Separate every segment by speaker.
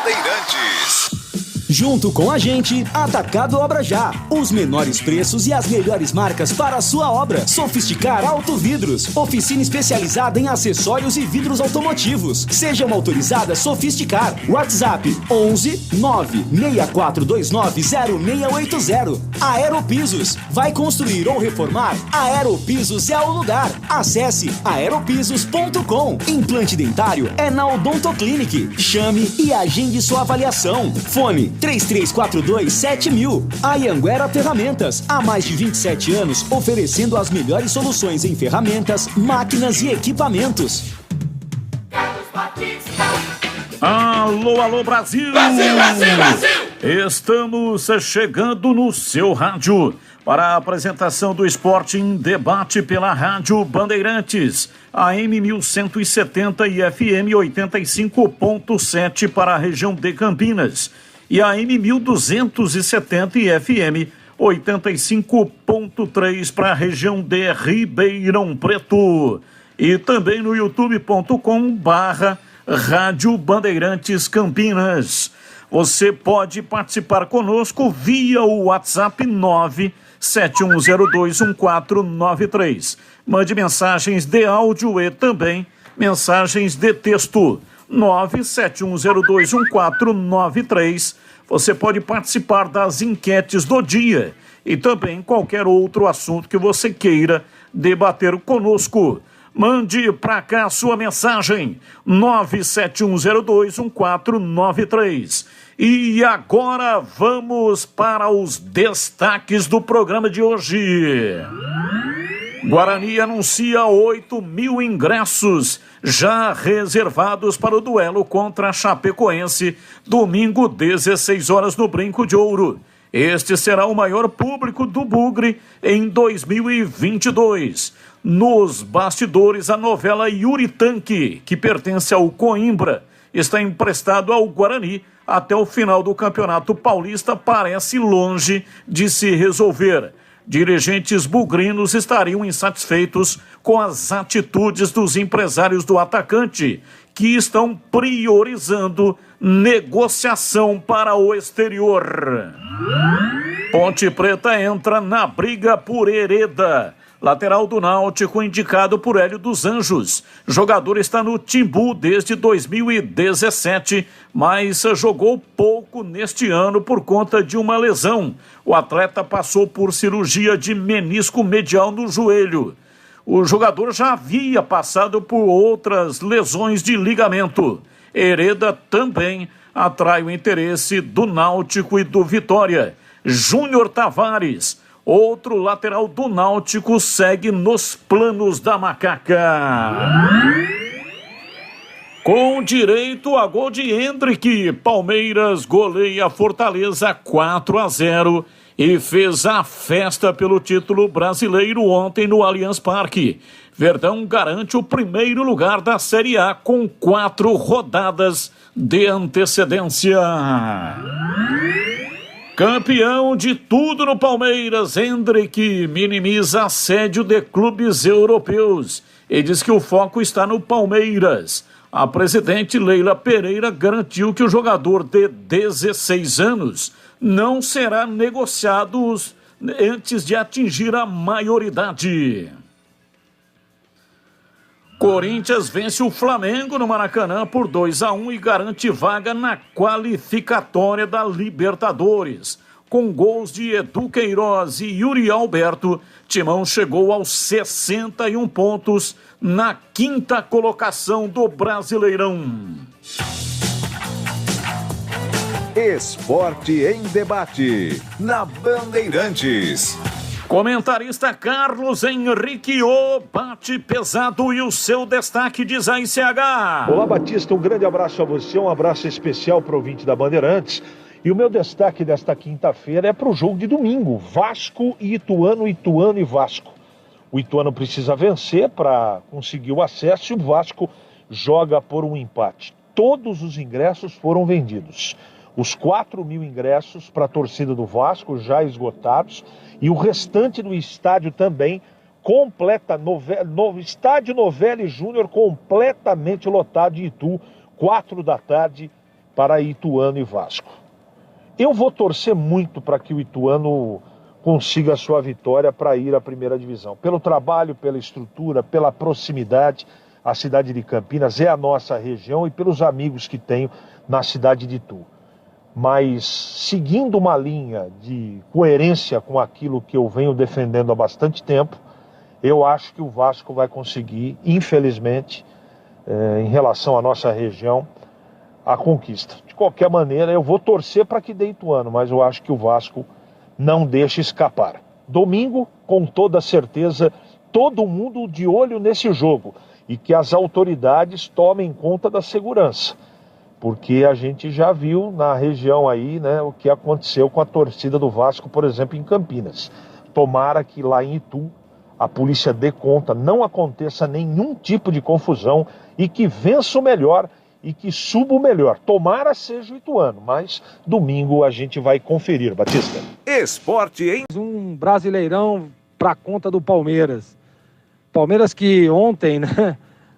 Speaker 1: Bandeirantes.
Speaker 2: Junto com a gente, Atacado Obra Já. Os menores preços e as melhores marcas para a sua obra. Sofisticar Auto Vidros. Oficina especializada em acessórios e vidros automotivos. Seja uma autorizada Sofisticar. WhatsApp 11 96429 0680. Aeropisos. Vai construir ou reformar? Aeropisos é o lugar. Acesse aeropisos.com. Implante dentário é na Odontoclinic. Chame e agende sua avaliação. Fone 3342-7000. Anhanguera Ferramentas. Há mais de 27 anos, oferecendo as melhores soluções em ferramentas, máquinas e equipamentos.
Speaker 3: Alô, alô, Brasil!
Speaker 4: Brasil, Brasil, Brasil!
Speaker 3: Estamos chegando no seu rádio para a apresentação do Esporte em Debate pela Rádio Bandeirantes, AM 1170 e FM 85.7 para a região de Campinas. E a AM 1270 e FM 85.3 para a região de Ribeirão Preto. E também no youtube.com/Rádio Bandeirantes Campinas. Você pode participar conosco via o WhatsApp 971021493. Mande mensagens de áudio e também mensagens de texto. 971021493. Você pode participar das enquetes do dia e também qualquer outro assunto que você queira debater conosco. Mande para cá a sua mensagem, 971021493. E agora vamos para os destaques do programa de hoje. Guarani anuncia 8.000 ingressos já reservados para o duelo contra a Chapecoense, domingo, 16 horas no Brinco de Ouro. Este será o maior público do Bugre em 2022. Nos bastidores, a novela Yuri Tanque, que pertence ao Coimbra, está emprestado ao Guarani até o final do Campeonato Paulista, parece longe de se resolver. Dirigentes bugrinos estariam insatisfeitos com as atitudes dos empresários do atacante, que estão priorizando negociação para o exterior. Ponte Preta entra na briga por Hereda. Lateral do Náutico indicado por Hélio dos Anjos. Jogador está no Timbu desde 2017, mas jogou pouco neste ano por conta de uma lesão. O atleta passou por cirurgia de menisco medial no joelho. O jogador já havia passado por outras lesões de ligamento. Hereda também atrai o interesse do Náutico e do Vitória. Júnior Tavares, outro lateral do Náutico, segue nos planos da Macaca. Com direito a gol de Hendrick, Palmeiras goleia Fortaleza 4-0 e fez a festa pelo título brasileiro ontem no Allianz Parque. Verdão garante o primeiro lugar da Série A com 4 rodadas de antecedência. Campeão de tudo no Palmeiras, Hendrick minimiza assédio de clubes europeus e diz que o foco está no Palmeiras. A presidente Leila Pereira garantiu que o jogador de 16 anos não será negociado antes de atingir a maioridade. Corinthians vence o Flamengo no Maracanã por 2-1 e garante vaga na qualificatória da Libertadores. Com gols de Edu Queiroz e Yuri Alberto, Timão chegou aos 61 pontos na 5ª colocação do Brasileirão.
Speaker 1: Esporte em Debate, na Bandeirantes.
Speaker 3: Comentarista Carlos Henrique, o bate pesado e o seu destaque, diz a ICH.
Speaker 5: Olá, Batista, um grande abraço a você, um abraço especial para o ouvinte da Bandeirantes. E o meu destaque desta quinta-feira é para o jogo de domingo, Vasco e Ituano, Ituano e Vasco. O Ituano precisa vencer para conseguir o acesso e o Vasco joga por um empate. Todos os ingressos foram vendidos. Os 4.000 ingressos para a torcida do Vasco já esgotados e o restante do estádio também no estádio Novelli Júnior completamente lotado de Itu, 4 da tarde, para Ituano e Vasco. Eu vou torcer muito para que o Ituano consiga a sua vitória para ir à primeira divisão. Pelo trabalho, pela estrutura, pela proximidade, a cidade de Campinas é a nossa região e pelos amigos que tenho na cidade de Itu. Mas seguindo uma linha de coerência com aquilo que eu venho defendendo há bastante tempo, eu acho que o Vasco vai conseguir, infelizmente, em relação à nossa região, a conquista. De qualquer maneira, eu vou torcer para que dê Ituano, mas eu acho que o Vasco não deixa escapar. Domingo, com toda certeza, todo mundo de olho nesse jogo e que as autoridades tomem conta da segurança, porque a gente já viu na região aí, né, o que aconteceu com a torcida do Vasco, por exemplo, em Campinas. Tomara que lá em Itu a polícia dê conta, não aconteça nenhum tipo de confusão e que vença o melhor e que suba o melhor. Tomara seja o Ituano, mas domingo a gente vai conferir, Batista.
Speaker 1: Esporte em...
Speaker 6: Um brasileirão para conta do Palmeiras. Palmeiras que ontem, né,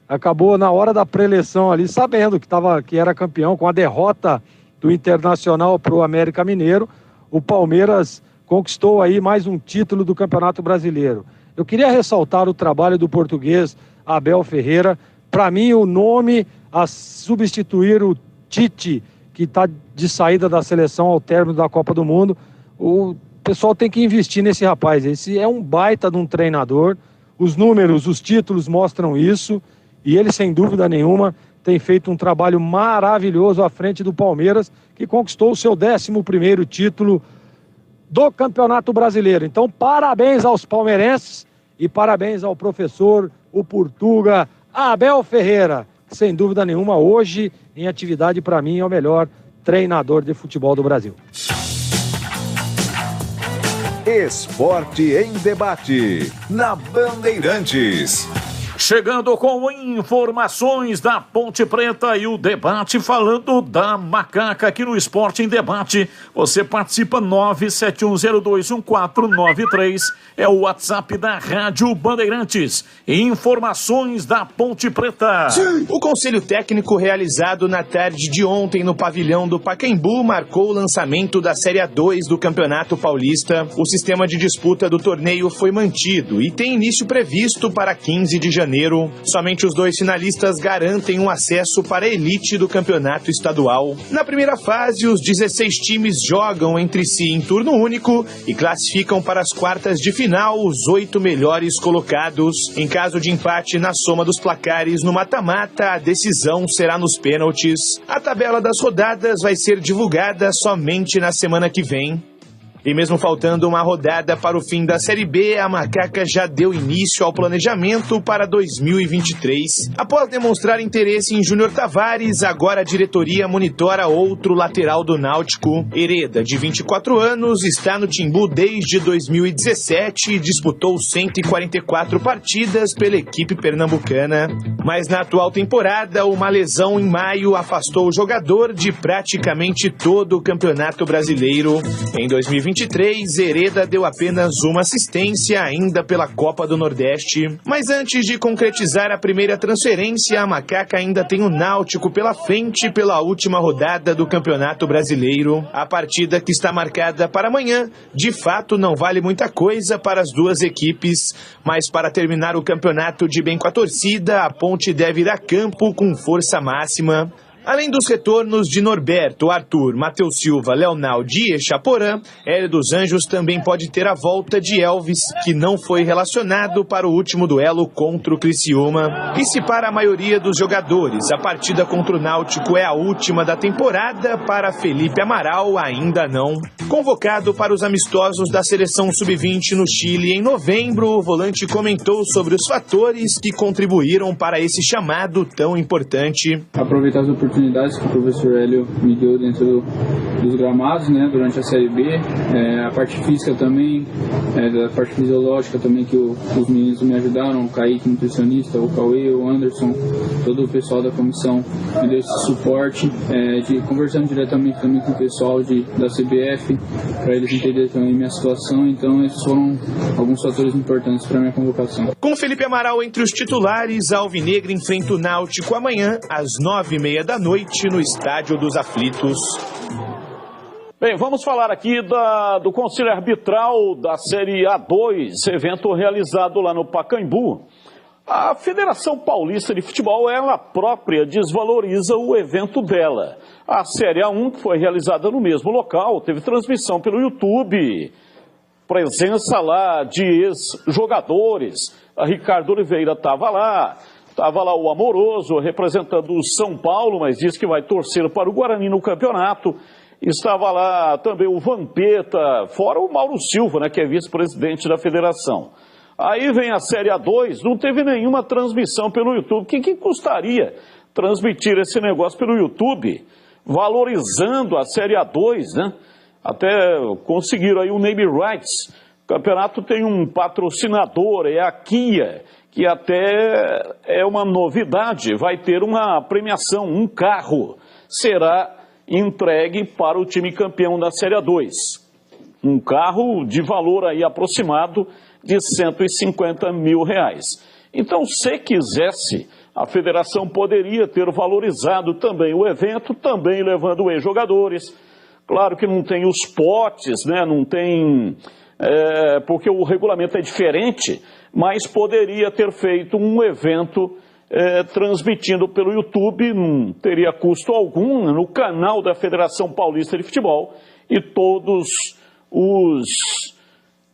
Speaker 6: acabou na hora da pré-eleição ali, sabendo que era campeão, com a derrota do Internacional para o América Mineiro. O Palmeiras conquistou aí mais um título do Campeonato Brasileiro. Eu queria ressaltar o trabalho do português Abel Ferreira. Para mim, o nome a substituir o Tite, que está de saída da seleção ao término da Copa do Mundo. O pessoal tem que investir nesse rapaz. Esse é um baita de um treinador. Os números, os títulos mostram isso. E ele, sem dúvida nenhuma, tem feito um trabalho maravilhoso à frente do Palmeiras, que conquistou o seu 11º título do Campeonato Brasileiro. Então, parabéns aos palmeirenses e parabéns ao professor, o Portuga, Abel Ferreira. Sem dúvida nenhuma, hoje, em atividade, para mim, é o melhor treinador de futebol do Brasil.
Speaker 1: Esporte em debate, na Bandeirantes.
Speaker 3: Chegando com informações da Ponte Preta e o debate falando da Macaca aqui no Esporte em Debate. Você participa 971021493, é o WhatsApp da Rádio Bandeirantes. Informações da Ponte Preta.
Speaker 7: O conselho técnico realizado na tarde de ontem no pavilhão do Pacaembu marcou o lançamento da Série A2 do Campeonato Paulista. O sistema de disputa do torneio foi mantido e tem início previsto para 15 de janeiro. Somente os 2 finalistas garantem um acesso para a elite do campeonato estadual. Na primeira fase, os 16 times jogam entre si em turno único e classificam para as quartas de final os 8 melhores colocados. Em caso de empate na soma dos placares no mata-mata, a decisão será nos pênaltis. A tabela das rodadas vai ser divulgada somente na semana que vem. E mesmo faltando uma rodada para o fim da Série B, a Macaca já deu início ao planejamento para 2023. Após demonstrar interesse em Júnior Tavares, agora a diretoria monitora outro lateral do Náutico. Hereda, de 24 anos, está no Timbu desde 2017 e disputou 144 partidas pela equipe pernambucana. Mas na atual temporada, uma lesão em maio afastou o jogador de praticamente todo o Campeonato Brasileiro. Em 2023, Hereda deu apenas uma assistência ainda pela Copa do Nordeste. Mas antes de concretizar a primeira transferência, a Macaca ainda tem o Náutico pela frente pela última rodada do Campeonato Brasileiro. A partida que está marcada para amanhã, de fato, não vale muita coisa para as duas equipes, mas para terminar o campeonato de bem com a torcida, a Ponte deve ir a campo com força máxima. Além dos retornos de Norberto, Arthur, Matheus Silva, Leonaldi e Chaporã, Hélio dos Anjos também pode ter a volta de Elvis, que não foi relacionado para o último duelo contra o Criciúma. E se para a maioria dos jogadores a partida contra o Náutico é a última da temporada, para Felipe Amaral ainda não. Convocado para os amistosos da seleção sub-20 no Chile em novembro, o volante comentou sobre os fatores que contribuíram para esse chamado tão importante.
Speaker 8: Aproveitar as oportunidades que o professor Hélio me deu dentro dos gramados, né, durante a Série B, a parte física também, a parte fisiológica também, que os meninos me ajudaram, o Kaique, nutricionista, o Cauê, o Anderson, todo o pessoal da comissão me deu esse suporte, conversando diretamente também com o pessoal da CBF, para eles entenderem também minha situação. Então esses foram alguns fatores importantes para a minha convocação.
Speaker 7: Com Felipe Amaral entre os titulares, a Alvinegra enfrenta o Náutico amanhã às 9h30 noite no Estádio dos Aflitos.
Speaker 3: Bem, vamos falar aqui do Conselho Arbitral da Série A2, evento realizado lá no Pacaembu. A Federação Paulista de Futebol, ela própria desvaloriza o evento dela. A Série A1, que foi realizada no mesmo local, teve transmissão pelo YouTube, presença lá de ex-jogadores. A Ricardo Oliveira estava lá o Amoroso representando o São Paulo, mas disse que vai torcer para o Guarani no campeonato. Estava lá também o Vampeta, fora o Mauro Silva, né, que é vice-presidente da federação. Aí vem a Série A2, não teve nenhuma transmissão pelo YouTube. O que custaria transmitir esse negócio pelo YouTube, valorizando a Série A2, né? Até conseguiram aí o name rights. O campeonato tem um patrocinador, é a Kia, que até é uma novidade, vai ter uma premiação, um carro será entregue para o time campeão da Série A2. Um carro de valor aí aproximado de R$150 mil. Então, se quisesse, a federação poderia ter valorizado também o evento, também levando ex-jogadores. Claro que não tem os potes, né? Não tem, porque o regulamento é diferente, mas poderia ter feito um evento transmitindo pelo YouTube, não teria custo algum, no canal da Federação Paulista de Futebol, e todos os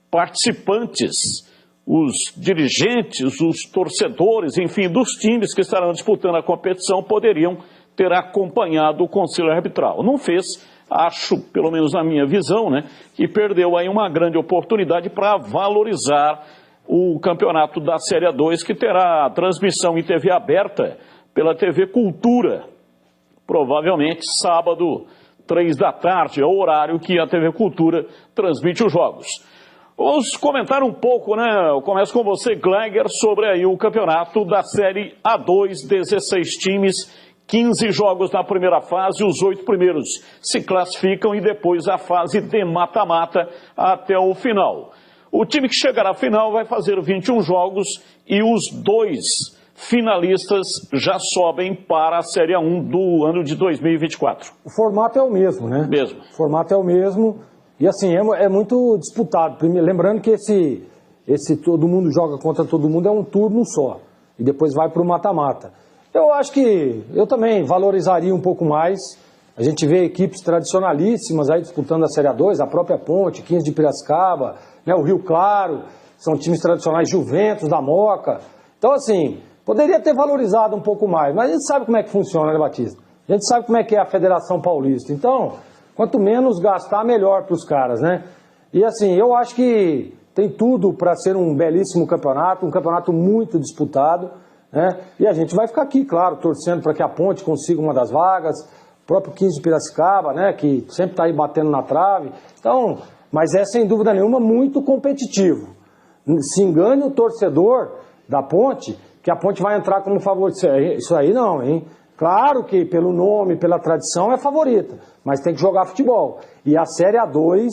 Speaker 3: participantes, os dirigentes, os torcedores, enfim, dos times que estarão disputando a competição poderiam ter acompanhado o Conselho Arbitral. Não fez, acho, pelo menos na minha visão, né, que perdeu aí uma grande oportunidade para valorizar o campeonato da Série A2, que terá transmissão em TV aberta pela TV Cultura, provavelmente sábado, 3 da tarde, é o horário que a TV Cultura transmite os jogos. Vamos comentar um pouco, né? Eu começo com você, Gleiger, sobre aí o campeonato da Série A2, 16 times, 15 jogos na primeira fase, os 8 primeiros se classificam e depois a fase de mata-mata até o final. O time que chegar à final vai fazer 21 jogos e os 2 finalistas já sobem para a Série A1 do ano de 2024.
Speaker 6: O formato é o mesmo, né?
Speaker 3: Mesmo.
Speaker 6: O formato é o mesmo e assim, é muito disputado. Lembrando que esse todo mundo joga contra todo mundo é um turno só e depois vai para o mata-mata. Eu acho que eu também valorizaria um pouco mais. A gente vê equipes tradicionalíssimas aí disputando a Série A2, a própria Ponte, 15 de Piracicaba, né, o Rio Claro, são times tradicionais, Juventus, da Moca. Então, assim, poderia ter valorizado um pouco mais, mas a gente sabe como é que funciona, né, Batista? A gente sabe como é que é a Federação Paulista. Então, quanto menos gastar, melhor para os caras, né? E, assim, eu acho que tem tudo para ser um belíssimo campeonato, um campeonato muito disputado, né? E a gente vai ficar aqui, claro, torcendo para que a Ponte consiga uma das vagas, o próprio 15 de Piracicaba, né, que sempre está aí batendo na trave. Então, mas é sem dúvida nenhuma muito competitivo. Se engane o torcedor da Ponte, que a Ponte vai entrar como favorito. Isso aí não, hein? Claro que pelo nome, pela tradição é favorita, mas tem que jogar futebol. E a Série A2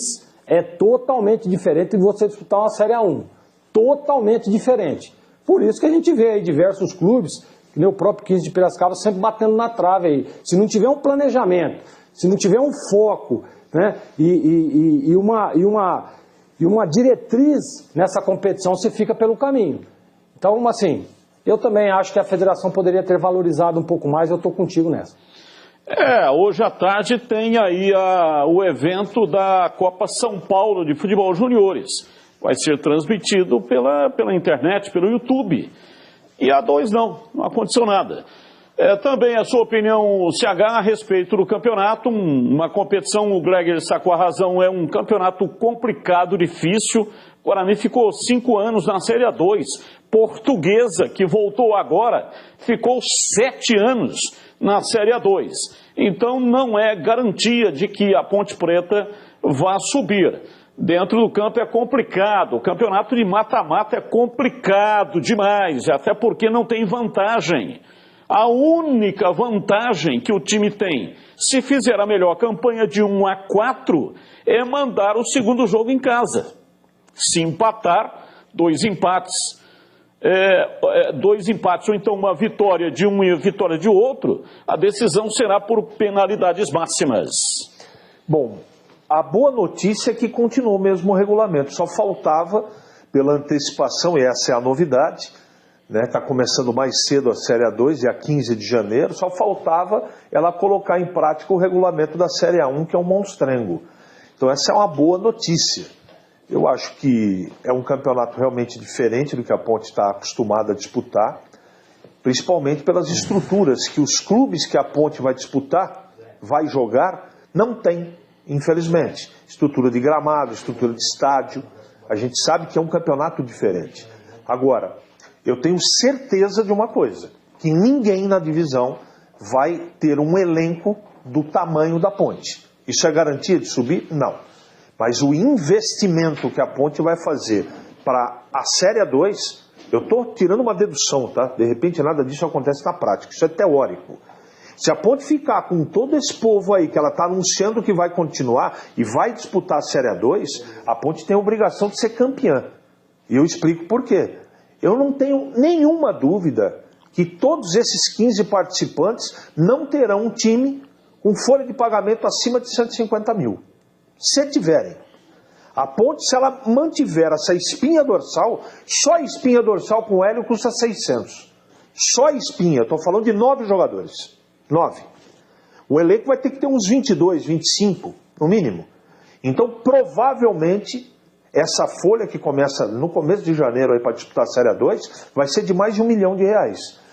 Speaker 6: é totalmente diferente de você disputar uma Série A1. Totalmente diferente. Por isso que a gente vê aí diversos clubes, que nem o próprio 15 de Piracicaba, sempre batendo na trave aí. Se não tiver um planejamento, se não tiver um foco, né, e uma diretriz nessa competição, você fica pelo caminho. Então, assim, eu também acho que a federação poderia ter valorizado um pouco mais, eu estou contigo nessa.
Speaker 3: Hoje à tarde tem aí o evento da Copa São Paulo de Futebol Juniores. Vai ser transmitido pela internet, pelo YouTube. E a A2 não aconteceu nada. Também a sua opinião, CH, a respeito do campeonato, uma competição, o Gleiger sacou a razão, é um campeonato complicado, difícil. O Guarani ficou 5 anos na Série A2. Portuguesa, que voltou agora, ficou 7 anos na Série A2. Então não é garantia de que a Ponte Preta vá subir. Dentro do campo é complicado, o campeonato de mata-mata é complicado demais, até porque não tem vantagem. A única vantagem que o time tem, se fizer a melhor campanha de 1-4, é mandar o segundo jogo em casa. Se empatar, 2 empates, 2 empates ou então uma vitória de um e vitória de outro, a decisão será por penalidades máximas.
Speaker 5: Bom, a boa notícia é que continuou mesmo o regulamento, só faltava, pela antecipação, e essa é a novidade, né? Está começando mais cedo a Série A2, dia 15 de janeiro, só faltava ela colocar em prática o regulamento da Série A1, que é um monstrengo. Então essa é uma boa notícia. Eu acho que é um campeonato realmente diferente do que a Ponte está acostumada a disputar, principalmente pelas estruturas que os clubes que a Ponte vai disputar, vai jogar, não tem, infelizmente. Estrutura de gramado, estrutura de estádio, a gente sabe que é um campeonato diferente. Agora, eu tenho certeza de uma coisa, que ninguém na divisão vai ter um elenco do tamanho da Ponte. Isso é garantia de subir? Não. Mas o investimento que a Ponte vai fazer para a Série A2, eu estou tirando uma dedução, tá? De repente nada disso acontece na prática, isso é teórico. Se a Ponte ficar com todo esse povo aí, que ela está anunciando que vai continuar e vai disputar a Série A2, a Ponte tem a obrigação de ser campeã. E eu explico por quê. Eu não tenho nenhuma dúvida que todos esses 15 participantes não terão um time com folha de pagamento acima de 150 mil. Se tiverem. A Ponte, se ela mantiver essa espinha dorsal, só a espinha dorsal com o Hélio custa 600. Só a espinha, estou falando de 9 jogadores. 9. O elenco vai ter que ter uns 22, 25, no mínimo. Então, provavelmente, essa folha que começa no começo de janeiro para disputar a Série A2 vai ser de mais de R$1 milhão.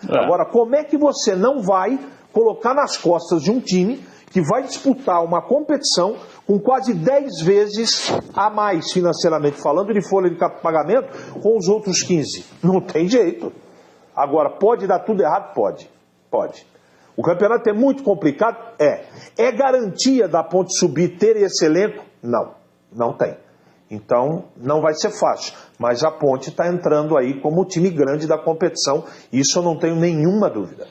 Speaker 5: Agora, como é que você não vai colocar nas costas de um time que vai disputar uma competição com quase 10 vezes a mais, financeiramente falando, de folha de pagamento com os outros 15? Não tem jeito. Agora, pode dar tudo errado? Pode. Pode. O campeonato é muito complicado? É. É garantia da Ponte subir, ter esse elenco? Não. Não tem. Então, não vai ser fácil. Mas a Ponte está entrando aí como o time grande da competição. Isso eu não tenho nenhuma dúvida.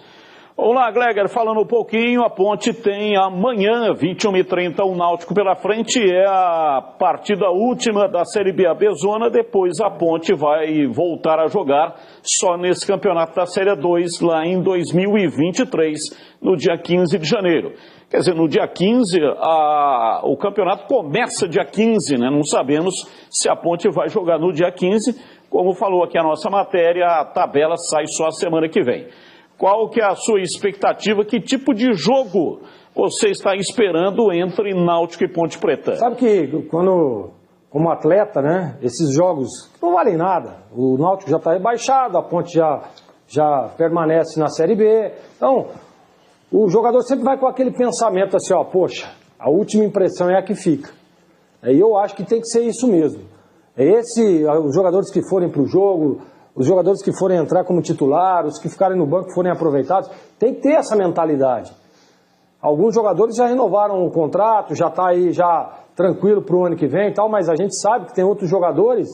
Speaker 3: Olá, Gleger, falando um pouquinho, a Ponte tem amanhã, 21h30, o Náutico pela frente, é a partida última da Série B Zona, depois a Ponte vai voltar a jogar só nesse campeonato da Série 2, lá em 2023, no dia 15 de janeiro. Quer dizer, no dia 15, o campeonato começa dia 15, né? Não sabemos se a Ponte vai jogar no dia 15, como falou aqui a nossa matéria, a tabela sai só a semana que vem. Qual que é a sua expectativa? Que tipo de jogo você está esperando entre Náutico e Ponte Preta?
Speaker 6: Sabe que quando, como atleta, né, esses jogos não valem nada. O Náutico já está rebaixado, a Ponte já permanece na Série B. Então, o jogador sempre vai com aquele pensamento assim, ó, poxa, a última impressão é a que fica. E eu acho que tem que ser isso mesmo. Os jogadores que forem para o jogo, os jogadores que forem entrar como titular, os que ficarem no banco forem aproveitados, tem que ter essa mentalidade. Alguns jogadores já renovaram o contrato, já está aí já tranquilo para o ano que vem e tal, mas a gente sabe que tem outros jogadores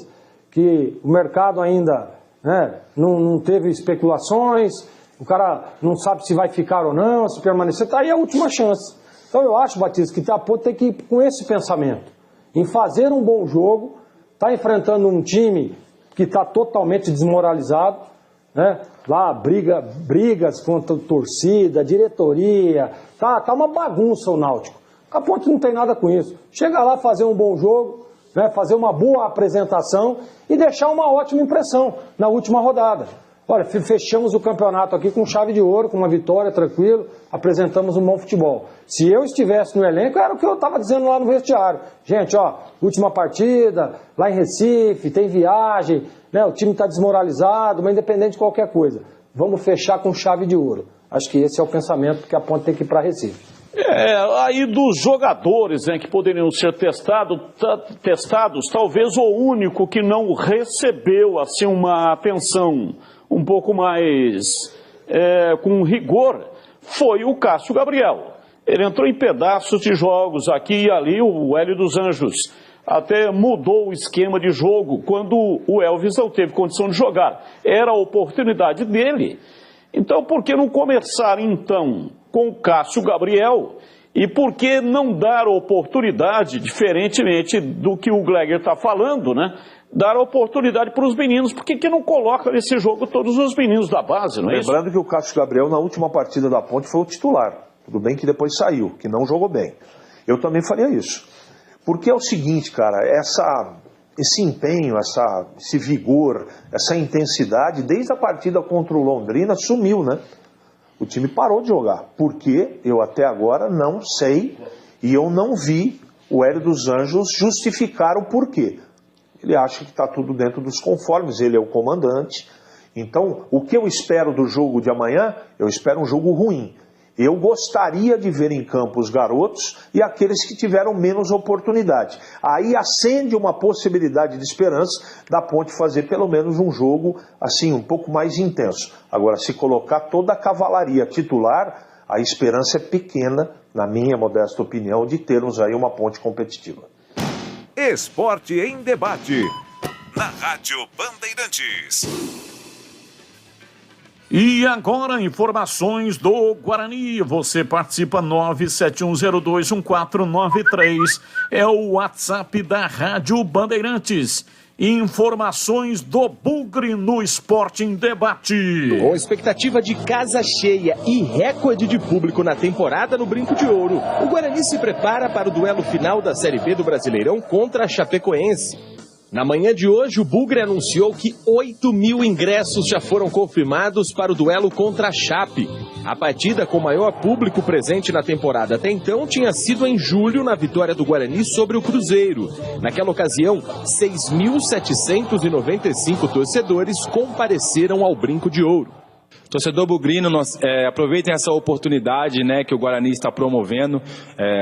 Speaker 6: que o mercado ainda, né, não teve especulações, o cara não sabe se vai ficar ou não, se permanecer, está aí a última chance. Então eu acho, Batista, que a Ponte tem que ir com esse pensamento, em fazer um bom jogo, está enfrentando um time que está totalmente desmoralizado, né? Lá brigas contra a torcida, diretoria, tá uma bagunça o Náutico. A Ponte não tem nada com isso. Chega lá, fazer um bom jogo, né? Fazer uma boa apresentação e deixar uma ótima impressão na última rodada. Olha, fechamos o campeonato aqui com chave de ouro, com uma vitória, tranquilo, apresentamos um bom futebol. Se eu estivesse no elenco, era o que eu estava dizendo lá no vestiário. Gente, ó, última partida, lá em Recife, tem viagem, né, o time está desmoralizado, mas independente de qualquer coisa, vamos fechar com chave de ouro. Acho que esse é o pensamento que a Ponte tem que ir para Recife.
Speaker 3: Aí dos jogadores, né, que poderiam ser testados, talvez o único que não recebeu assim uma atenção um pouco mais com rigor foi o Cássio Gabriel. Ele entrou em pedaços de jogos aqui e ali, o Hélio dos Anjos até mudou o esquema de jogo quando o Elvis não teve condição de jogar. Era a oportunidade dele. Então, por que não começar então com o Cássio Gabriel? E por que não dar oportunidade, diferentemente do que o Gleger está falando, né? dar oportunidade para os meninos. Por que não coloca nesse jogo todos os meninos da base, não é isso?
Speaker 5: Lembrando que o Cássio Gabriel, na última partida da Ponte, foi o titular. Tudo bem que depois saiu, que não jogou bem. Eu também faria isso. Porque é o seguinte, cara, esse empenho, esse vigor, essa intensidade, desde a partida contra o Londrina, sumiu, né? O time parou de jogar. Por quê? Eu até agora não sei e eu não vi o Hélio dos Anjos justificar o porquê. Ele acha que está tudo dentro dos conformes, ele é o comandante. Então, o que eu espero do jogo de amanhã? Eu espero um jogo ruim. Eu gostaria de ver em campo os garotos e aqueles que tiveram menos oportunidade. Aí acende uma possibilidade de esperança da Ponte fazer pelo menos um jogo assim um pouco mais intenso. Agora, se colocar toda a cavalaria titular, a esperança é pequena, na minha modesta opinião, de termos aí uma Ponte competitiva.
Speaker 1: Esporte em debate. Na Rádio Bandeirantes.
Speaker 3: E agora, informações do Guarani. Você participa 971021493. É o WhatsApp da Rádio Bandeirantes. Informações do Bugre no Esporte em Debate.
Speaker 7: Com expectativa de casa cheia e recorde de público na temporada no Brinco de Ouro, o Guarani se prepara para o duelo final da Série B do Brasileirão contra a Chapecoense. Na manhã de hoje, o Bugre anunciou que 8.000 ingressos já foram confirmados para o duelo contra a Chape. A partida com maior público presente na temporada até então tinha sido em julho, na vitória do Guarani sobre o Cruzeiro. Naquela ocasião, 6.795 torcedores compareceram ao Brinco de Ouro.
Speaker 9: Torcedor bugrino, aproveitem essa oportunidade, né, que o Guarani está promovendo.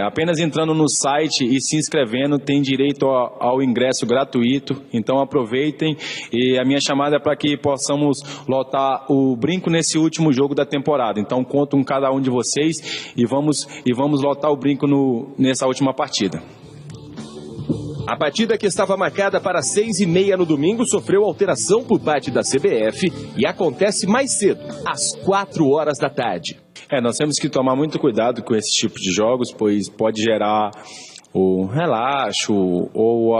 Speaker 9: Apenas entrando no site e se inscrevendo tem direito ao ingresso gratuito. Então aproveitem, e a minha chamada é para que possamos lotar o Brinco nesse último jogo da temporada. Então conto com cada um de vocês e vamos lotar o Brinco nessa última partida.
Speaker 7: A partida, que estava marcada para 6h30 no domingo, sofreu alteração por parte da CBF e acontece mais cedo, às 4 horas da tarde.
Speaker 9: Nós temos que tomar muito cuidado com esse tipo de jogos, pois pode gerar o relaxo ou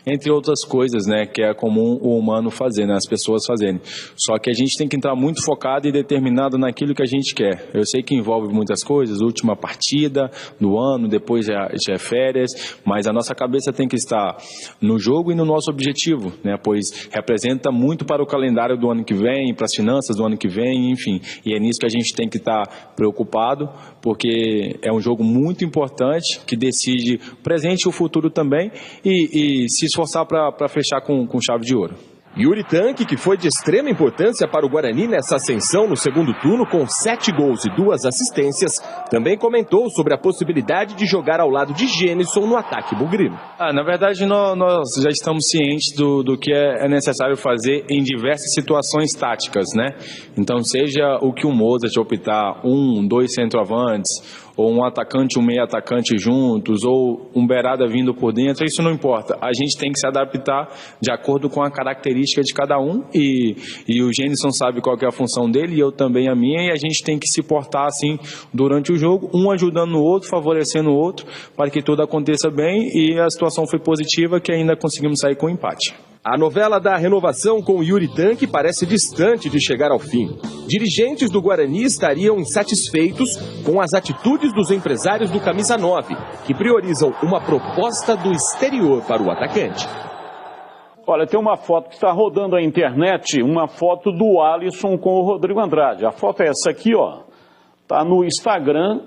Speaker 9: entre outras coisas, né, que é comum o humano fazer, né, as pessoas fazerem. Só que a gente tem que entrar muito focado e determinado naquilo que a gente quer. Eu sei que envolve muitas coisas, última partida do ano, depois já é férias, mas a nossa cabeça tem que estar no jogo e no nosso objetivo, né, pois representa muito para o calendário do ano que vem, para as finanças do ano que vem, enfim. E é nisso que a gente tem que estar preocupado, porque é um jogo muito importante que decide o presente e o futuro também, e se esforçar para fechar com chave de ouro.
Speaker 7: Yuri Tanque, que foi de extrema importância para o Guarani nessa ascensão no segundo turno, com 7 gols e 2 assistências, também comentou sobre a possibilidade de jogar ao lado de Gênison no ataque bugrino.
Speaker 9: Na verdade, nós já estamos cientes do que é necessário fazer em diversas situações táticas, né? Então, seja o que o Mozart optar, 2 centroavantes, ou um atacante, um meio atacante juntos, ou um beirada vindo por dentro, isso não importa. A gente tem que se adaptar de acordo com a característica de cada um, e o Gênison sabe qual que é a função dele, e eu também a minha, e a gente tem que se portar assim durante o jogo, um ajudando o outro, favorecendo o outro, para que tudo aconteça bem, e a situação foi positiva, que ainda conseguimos sair com empate.
Speaker 7: A novela da renovação com Yuri Tanque parece distante de chegar ao fim. Dirigentes do Guarani estariam insatisfeitos com as atitudes dos empresários do Camisa 9, que priorizam uma proposta do exterior para o atacante.
Speaker 3: Olha, tem uma foto que está rodando a internet, uma foto do Alisson com o Rodrigo Andrade. A foto é essa aqui, ó. Está no Instagram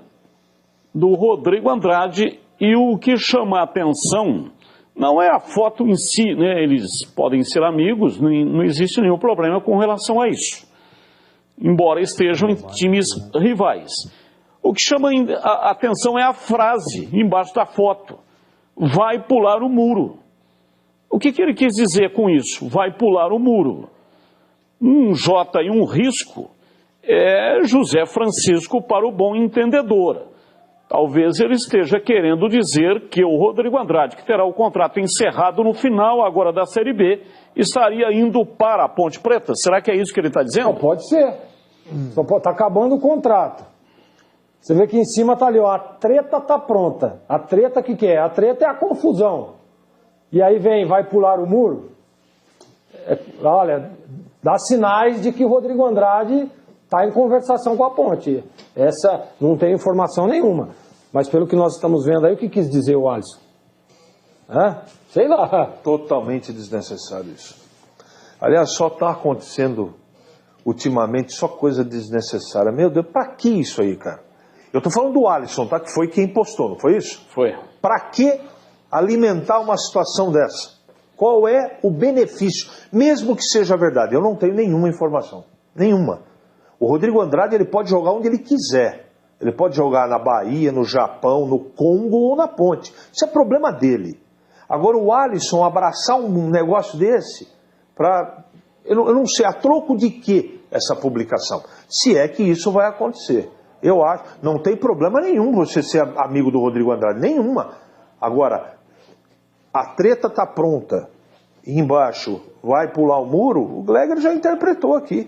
Speaker 3: do Rodrigo Andrade, e o que chama a atenção não é a foto em si, né? Eles podem ser amigos, não existe nenhum problema com relação a isso, embora estejam em times rivais. O que chama a atenção é a frase embaixo da foto: vai pular o muro. O que ele quis dizer com isso? Vai pular o muro. Um J e um risco é José Francisco para o bom entendedor. Talvez ele esteja querendo dizer que o Rodrigo Andrade, que terá o contrato encerrado no final agora da Série B, estaria indo para a Ponte Preta. Será que é isso que ele está dizendo?
Speaker 6: Não, pode ser. Só está acabando o contrato. Você vê que em cima está ali, ó, a treta está pronta. A treta, o que é? A treta é a confusão. e aí vai pular o muro. Olha, dá sinais de que o Rodrigo Andrade está em conversação com a Ponte. Essa não tem informação nenhuma. Mas pelo que nós estamos vendo aí, o que quis dizer o Alisson? Sei lá.
Speaker 5: Totalmente desnecessário isso. Aliás, só está acontecendo ultimamente só coisa desnecessária. Meu Deus, pra que isso aí, cara? Eu tô falando do Alisson, tá? Que foi quem postou, não foi isso?
Speaker 3: Foi.
Speaker 5: Pra que alimentar uma situação dessa? Qual é o benefício? Mesmo que seja verdade, eu não tenho nenhuma informação. Nenhuma. O Rodrigo Andrade, ele pode jogar onde ele quiser. Ele pode jogar na Bahia, no Japão, no Congo ou na Ponte. Isso é problema dele. Agora o Alisson abraçar um negócio desse, eu não sei, a troco de que essa publicação? Se é que isso vai acontecer. Eu acho, não tem problema nenhum você ser amigo do Rodrigo Andrade, nenhuma. Agora, a treta está pronta, e embaixo vai pular o muro, o Gleger já interpretou aqui.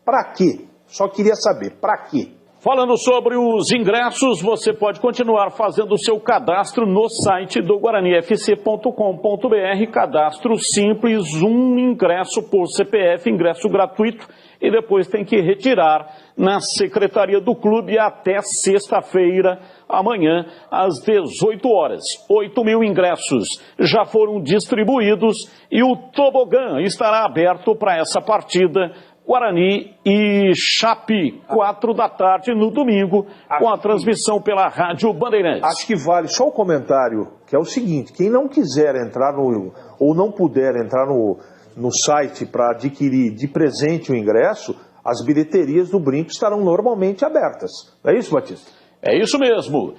Speaker 5: Para quê? Só queria saber, para quê?
Speaker 3: Falando sobre os ingressos, você pode continuar fazendo o seu cadastro no site do guaranifc.com.br, cadastro simples, um ingresso por CPF, ingresso gratuito, e depois tem que retirar na secretaria do clube até sexta-feira, amanhã, às 18 horas. 8 mil ingressos já foram distribuídos e o tobogã estará aberto para essa partida Guarani e Chape, 4 da tarde no domingo, com a transmissão pela Rádio Bandeirantes.
Speaker 5: Acho que vale só o comentário, que é o seguinte: quem não quiser entrar ou não puder entrar no site para adquirir de presente o ingresso, as bilheterias do Brinco estarão normalmente abertas. Não é isso, Batista?
Speaker 3: É isso mesmo.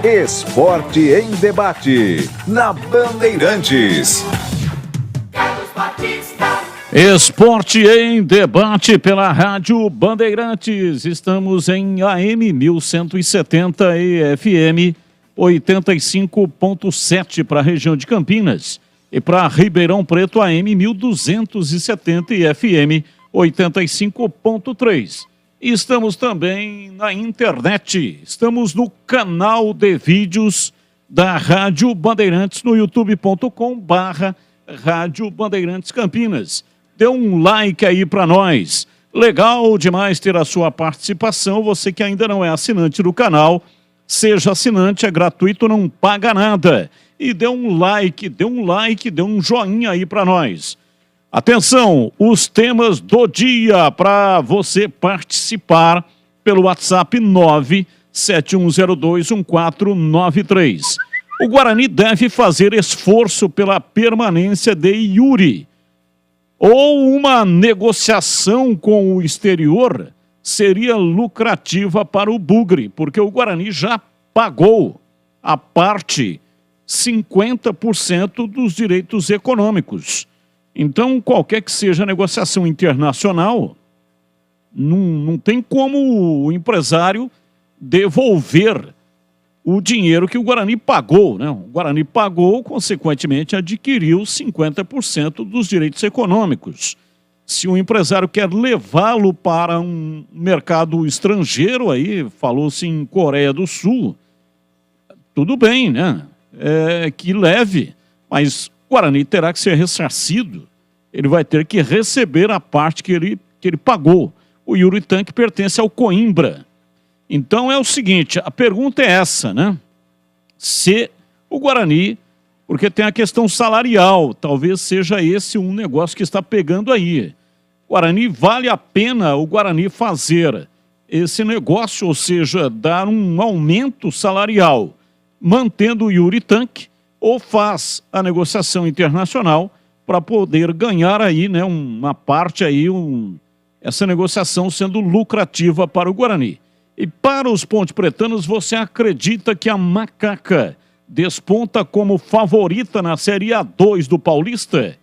Speaker 1: Esporte em debate, na Bandeirantes.
Speaker 3: Esporte em debate pela Rádio Bandeirantes. Estamos em AM 1170 e FM 85.7 para a região de Campinas. E para Ribeirão Preto, AM 1270 e FM 85.3. Estamos também na internet, estamos no canal de vídeos da Rádio Bandeirantes no youtube.com/Rádio Bandeirantes Campinas. Dê um like aí para nós. Legal demais ter a sua participação. Você que ainda não é assinante do canal, seja assinante, é gratuito, não paga nada. E dê um like, dê um joinha aí para nós. Atenção, os temas do dia para você participar pelo WhatsApp 971021493. O Guarani deve fazer esforço pela permanência de Yuri. Ou uma negociação com o exterior seria lucrativa para o Bugre, porque o Guarani já pagou a parte 50% dos direitos econômicos. Então, qualquer que seja a negociação internacional, não tem como o empresário devolver o dinheiro que o Guarani pagou, né? O Guarani pagou, consequentemente, adquiriu 50% dos direitos econômicos. Se o empresário quer levá-lo para um mercado estrangeiro, aí falou-se em Coreia do Sul, tudo bem, né? Que leve, mas o Guarani terá que ser ressarcido, ele vai ter que receber a parte que ele pagou. O Yuri Tanque pertence ao Coimbra. Então é o seguinte, a pergunta é essa, né? Se o Guarani, porque tem a questão salarial, talvez seja esse um negócio que está pegando aí. Guarani, vale a pena o Guarani fazer esse negócio, ou seja, dar um aumento salarial, mantendo o Yuri Tanque, ou faz a negociação internacional para poder ganhar aí, né, uma parte aí, essa negociação sendo lucrativa para o Guarani. E para os ponte-pretanos, você acredita que a Macaca desponta como favorita na Série A2 do Paulista?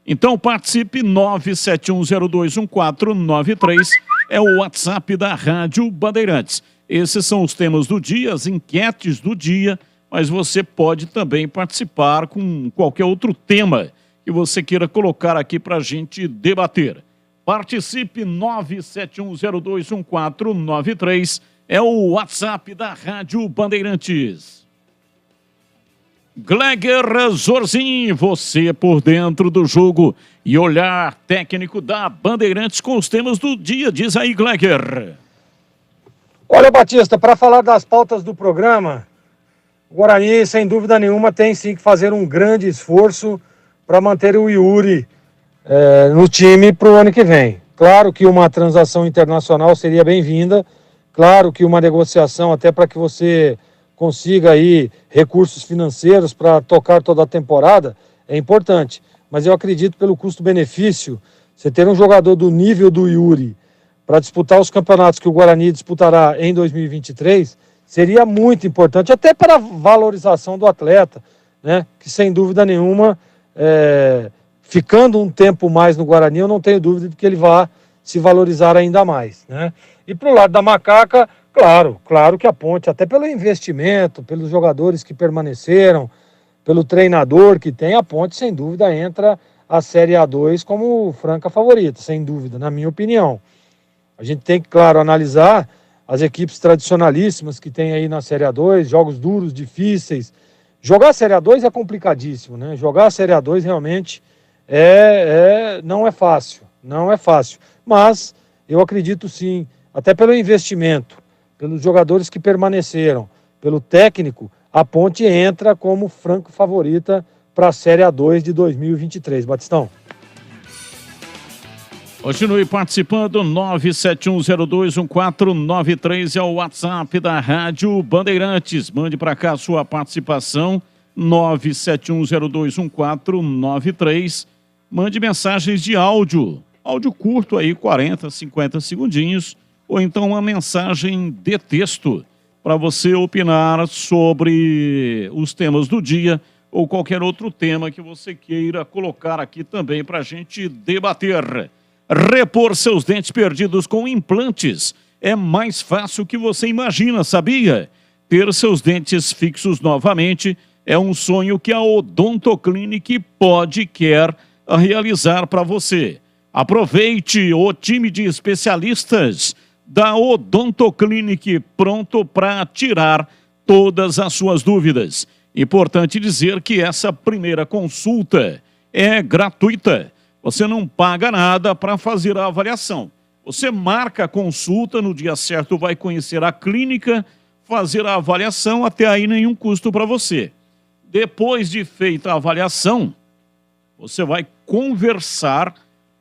Speaker 3: Então participe, 971021493, é o WhatsApp da Rádio Bandeirantes. Esses são os temas do dia, as enquetes do dia, mas você pode também participar com qualquer outro tema que você queira colocar aqui para a gente debater. Participe, 971021493, é o WhatsApp da Rádio Bandeirantes. Gleger Zorzin, você por dentro do jogo e olhar técnico da Bandeirantes com os temas do dia. Diz aí, Gleger.
Speaker 6: Olha, Batista, para falar das pautas do programa, o Guarani, sem dúvida nenhuma, tem sim que fazer um grande esforço para manter o Yuri no time para o ano que vem. Claro que uma transação internacional seria bem-vinda, claro que uma negociação até para que você consiga aí recursos financeiros para tocar toda a temporada é importante, mas eu acredito pelo custo-benefício, você ter um jogador do nível do Yuri para disputar os campeonatos que o Guarani disputará em 2023, seria muito importante, até para a valorização do atleta, né? Que sem dúvida nenhuma, ficando um tempo mais no Guarani, eu não tenho dúvida de que ele vai se valorizar ainda mais, né? E para o lado da Macaca, claro que a Ponte, até pelo investimento, pelos jogadores que permaneceram, pelo treinador que tem, a Ponte sem dúvida entra a Série A2 como franca favorita, sem dúvida, na minha opinião. A gente tem que, claro, analisar as equipes tradicionalíssimas que tem aí na Série A2, jogos duros, difíceis. Jogar a Série A2 é complicadíssimo, né? Jogar a Série A2 realmente não é fácil, mas eu acredito sim, até pelo investimento, pelos jogadores que permaneceram, pelo técnico, a Ponte entra como franco favorita para a Série A2 de 2023. Batistão.
Speaker 3: Continue participando, 971021493 é o WhatsApp da Rádio Bandeirantes. Mande para cá a sua participação, 971021493. Mande mensagens de áudio curto aí, 40, 50 segundinhos, ou então uma mensagem de texto para você opinar sobre os temas do dia ou qualquer outro tema que você queira colocar aqui também para a gente debater. Repor seus dentes perdidos com implantes é mais fácil que você imagina, sabia? Ter seus dentes fixos novamente é um sonho que a Odontoclinic quer realizar para você. Aproveite o time de especialistas da Odontoclinic pronto para tirar todas as suas dúvidas. Importante dizer que essa primeira consulta é gratuita. Você não paga nada para fazer a avaliação. Você marca a consulta, no dia certo vai conhecer a clínica, fazer a avaliação, até aí nenhum custo para você. Depois de feita a avaliação, você vai conversar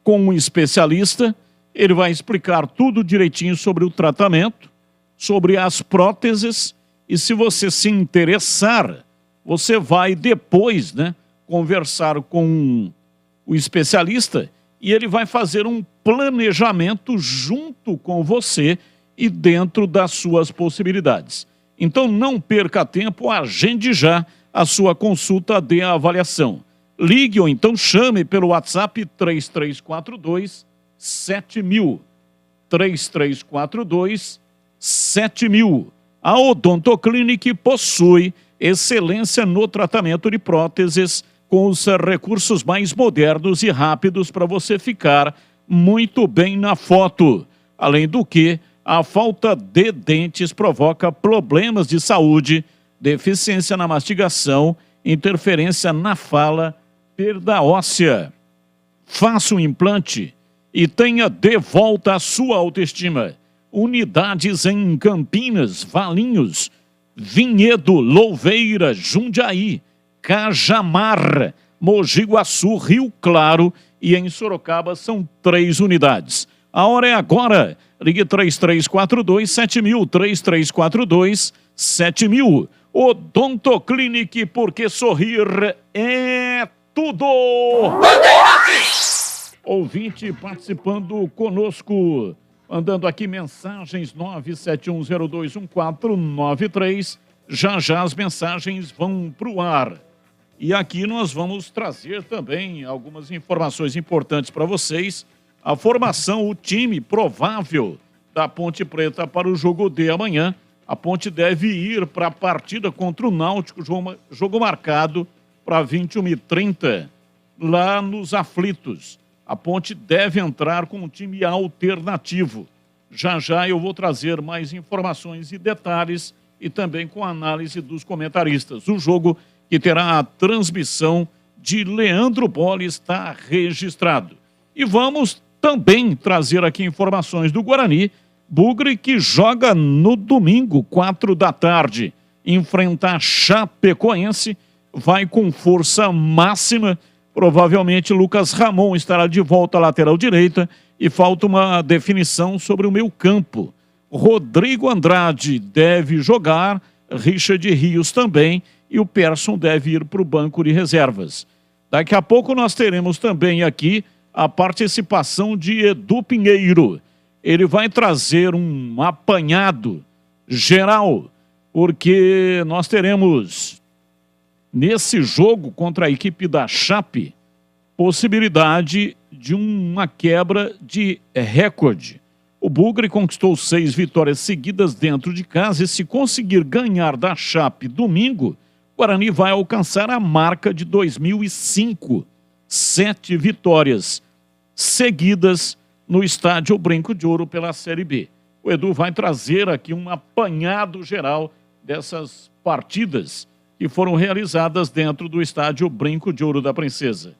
Speaker 3: com um especialista, ele vai explicar tudo direitinho sobre o tratamento, sobre as próteses, e se você se interessar, você vai depois, conversar com o especialista e ele vai fazer um planejamento junto com você e dentro das suas possibilidades. Então não perca tempo, agende já a sua consulta de avaliação. Ligue ou então chame pelo WhatsApp 3342-7000. 3342-7000. A Odontoclinic possui excelência no tratamento de próteses com os recursos mais modernos e rápidos para você ficar muito bem na foto. Além do que, a falta de dentes provoca problemas de saúde, deficiência na mastigação, interferência na fala, perda óssea. Faça um implante e tenha de volta a sua autoestima. Unidades em Campinas, Valinhos, Vinhedo, Louveira, Jundiaí, Cajamar, Mogi Guaçu, Rio Claro e em Sorocaba são 3 unidades. A hora é agora. Ligue 3342-7000, 3342-7000. Odontoclinic, porque sorrir é tudo. Ouvinte participando conosco, mandando aqui mensagens 971021493. Já as mensagens vão para o ar. E aqui nós vamos trazer também algumas informações importantes para vocês. A formação, o time provável da Ponte Preta para o jogo de amanhã. A Ponte deve ir para a partida contra o Náutico, jogo marcado para 21h30, lá nos Aflitos. A Ponte deve entrar com um time alternativo. Já já eu vou trazer mais informações e detalhes e também com análise dos comentaristas. O jogo que terá a transmissão de Leandro Bolle está registrado. E vamos também trazer aqui informações do Guarani. Bugre que joga no domingo, 4 da tarde, enfrentar Chapecoense, vai com força máxima. Provavelmente Lucas Ramon estará de volta à lateral direita e falta uma definição sobre o meio campo. Rodrigo Andrade deve jogar, Richard Rios também e o Persson deve ir para o banco de reservas. Daqui a pouco nós teremos também aqui a participação de Edu Pinheiro. Ele vai trazer um apanhado geral, porque nós teremos, nesse jogo contra a equipe da Chape, possibilidade de uma quebra de recorde. O Bugre conquistou 6 vitórias seguidas dentro de casa e se conseguir ganhar da Chape domingo, o Guarani vai alcançar a marca de 2005. 7 vitórias seguidas no estádio Brinco de Ouro pela Série B. O Edu vai trazer aqui um apanhado geral dessas partidas que foram realizadas dentro do estádio Brinco de Ouro da Princesa.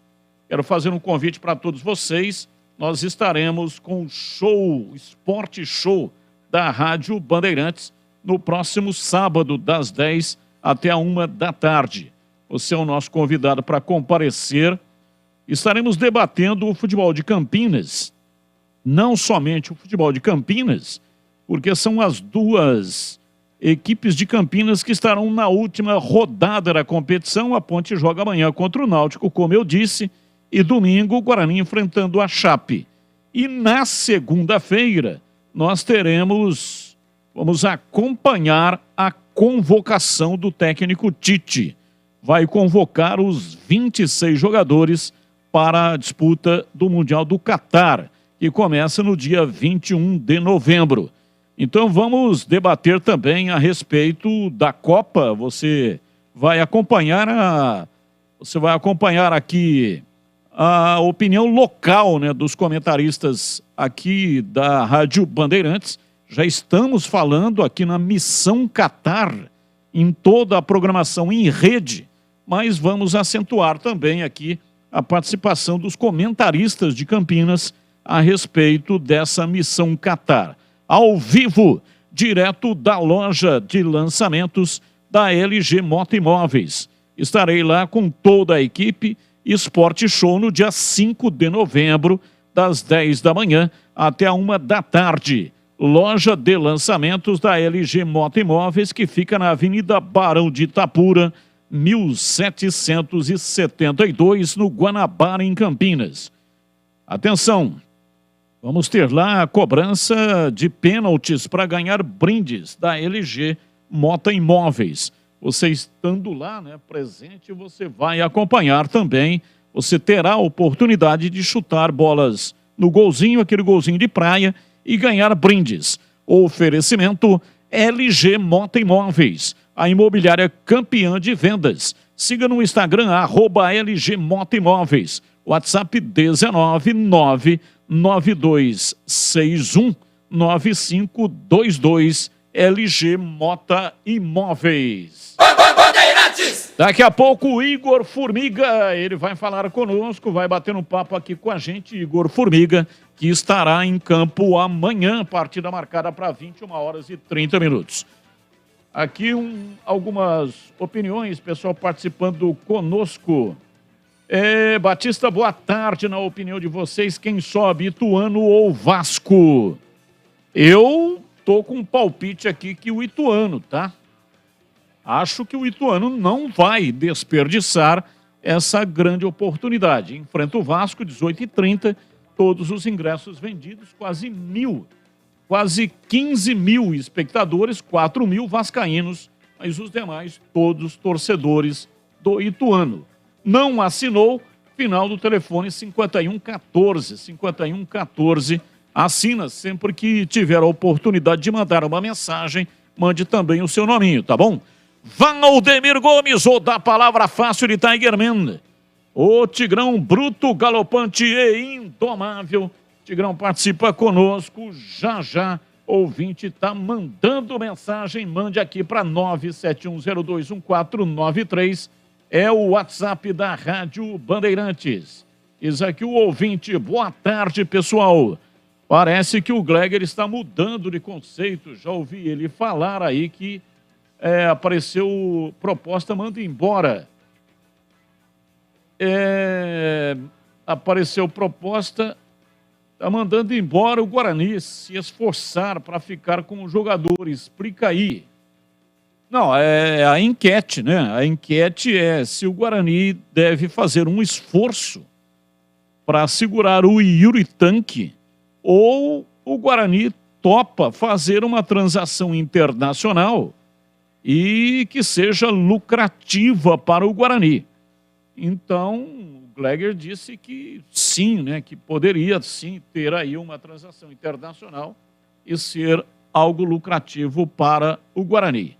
Speaker 3: Quero fazer um convite para todos vocês. Nós estaremos com o show, Esporte Show da Rádio Bandeirantes no próximo sábado, das 10 até a 1 da tarde. Você é o nosso convidado para comparecer. Estaremos debatendo o futebol de Campinas. Não somente o futebol de Campinas, porque são as duas equipes de Campinas que estarão na última rodada da competição. A Ponte joga amanhã contra o Náutico, como eu disse, e domingo o Guarani enfrentando a Chape. E na segunda-feira nós vamos acompanhar a convocação do técnico Tite. Vai convocar os 26 jogadores para a disputa do Mundial do Catar, que começa no dia 21 de novembro. Então vamos debater também a respeito da Copa. Você vai acompanhar aqui a opinião local, né, dos comentaristas aqui da Rádio Bandeirantes. Já estamos falando aqui na Missão Catar, em toda a programação em rede, mas vamos acentuar também aqui a participação dos comentaristas de Campinas a respeito dessa Missão Catar. Ao vivo, direto da loja de lançamentos da LG Moto Imóveis. Estarei lá com toda a equipe. Esporte Show no dia 5 de novembro, das 10 da manhã até a 1 da tarde. Loja de lançamentos da LG Moto Imóveis, que fica na Avenida Barão de Itapura, 1772, no Guanabara, em Campinas. Atenção, vamos ter lá a cobrança de pênaltis para ganhar brindes da LG Moto Imóveis. Você estando lá, né, presente, você vai acompanhar também. Você terá a oportunidade de chutar bolas no golzinho, aquele golzinho de praia, e ganhar brindes. Oferecimento LG Moto Imóveis, a imobiliária campeã de vendas. Siga no Instagram, @LG Moto Imóveis. WhatsApp 19992619522. LG Mota Imóveis. Daqui a pouco o Igor Formiga, ele vai falar conosco, vai bater um papo aqui com a gente. Igor Formiga, que estará em campo amanhã, partida marcada para 21h30. Aqui algumas opiniões, pessoal participando conosco. Batista, boa tarde. Na opinião de vocês, quem sobe, Ituano ou Vasco? Eu tô com um palpite aqui que o Ituano, tá? Acho que o Ituano não vai desperdiçar essa grande oportunidade. Enfrenta o Vasco, 18h30, todos os ingressos vendidos, quase 15 mil espectadores, 4 mil vascaínos, mas os demais, todos torcedores do Ituano. Não assinou, final do telefone 5114. Assina sempre que tiver a oportunidade de mandar uma mensagem, mande também o seu nominho, tá bom? Valdemir Gomes, ou da palavra fácil de Tigerman. O Tigrão bruto, galopante e indomável Tigrão participa conosco, já. Ouvinte está mandando mensagem, mande aqui para 971021493, é o WhatsApp da Rádio Bandeirantes. Diz aqui o ouvinte, boa tarde, pessoal. Parece que o Gleger está mudando de conceito, já ouvi ele falar aí que apareceu proposta, manda embora. Apareceu proposta... Está mandando embora o Guarani se esforçar para ficar com o jogador. Explica aí. Não, é a enquete, né? A enquete é se o Guarani deve fazer um esforço para segurar o Yuri Tanque ou o Guarani topa fazer uma transação internacional e que seja lucrativa para o Guarani. Então... Gleger disse que sim, né, que poderia sim ter aí uma transação internacional e ser algo lucrativo para o Guarani.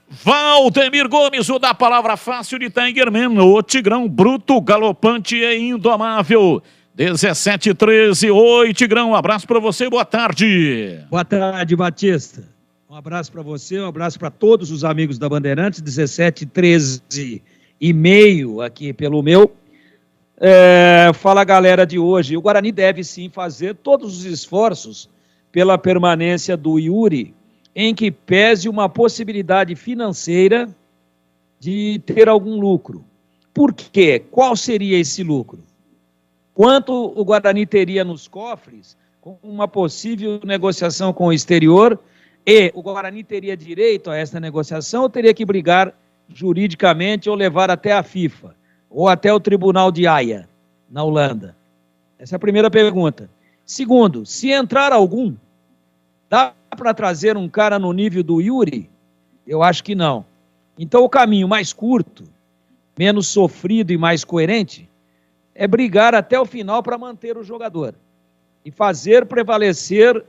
Speaker 3: Valdemir Gomes, o da palavra fácil de Tigerman, o Tigrão bruto, galopante e indomável. 17h13, oi Tigrão, um abraço para você, boa tarde.
Speaker 10: Boa tarde, Batista. Um abraço para você, um abraço para todos os amigos da Bandeirantes, 17h13 e meio aqui pelo meu. Fala, galera de hoje. O Guarani deve sim fazer todos os esforços pela permanência do Yuri, em que pese uma possibilidade financeira de ter algum lucro. Por quê? Qual seria esse lucro? Quanto o Guarani teria nos cofres com uma possível negociação com o exterior, e o Guarani teria direito a essa negociação ou teria que brigar juridicamente ou levar até a FIFA? Ou até o Tribunal de Haia, na Holanda? Essa é a primeira pergunta. Segundo, se entrar algum, dá para trazer um cara no nível do Yuri? Eu acho que não. Então o caminho mais curto, menos sofrido e mais coerente, é brigar até o final para manter o jogador e fazer prevalecer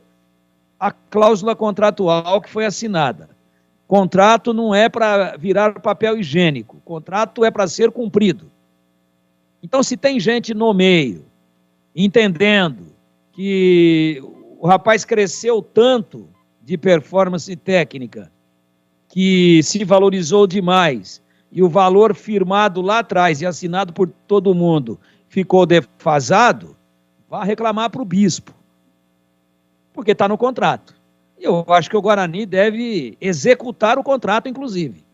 Speaker 10: a cláusula contratual que foi assinada. Contrato não é para virar papel higiênico, contrato é para ser cumprido. Então, se tem gente no meio, entendendo que o rapaz cresceu tanto de performance técnica, que se valorizou demais, e o valor firmado lá atrás e assinado por todo mundo ficou defasado, vá reclamar para o bispo, porque está no contrato. Eu acho que o Guarani deve executar o contrato, inclusive,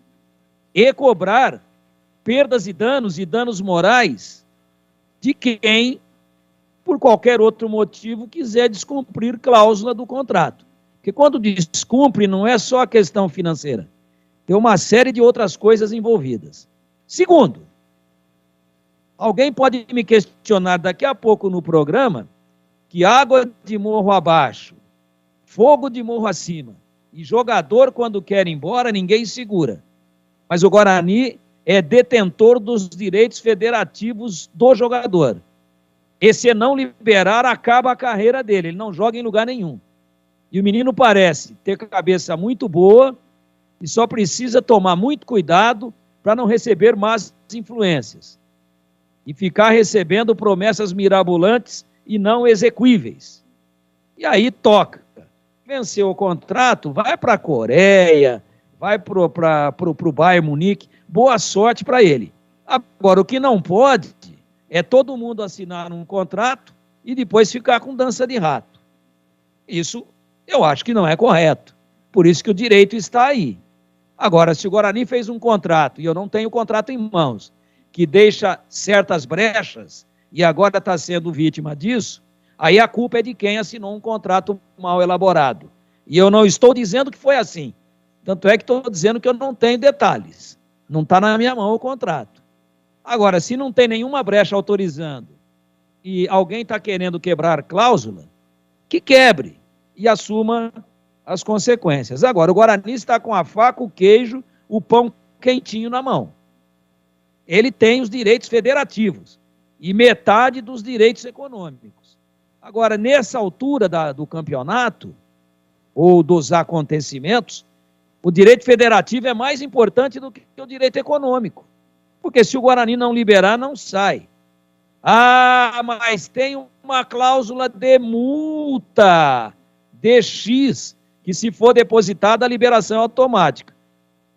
Speaker 10: e cobrar perdas e danos morais de quem, por qualquer outro motivo, quiser descumprir cláusula do contrato. Porque quando descumpre, não é só a questão financeira. Tem uma série de outras coisas envolvidas. Segundo, alguém pode me questionar daqui a pouco no programa que água de morro abaixo, fogo de morro acima, e jogador, quando quer ir embora, ninguém segura. Mas o Guarani é detentor dos direitos federativos do jogador. E se não liberar, acaba a carreira dele, ele não joga em lugar nenhum. E o menino parece ter cabeça muito boa e só precisa tomar muito cuidado para não receber más influências e ficar recebendo promessas mirabolantes e não execuíveis. E aí toca. Venceu o contrato, vai para a Coreia, vai para o Bayern Munique, boa sorte para ele. Agora, o que não pode é todo mundo assinar um contrato e depois ficar com dança de rato. Isso eu acho que não é correto. Por isso que o direito está aí. Agora, se o Guarani fez um contrato, e eu não tenho o contrato em mãos, que deixa certas brechas, e agora está sendo vítima disso, aí a culpa é de quem assinou um contrato mal elaborado. E eu não estou dizendo que foi assim. Tanto é que estou dizendo que eu não tenho detalhes. Não está na minha mão o contrato. Agora, se não tem nenhuma brecha autorizando e alguém está querendo quebrar cláusula, que quebre e assuma as consequências. Agora, o Guarani está com a faca, o queijo, o pão quentinho na mão. Ele tem os direitos federativos e metade dos direitos econômicos. Agora, nessa altura do campeonato, ou dos acontecimentos, o direito federativo é mais importante do que o direito econômico. Porque se o Guarani não liberar, não sai. Ah, mas tem uma cláusula de multa de X, que se for depositada a liberação é automática.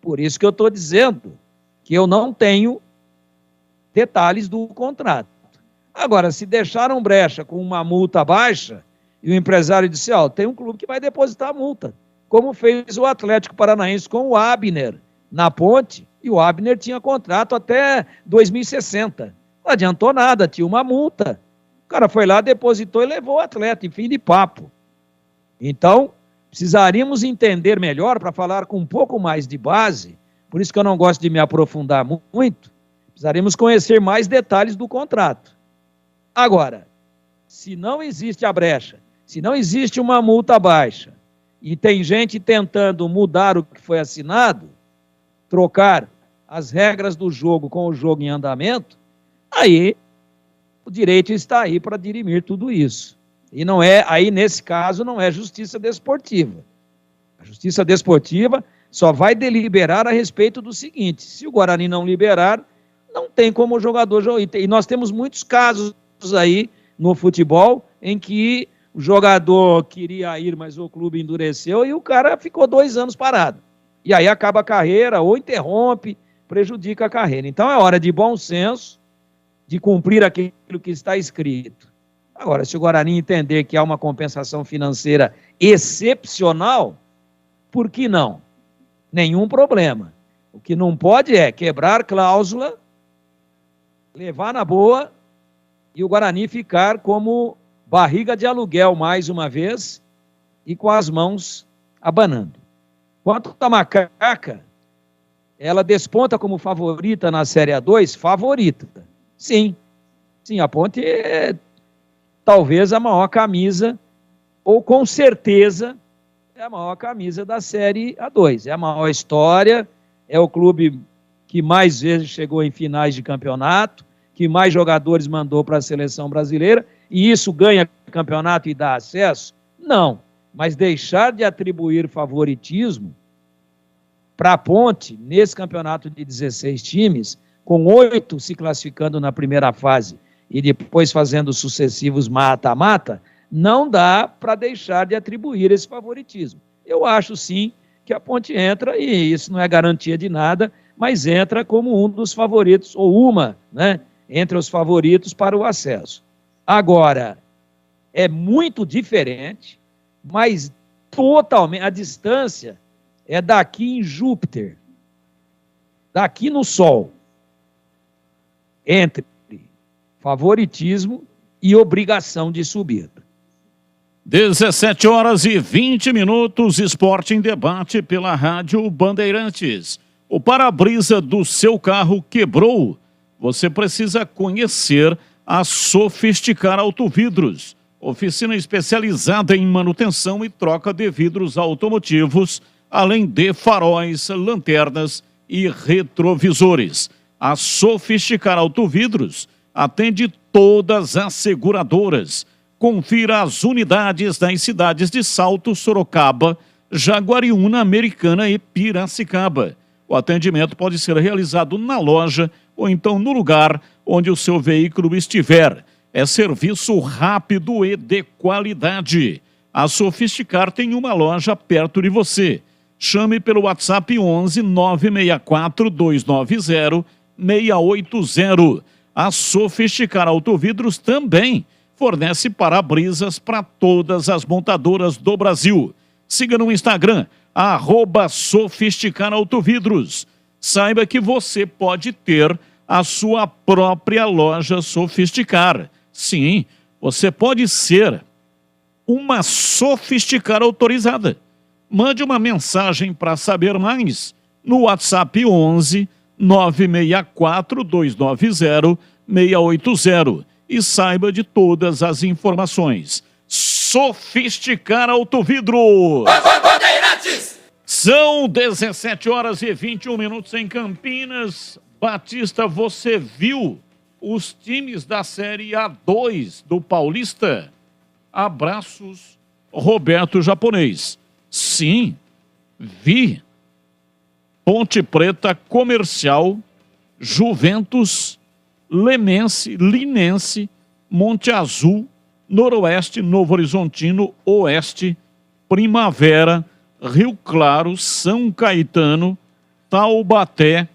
Speaker 10: Por isso que eu estou dizendo que eu não tenho detalhes do contrato. Agora, se deixaram brecha com uma multa baixa, e o empresário disse, tem um clube que vai depositar a multa, como fez o Atlético Paranaense com o Abner na Ponte, e o Abner tinha contrato até 2060. Não adiantou nada, tinha uma multa. O cara foi lá, depositou e levou o atleta, em fim de papo. Então, precisaríamos entender melhor, para falar com um pouco mais de base, por isso que eu não gosto de me aprofundar muito, precisaríamos conhecer mais detalhes do contrato. Agora, se não existe a brecha, se não existe uma multa baixa, e tem gente tentando mudar o que foi assinado, trocar as regras do jogo com o jogo em andamento, aí o direito está aí para dirimir tudo isso. E não é, aí nesse caso, não é justiça desportiva. A justiça desportiva só vai deliberar a respeito do seguinte: se o Guarani não liberar, não tem como o jogador jogar. E nós temos muitos casos aí no futebol em que o jogador queria ir, mas o clube endureceu e o cara ficou 2 anos parado. E aí acaba a carreira, ou interrompe, prejudica a carreira. Então é hora de bom senso, de cumprir aquilo que está escrito. Agora, se o Guarani entender que há uma compensação financeira excepcional, por que não? Nenhum problema. O que não pode é quebrar cláusula, levar na boa e o Guarani ficar como barriga de aluguel mais uma vez e com as mãos abanando. Quanto à Macaca, ela desponta como favorita na Série A2? Favorita. Sim, a Ponte é talvez a maior camisa, ou com certeza é a maior camisa da Série A2. É a maior história, é o clube que mais vezes chegou em finais de campeonato, que mais jogadores mandou para a seleção brasileira, e isso ganha campeonato e dá acesso? Não, mas deixar de atribuir favoritismo para a Ponte, nesse campeonato de 16 times, com 8 se classificando na primeira fase e depois fazendo sucessivos mata-mata, não dá para deixar de atribuir esse favoritismo. Eu acho sim que a Ponte entra, e isso não é garantia de nada, mas entra como um dos favoritos, ou uma, né, entre os favoritos para o acesso. Agora, é muito diferente, mas totalmente, a distância é daqui em Júpiter, daqui no Sol, entre favoritismo e obrigação de subida.
Speaker 3: 17h20, Esporte em Debate pela Rádio Bandeirantes. O para-brisa do seu carro quebrou. Você precisa conhecer a Sofisticar Autovidros, oficina especializada em manutenção e troca de vidros automotivos, além de faróis, lanternas e retrovisores. A Sofisticar Autovidros atende todas as seguradoras. Confira as unidades das cidades de Salto, Sorocaba, Jaguariúna, Americana e Piracicaba. O atendimento pode ser realizado na loja ou então no lugar onde o seu veículo estiver. É serviço rápido e de qualidade. A Sofisticar tem uma loja perto de você. Chame pelo WhatsApp 11 964 290 680. A Sofisticar Autovidros também fornece para-brisas para todas as montadoras do Brasil. Siga no Instagram, @Sofisticar Autovidros. Saiba que você pode ter a sua própria loja Sofisticar. Sim, você pode ser uma Sofisticar autorizada. Mande uma mensagem para saber mais no WhatsApp 11 964 290 680 e saiba de todas as informações. Sofisticar Autovidros. São 17h21 em Campinas. Batista, você viu os times da Série A2 do Paulista? Abraços, Roberto Japonês. Sim, vi. Ponte Preta, Comercial, Juventus, Linense, Monte Azul, Noroeste, Novo Horizontino, Oeste, Primavera, Rio Claro, São Caetano, Taubaté,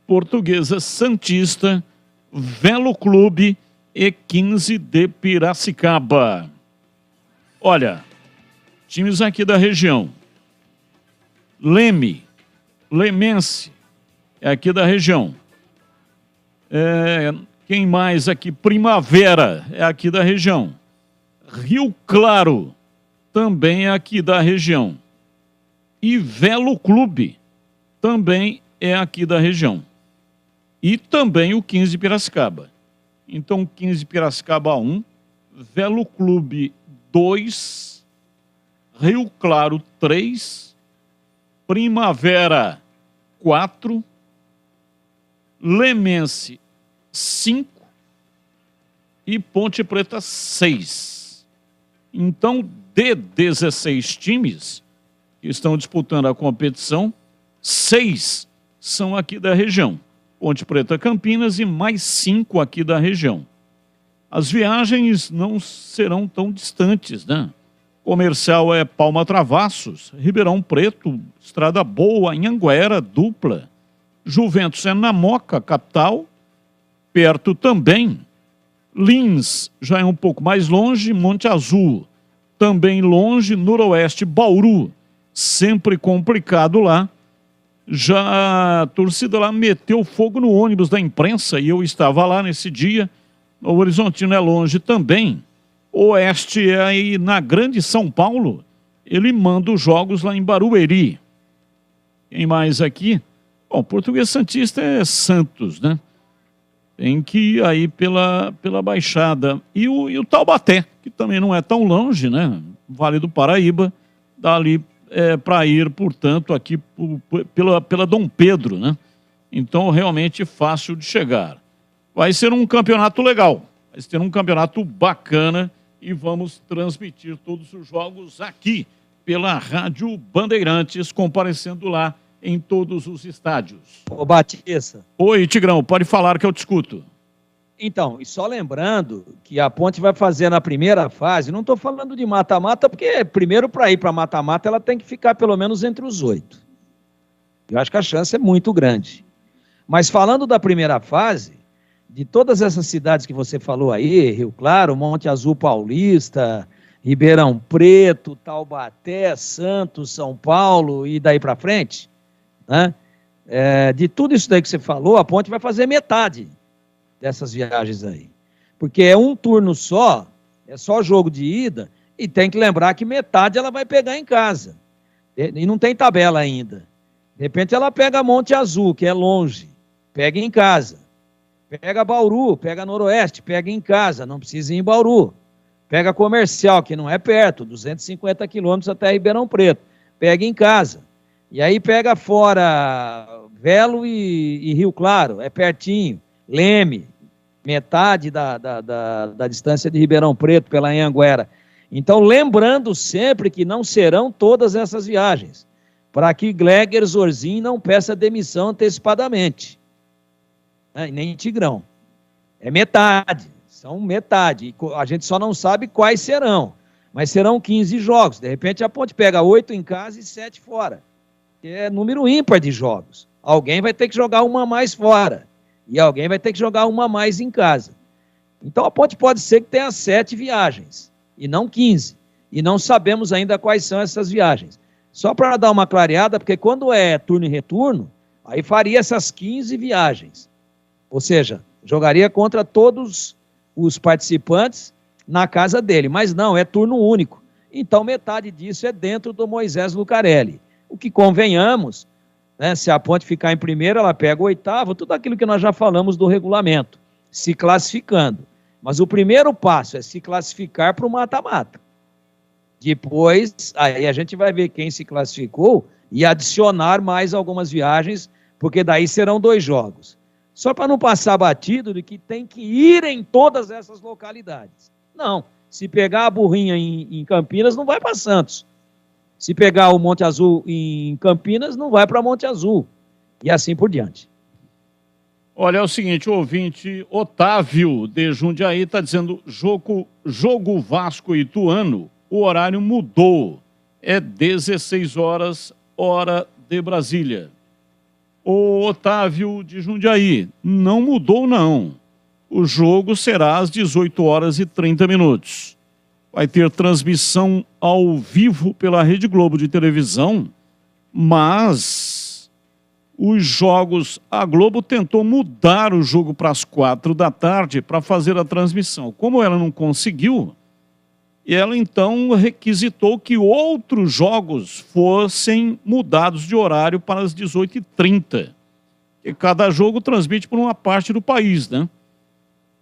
Speaker 3: Portuguesa Santista, Velo Clube e 15 de Piracicaba. Olha, times aqui da região. Leme, Lemense, é aqui da região. Quem mais aqui? Primavera, é aqui da região. Rio Claro, também é aqui da região. E Velo Clube, também é aqui da região. E também o 15 de Piracicaba. Então, 15 de Piracicaba 1, Velo Clube 2, Rio Claro 3, Primavera 4, Lemense 5 e Ponte Preta 6. Então, de 16 times que estão disputando a competição, 6 são aqui da região. Ponte Preta, Campinas e mais 5 aqui da região. As viagens não serão tão distantes, né? Comercial é Palma Travassos, Ribeirão Preto, Estrada Boa, Anhanguera, Dupla. Juventus é na Moca, capital, perto também. Lins já é um pouco mais longe, Monte Azul, também longe, Noroeste, Bauru, sempre complicado lá. Já a torcida lá meteu fogo no ônibus da imprensa e eu estava lá nesse dia. O Horizontino é longe também. Oeste é aí na Grande São Paulo. Ele manda os jogos lá em Barueri. Quem mais aqui? Bom, Português Santista é Santos, né? Tem que ir aí pela Baixada. E o Taubaté, que também não é tão longe, né? Vale do Paraíba, dali para ir, portanto, aqui pela Dom Pedro, né? Então, realmente fácil de chegar. Vai ser um campeonato legal, vai ser um campeonato bacana e vamos transmitir todos os jogos aqui pela Rádio Bandeirantes, comparecendo lá em todos os estádios.
Speaker 10: Ô, Batista.
Speaker 3: Oi, Tigrão, pode falar que eu te escuto.
Speaker 10: Então, e só lembrando que a Ponte vai fazer na primeira fase, não estou falando de mata-mata, porque primeiro para ir para mata-mata ela tem que ficar pelo menos entre os 8. Eu acho que a chance é muito grande. Mas falando da primeira fase, de todas essas cidades que você falou aí, Rio Claro, Monte Azul Paulista, Ribeirão Preto, Taubaté, Santos, São Paulo e daí para frente, né? De tudo isso daí que você falou, a Ponte vai fazer metade dessas viagens aí. Porque é um turno só, é só jogo de ida, e tem que lembrar que metade ela vai pegar em casa. E não tem tabela ainda. De repente ela pega Monte Azul, que é longe, pega em casa. Pega Bauru, pega Noroeste, pega em casa, não precisa ir em Bauru. Pega Comercial, que não é perto, 250 quilômetros até Ribeirão Preto, pega em casa. E aí pega fora Velo e Rio Claro, é pertinho. Leme, metade da distância de Ribeirão Preto pela Anhanguera. Então, lembrando sempre que não serão todas essas viagens, para que Gleger Zorzin não peça demissão antecipadamente. Nem Tigrão. É metade, são metade. A gente só não sabe quais serão, mas serão 15 jogos. De repente a Ponte pega 8 em casa e 7 fora. É número ímpar de jogos. Alguém vai ter que jogar uma a mais fora. E alguém vai ter que jogar uma a mais em casa. Então a Ponte pode ser que tenha 7 viagens, e não 15. E não sabemos ainda quais são essas viagens. Só para dar uma clareada, porque quando é turno e retorno, aí faria essas 15 viagens. Ou seja, jogaria contra todos os participantes na casa dele. Mas não, é turno único. Então metade disso é dentro do Moisés Lucarelli. O que convenhamos, né, se a Ponte ficar em primeiro, ela pega o 8º, tudo aquilo que nós já falamos do regulamento, se classificando. Mas o primeiro passo é se classificar para o mata-mata. Depois, aí a gente vai ver quem se classificou e adicionar mais algumas viagens, porque daí serão 2 jogos. Só para não passar batido de que tem que ir em todas essas localidades. Não, se pegar a Burrinha em Campinas, não vai para Santos. Se pegar o Monte Azul em Campinas, não vai para Monte Azul. E assim por diante.
Speaker 3: Olha, é o seguinte, o ouvinte Otávio de Jundiaí está dizendo jogo Vasco e Ituano, o horário mudou. É 16 horas, hora de Brasília. O Otávio de Jundiaí, não mudou não. O jogo será às 18 horas e 30 minutos. Vai ter transmissão ao vivo pela Rede Globo de televisão, mas os jogos, a Globo tentou mudar o jogo para as 4 da tarde para fazer a transmissão. Como ela não conseguiu, ela então requisitou que outros jogos fossem mudados de horário para as 18h30. E cada jogo transmite por uma parte do país, né?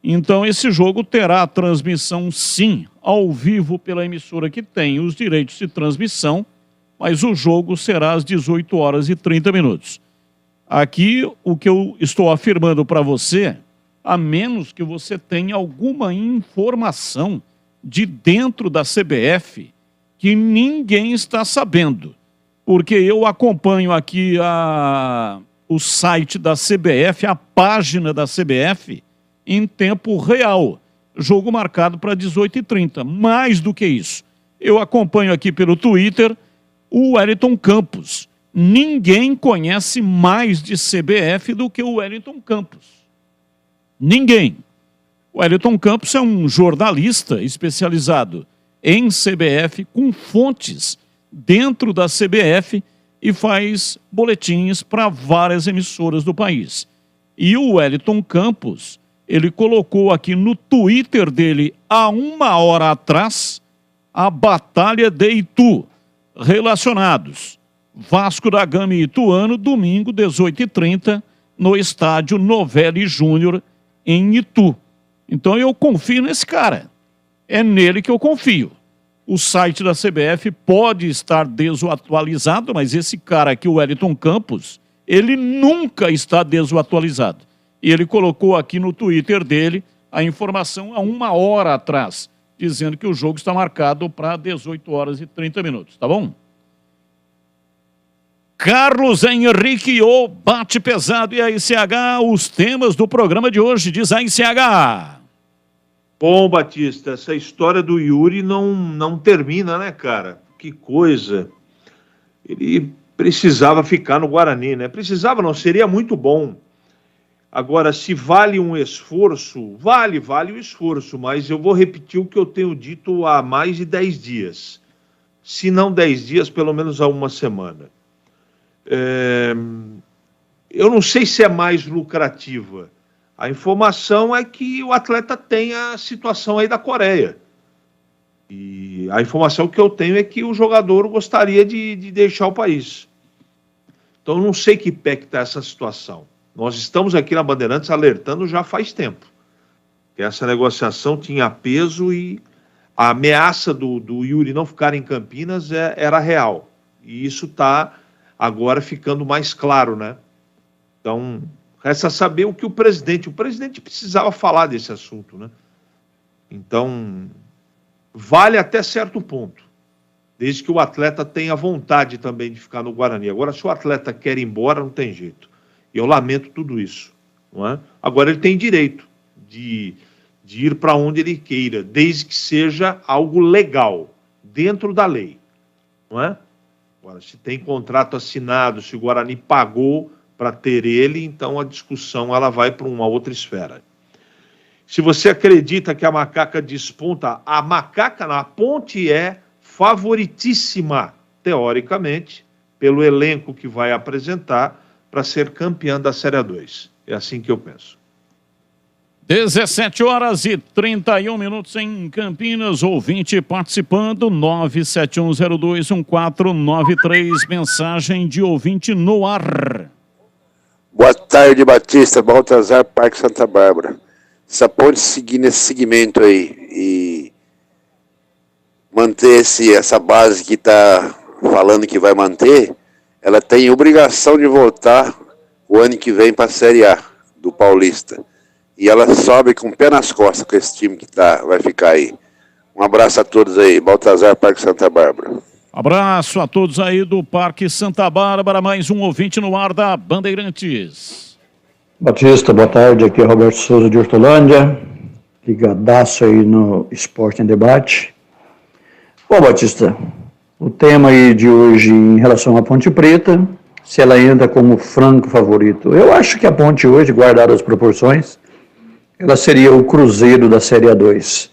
Speaker 3: Então esse jogo terá transmissão sim, ao vivo pela emissora que tem os direitos de transmissão, mas o jogo será às 18 horas e 30 minutos. Aqui o que eu estou afirmando para você, a menos que você tenha alguma informação de dentro da CBF que ninguém está sabendo, porque eu acompanho aqui o site da CBF, a página da CBF, em tempo real, jogo marcado para 18h30. Mais do que isso, eu acompanho aqui pelo Twitter o Wellington Campos. Ninguém conhece mais de CBF do que o Wellington Campos. Ninguém. O Wellington Campos é um jornalista especializado em CBF, com fontes dentro da CBF e faz boletins para várias emissoras do país. E o Wellington Campos, ele colocou aqui no Twitter dele, há 1 hora atrás, a Batalha de Itu, relacionados. Vasco da Gama e Ituano, domingo, 18h30, no estádio Novelli Júnior, em Itu. Então eu confio nesse cara. É nele que eu confio. O site da CBF pode estar desatualizado, mas esse cara aqui, o Wellington Campos, ele nunca está desatualizado. E ele colocou aqui no Twitter dele a informação há 1 hora atrás, dizendo que o jogo está marcado para 18 horas e 30 minutos, tá bom? Carlos Henrique, o Bate Pesado e a ICH, os temas do programa de hoje, diz a ICH.
Speaker 5: Bom, Batista, essa história do Yuri não termina, né, cara? Que coisa. Ele precisava ficar no Guarani, né? Precisava não, seria muito bom. Agora, se vale um esforço, vale o esforço, mas eu vou repetir o que eu tenho dito há mais de 10 dias. Se não 10 dias, pelo menos há 1 semana. Eu não sei se é mais lucrativa. A informação é que o atleta tem a situação aí da Coreia. E a informação que eu tenho é que o jogador gostaria de deixar o país. Então, eu não sei que pé que está essa situação. Nós estamos aqui na Bandeirantes alertando já faz tempo que essa negociação tinha peso e a ameaça do Yuri não ficar em Campinas era real. E isso está agora ficando mais claro, né? Então, resta saber o que o presidente precisava falar desse assunto, né? Então, vale até certo ponto, desde que o atleta tenha vontade também de ficar no Guarani. Agora, se o atleta quer ir embora, não tem jeito. E eu lamento tudo isso, não é? Agora, ele tem direito de ir para onde ele queira, desde que seja algo legal, dentro da lei, não é? Agora, se tem contrato assinado, se o Guarani pagou para ter ele, então a discussão ela vai para uma outra esfera. Se você acredita que a Macaca desponta, a Ponte é favoritíssima, teoricamente, pelo elenco que vai apresentar para ser campeã da Série A2. É assim que eu penso.
Speaker 3: 17 horas e 31 minutos em Campinas, ouvinte participando, 971021493, mensagem de ouvinte no ar.
Speaker 11: Boa tarde, Batista, Baltazar, Parque Santa Bárbara. Se a Ponte seguir nesse segmento aí e manter essa base que está falando que vai manter, ela tem obrigação de voltar o ano que vem para a Série A do Paulista. E ela sobe com o pé nas costas com esse time que vai ficar aí. Um abraço a todos aí. Baltazar, Parque Santa Bárbara.
Speaker 3: Abraço a todos aí do Parque Santa Bárbara. Mais um ouvinte no ar da Bandeirantes.
Speaker 12: Batista, boa tarde, aqui é Roberto Souza de Hortolândia, ligadaço aí no Esporte em Debate. Bom, Batista, o tema aí de hoje em relação à Ponte Preta, se ela entra como franco favorito. Eu acho que a Ponte hoje, guardada as proporções, ela seria o Cruzeiro da Série A2.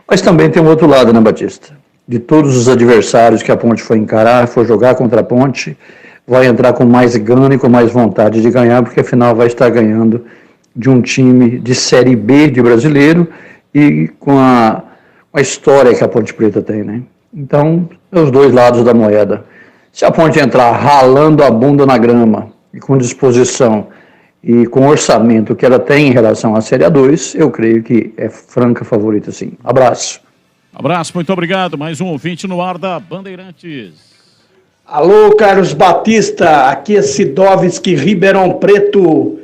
Speaker 12: Mas também tem um outro lado, né, Batista? De todos os adversários que a Ponte foi encarar, for jogar contra a Ponte, vai entrar com mais gana e com mais vontade de ganhar, porque afinal vai estar ganhando de um time de Série B de brasileiro e com a história que a Ponte Preta tem, né? Então, é os dois lados da moeda. Se a Ponte entrar ralando a bunda na grama e com disposição e com o orçamento que ela tem em relação à Série A2, eu creio que é franca favorita, sim. Abraço.
Speaker 3: Abraço, muito obrigado. Mais um ouvinte no ar da Bandeirantes.
Speaker 13: Alô, Carlos Batista, aqui é Sidovski, Ribeirão Preto.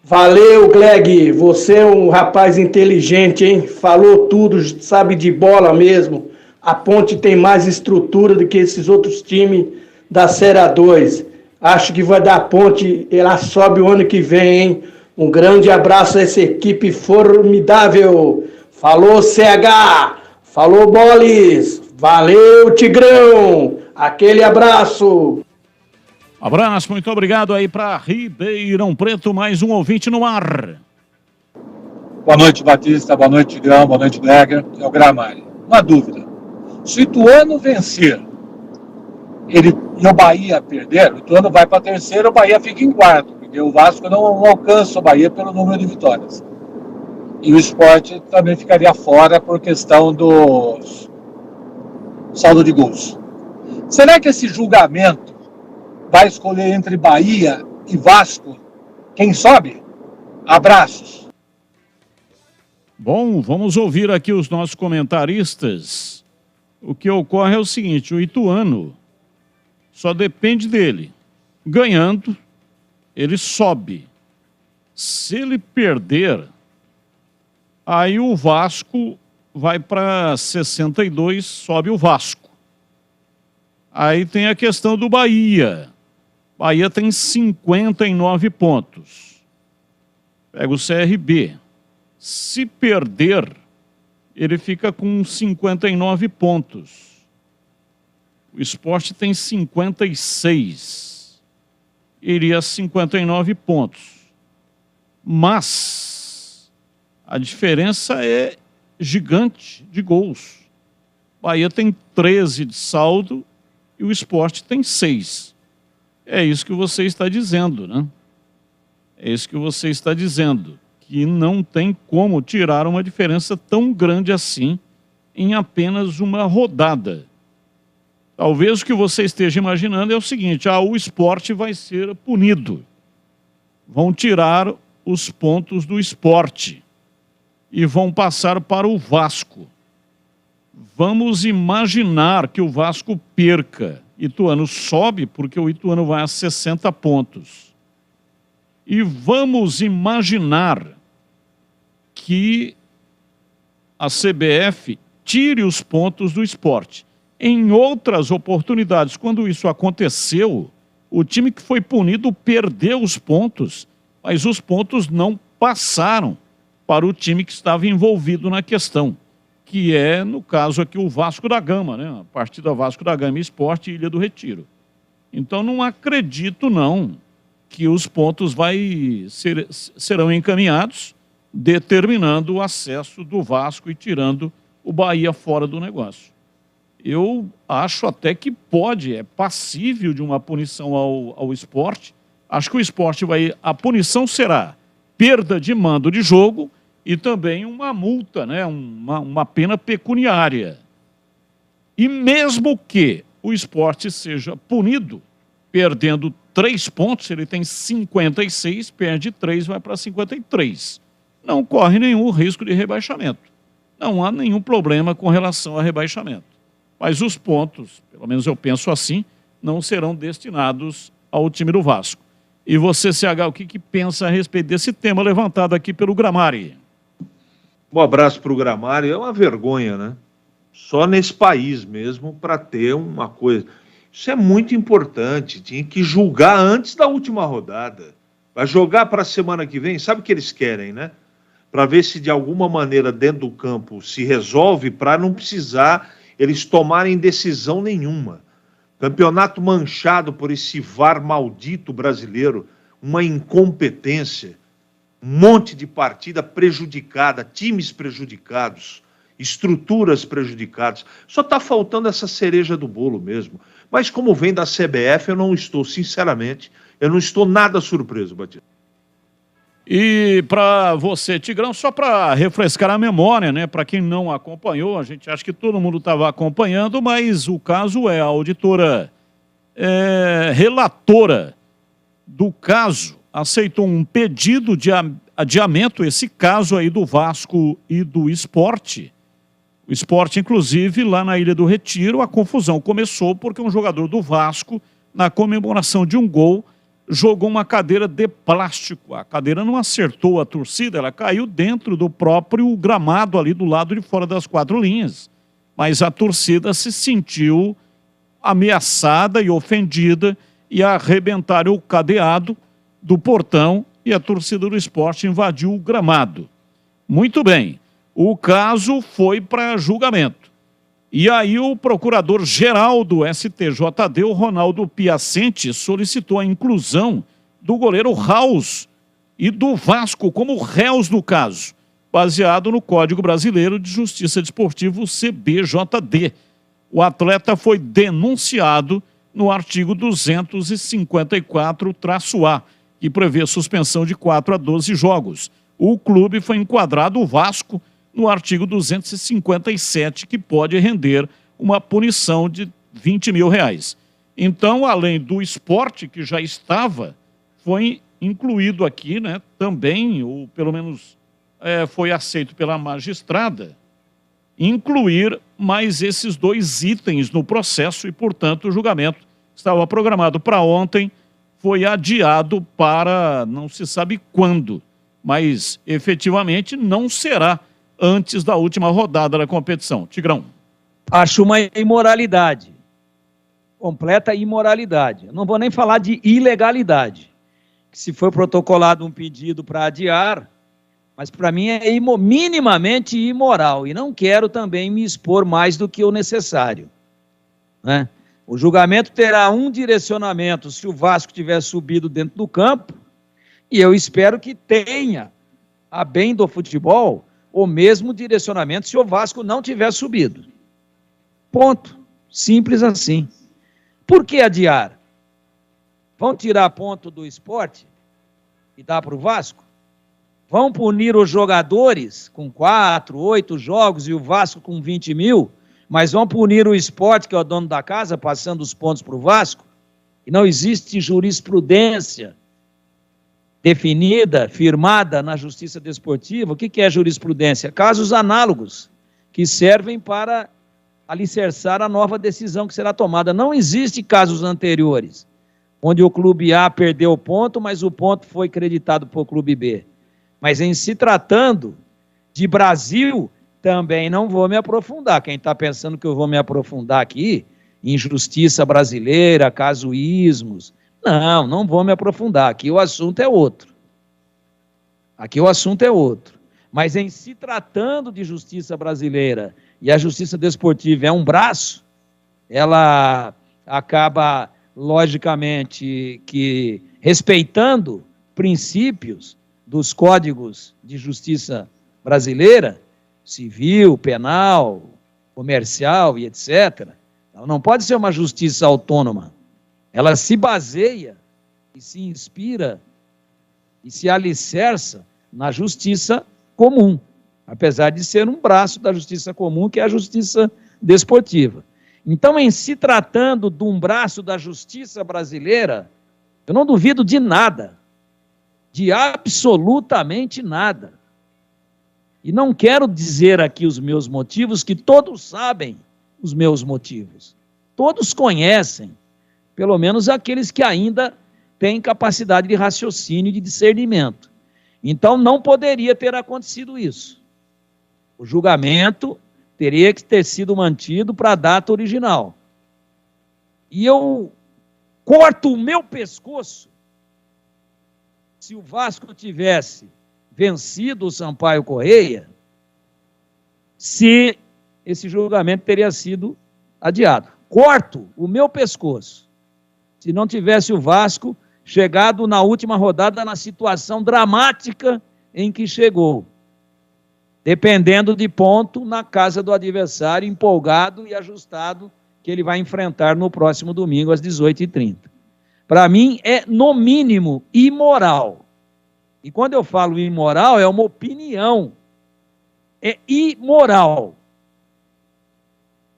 Speaker 13: Valeu, Gleg, você é um rapaz inteligente, hein? Falou tudo, sabe de bola mesmo. A Ponte tem mais estrutura do que esses outros times da Série A2. Acho que vai dar Ponte, ela sobe o ano que vem, hein? Um grande abraço a essa equipe formidável. Falou, CH! Falou, Bolis! Valeu, Tigrão! Aquele abraço!
Speaker 3: Abraço, muito obrigado aí para Ribeirão Preto, mais um ouvinte no ar.
Speaker 14: Boa noite, Batista, boa noite, Tigrão, boa noite, Gregor, é o Gramari. Uma dúvida, se o Ituano vencer e o Bahia perder, o Ituano vai para terceiro, o Bahia fica em quarto, porque o Vasco não alcança o Bahia pelo número de vitórias. E o Sport também ficaria fora por questão do saldo de gols. Será que esse julgamento vai escolher entre Bahia e Vasco quem sobe? Abraços.
Speaker 3: Bom, vamos ouvir aqui os nossos comentaristas. O que ocorre é o seguinte, o Ituano só depende dele. Ganhando, ele sobe. Se ele perder, aí o Vasco vai para 62, sobe o Vasco. Aí tem a questão do Bahia. Bahia tem 59 pontos. Pega o CRB. Se perder, ele fica com 59 pontos. O Sport tem 56. Iria a 59 pontos. Mas a diferença é gigante de gols. Bahia tem 13 de saldo e o Sport tem 6. É isso que você está dizendo, né? É isso que você está dizendo, que não tem como tirar uma diferença tão grande assim em apenas uma rodada. Talvez o que você esteja imaginando é o seguinte, o Sport vai ser punido. Vão tirar os pontos do Sport e vão passar para o Vasco. Vamos imaginar que o Vasco perca. Ituano sobe porque o Ituano vai a 60 pontos. E vamos imaginar que a CBF tire os pontos do Sport. Em outras oportunidades, quando isso aconteceu, o time que foi punido perdeu os pontos, mas os pontos não passaram para o time que estava envolvido na questão, que é, no caso aqui, o Vasco da Gama, né? A partida Vasco da Gama Sport e Ilha do Retiro. Então, não acredito, não, que os pontos serão encaminhados, determinando o acesso do Vasco e tirando o Bahia fora do negócio. Eu acho até que é passível de uma punição ao Sport. Acho que o Sport a punição será perda de mando de jogo e também uma multa, né? Uma pena pecuniária. E mesmo que o Sport seja punido, perdendo 3 pontos, ele tem 56, perde 3, vai para 53. Não corre nenhum risco de rebaixamento. Não há nenhum problema com relação a rebaixamento. Mas os pontos, pelo menos eu penso assim, não serão destinados ao time do Vasco. E você, CH, o que pensa a respeito desse tema levantado aqui pelo Gramari?
Speaker 5: Um abraço para o Gramari. É uma vergonha, né? Só nesse país mesmo para ter uma coisa. Isso é muito importante. Tinha que julgar antes da última rodada. Vai jogar para a semana que vem, sabe o que eles querem, né? Para ver se de alguma maneira dentro do campo se resolve, para não precisar eles tomarem decisão nenhuma. Campeonato manchado por esse VAR maldito brasileiro, uma incompetência, um monte de partida prejudicada, times prejudicados, estruturas prejudicadas. Só está faltando essa cereja do bolo mesmo. Mas como vem da CBF, eu não estou, sinceramente, eu não estou nada surpreso, Batista.
Speaker 3: E para você, Tigrão, só para refrescar a memória, né? Para quem não acompanhou, a gente acha que todo mundo estava acompanhando, mas o caso é a auditora relatora do caso aceitou um pedido de adiamento, esse caso aí do Vasco e do Sport. O Sport, inclusive, lá na Ilha do Retiro, a confusão começou porque um jogador do Vasco, na comemoração de um gol, jogou uma cadeira de plástico. A cadeira não acertou a torcida, ela caiu dentro do próprio gramado ali do lado de fora das 4 linhas. Mas a torcida se sentiu ameaçada e ofendida e arrebentaram o cadeado do portão e a torcida do Sport invadiu o gramado. Muito bem, o caso foi para julgamento. E aí o procurador-geral do STJD, o Ronaldo Piacente, solicitou a inclusão do goleiro Raus e do Vasco como réus no caso, baseado no Código Brasileiro de Justiça Desportiva, o CBJD. O atleta foi denunciado no artigo 254-A, que prevê suspensão de 4 a 12 jogos. O clube foi enquadrado, o Vasco, no artigo 257, que pode render uma punição de R$20 mil. Então, além do Sport, que já estava, foi incluído aqui, né, também, ou pelo menos foi aceito pela magistrada, incluir mais esses 2 itens no processo e, portanto, o julgamento estava programado para ontem, foi adiado para não se sabe quando, mas efetivamente não será antes da última rodada da competição. Tigrão.
Speaker 10: Acho uma imoralidade, completa imoralidade. Eu não vou nem falar de ilegalidade. Se foi protocolado um pedido para adiar, mas para mim é minimamente imoral e não quero também me expor mais do que o necessário, né? O julgamento terá um direcionamento se o Vasco tiver subido dentro do campo e eu espero que tenha, a bem do futebol, o mesmo direcionamento se o Vasco não tiver subido. Ponto. Simples assim. Por que adiar? Vão tirar ponto do Sport e dar para o Vasco? Vão punir os jogadores com 4, 8 jogos e o Vasco com 20 mil? Mas vão punir o Sport, que é o dono da casa, passando os pontos para o Vasco? E não existe jurisprudência definida, firmada na Justiça Desportiva. O que é jurisprudência? Casos análogos que servem para alicerçar a nova decisão que será tomada. Não existe casos anteriores, onde o clube A perdeu o ponto, mas o ponto foi creditado para o clube B. Mas em se tratando de Brasil, também não vou me aprofundar. Quem está pensando que eu vou me aprofundar aqui em justiça brasileira, casuísmos, não vou me aprofundar. Aqui o assunto é outro. Mas em se tratando de justiça brasileira e a justiça desportiva é um braço, ela acaba, logicamente, que respeitando princípios dos códigos de justiça brasileira, civil, penal, comercial e etc. Não pode ser uma justiça autônoma. Ela se baseia e se inspira e se alicerça na justiça comum, apesar de ser um braço da justiça comum, que é a justiça desportiva. Então, em se tratando de um braço da justiça brasileira, eu não duvido de nada, de absolutamente nada. E não quero dizer aqui os meus motivos, que todos sabem os meus motivos. Todos conhecem, pelo menos aqueles que ainda têm capacidade de raciocínio e de discernimento. Então, não poderia ter acontecido isso. O julgamento teria que ter sido mantido para a data original. E eu corto o meu pescoço se o Vasco tivesse vencido o Sampaio Corrêa, se esse julgamento teria sido adiado. Corto o meu pescoço se não tivesse o Vasco chegado na última rodada na situação dramática em que chegou, dependendo de ponto na casa do adversário, empolgado e ajustado, que ele vai enfrentar no próximo domingo às 18h30. Para mim é, no mínimo, imoral. E quando eu falo imoral, é uma opinião. É imoral.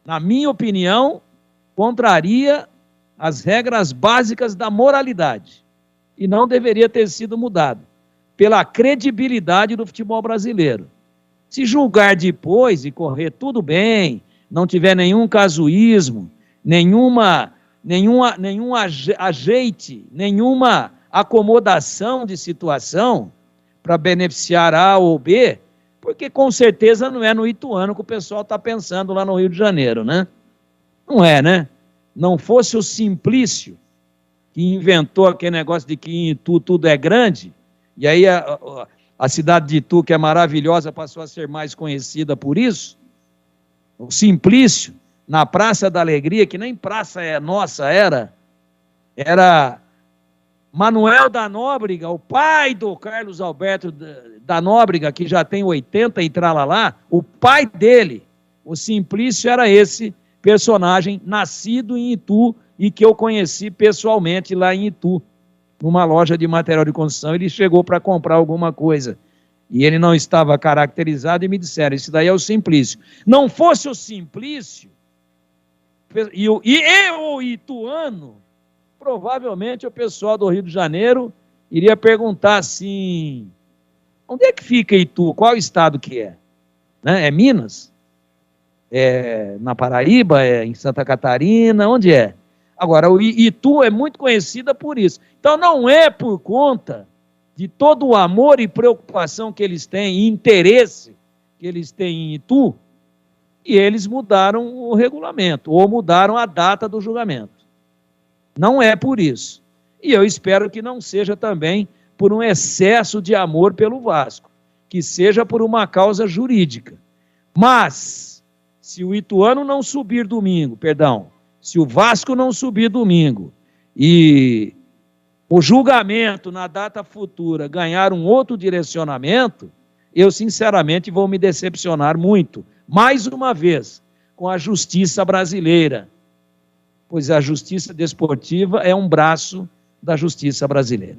Speaker 10: Na minha opinião, contraria as regras básicas da moralidade. E não deveria ter sido mudado. Pela credibilidade do futebol brasileiro. Se julgar depois e correr tudo bem, não tiver nenhum casuísmo, nenhum ajeite, nenhuma acomodação de situação para beneficiar A ou B, porque com certeza não é no Ituano que o pessoal está pensando lá no Rio de Janeiro, né? Não é, né? Não fosse o Simplício que inventou aquele negócio de que em Itu tudo é grande, e aí a cidade de Itu, que é maravilhosa, passou a ser mais conhecida por isso. O Simplício, na Praça da Alegria, que nem praça nossa era Manuel da Nóbrega, o pai do Carlos Alberto da Nóbrega, que já tem 80 e tralalá, o pai dele, o Simplício, era esse personagem nascido em Itu e que eu conheci pessoalmente lá em Itu, numa loja de material de construção. Ele chegou para comprar alguma coisa e ele não estava caracterizado e me disseram, esse daí é o Simplício. Não fosse o Simplício e o Ituano, provavelmente o pessoal do Rio de Janeiro iria perguntar assim, onde é que fica Itu? Qual estado que é? Né? É Minas? É na Paraíba? É em Santa Catarina? Onde é? Agora, o Itu é muito conhecida por isso. Então, não é por conta de todo o amor e preocupação que eles têm, e interesse que eles têm em Itu, e eles mudaram o regulamento, ou mudaram a data do julgamento. Não é por isso. E eu espero que não seja também por um excesso de amor pelo Vasco, que seja por uma causa jurídica. Mas, se o Ituano não subir domingo, se o Vasco não subir domingo e o julgamento na data futura ganhar um outro direcionamento, eu sinceramente vou me decepcionar muito, mais uma vez, com a justiça brasileira, pois a justiça desportiva é um braço da justiça brasileira.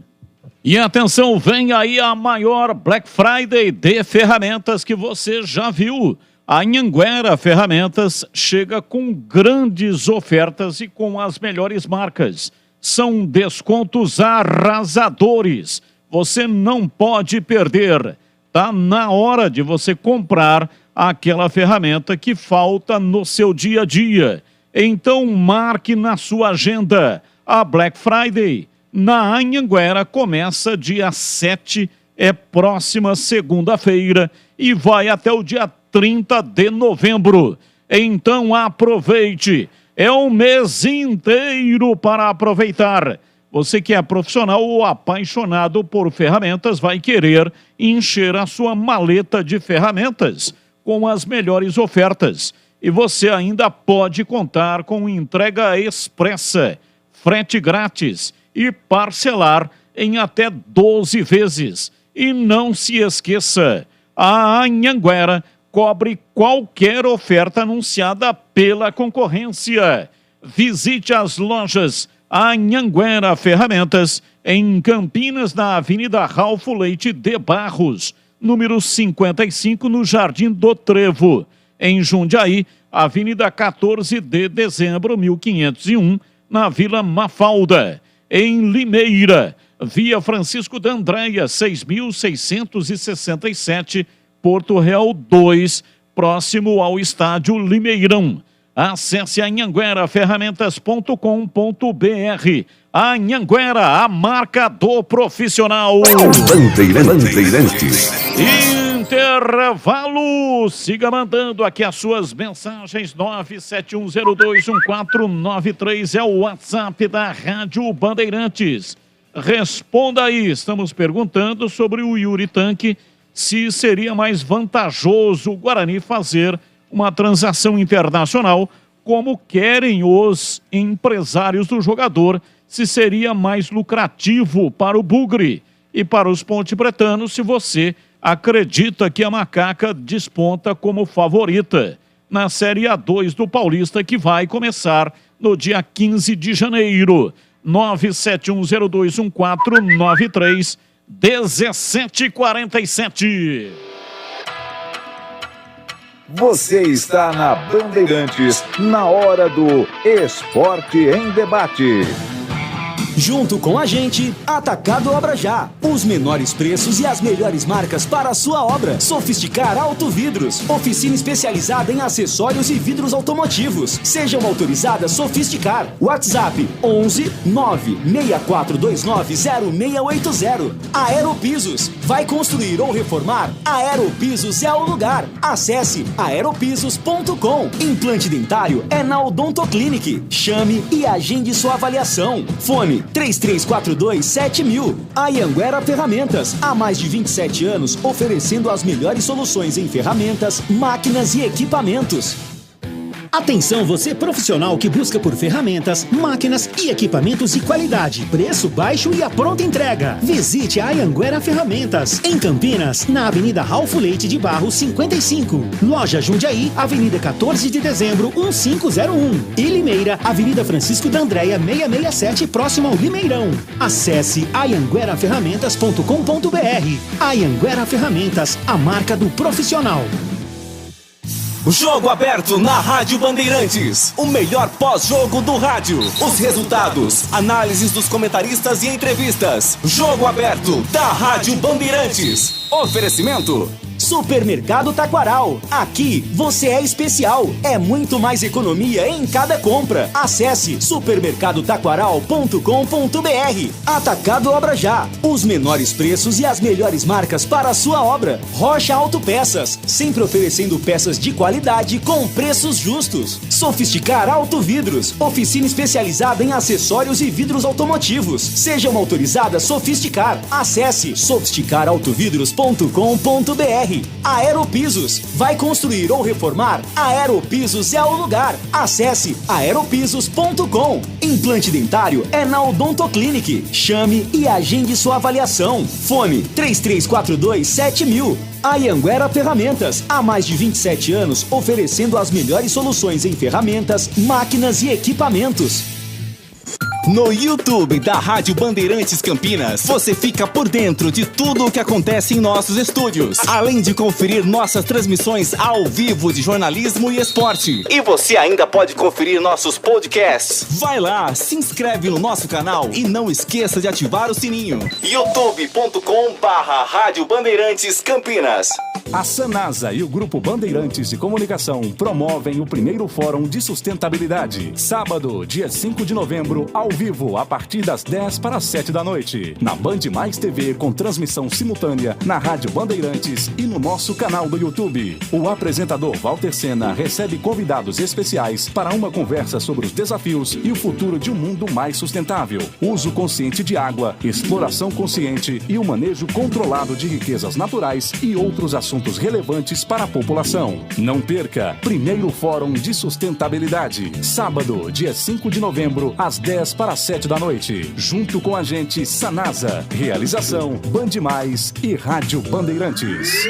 Speaker 3: E atenção, vem aí a maior Black Friday de ferramentas que você já viu. A Anhanguera Ferramentas chega com grandes ofertas e com as melhores marcas. São descontos arrasadores. Você não pode perder. Tá na hora de você comprar aquela ferramenta que falta no seu dia a dia. Então marque na sua agenda. A Black Friday na Anhanguera começa dia 7, é próxima segunda-feira e vai até o dia 30 de novembro. Então aproveite. É um mês inteiro para aproveitar. Você que é profissional ou apaixonado por ferramentas vai querer encher a sua maleta de ferramentas com as melhores ofertas. E você ainda pode contar com entrega expressa, frete grátis e parcelar em até 12 vezes. E não se esqueça, a Anhanguera cobre qualquer oferta anunciada pela concorrência. Visite as lojas Anhanguera Ferramentas em Campinas, na Avenida Ralfo Leite de Barros, número 55, no Jardim do Trevo. Em Jundiaí, Avenida 14 de Dezembro, 1501, na Vila Mafalda. Em Limeira, Via Francisco da Andréia, 6.667, Porto Real 2, próximo ao estádio Limeirão. Acesse anhangueraferramentas.com.br. Anhanguera, a marca do profissional.
Speaker 1: Bandeirantes.
Speaker 3: Intervalo. Siga mandando aqui as suas mensagens. 971021493 é o WhatsApp da Rádio Bandeirantes. Responda aí, estamos perguntando sobre o Yuri Tanque, se seria mais vantajoso o Guarani fazer uma transação internacional, como querem os empresários do jogador, se seria mais lucrativo para o Bugre e para os ponte-pretanos, se você acredita que a Macaca desponta como favorita na Série A2 do Paulista, que vai começar no dia 15 de janeiro. 971021493 1747.
Speaker 1: Você está na Bandeirantes, na hora do Esporte em Debate.
Speaker 2: Junto com a gente, Atacado Obra Já. Os menores preços e as melhores marcas para a sua obra. Sofisticar Auto Vidros. Oficina especializada em acessórios e vidros automotivos. Seja uma autorizada Sofisticar. WhatsApp 11 96429 0680. Aeropisos. Vai construir ou reformar? Aeropisos é o lugar. Acesse aeropisos.com. Implante dentário é na Odontoclinic. Chame e agende sua avaliação. Fone 3342-7000. Anhanguera Ferramentas. Há mais de 27 anos oferecendo as melhores soluções em ferramentas, máquinas e equipamentos. Atenção você profissional que busca por ferramentas, máquinas e equipamentos de qualidade, preço baixo e a pronta entrega. Visite a Anhanguera Ferramentas, em Campinas, na Avenida Ralph Leite de Barros 55. Loja Jundiaí, Avenida 14 de Dezembro 1501. E Limeira, Avenida Francisco da Andréia 667, próximo ao Limeirão. Acesse anhangueraferramentas.com.br. Anhanguera Ferramentas, a marca do profissional. Jogo aberto na Rádio Bandeirantes. O melhor pós-jogo do rádio. Os resultados, análises dos comentaristas e entrevistas. Jogo aberto da Rádio Bandeirantes. Oferecimento: Supermercado Taquaral. Aqui você é especial. É muito mais economia em cada compra. Acesse supermercadotaquaral.com.br. Atacado Obra Já. Os menores preços e as melhores marcas para a sua obra. Rocha Autopeças. Sempre oferecendo peças de qualidade com preços justos. Sofisticar Auto Vidros. Oficina especializada em acessórios e vidros automotivos. Seja uma autorizada Sofisticar. Acesse sofisticarautovidros.com.br. Aeropisos. Vai construir ou reformar? Aeropisos é o lugar. Acesse aeropisos.com. Implante dentário é na Odontoclinic. Chame e agende sua avaliação. Fone 3342-7000. Anhanguera Ferramentas. Há mais de 27 anos oferecendo as melhores soluções em ferramentas, máquinas e equipamentos. No YouTube da Rádio Bandeirantes Campinas, você fica por dentro de tudo o que acontece em nossos estúdios, além de conferir nossas transmissões ao vivo de jornalismo e esporte. E você ainda pode conferir nossos podcasts. Vai lá, se inscreve no nosso canal e não esqueça de ativar o sininho. youtube.com/Rádio Bandeirantes Campinas.
Speaker 15: A Sanasa e o Grupo Bandeirantes de Comunicação promovem o primeiro Fórum de Sustentabilidade. Sábado, dia 5 de novembro, ao vivo, a partir das 10 para as 7 da noite. Na Band Mais TV, com transmissão simultânea na Rádio Bandeirantes e no nosso canal do YouTube. O apresentador Walter Sena recebe convidados especiais para uma conversa sobre os desafios e o futuro de um mundo mais sustentável. Uso consciente de água, exploração consciente e o manejo controlado de riquezas naturais e outros assuntos relevantes para a população. Não perca, primeiro Fórum de Sustentabilidade. Sábado, dia 5 de novembro, às 10 para as 7 da noite. Junto com a gente, Sanasa. Realização, Band Mais e Rádio Bandeirantes.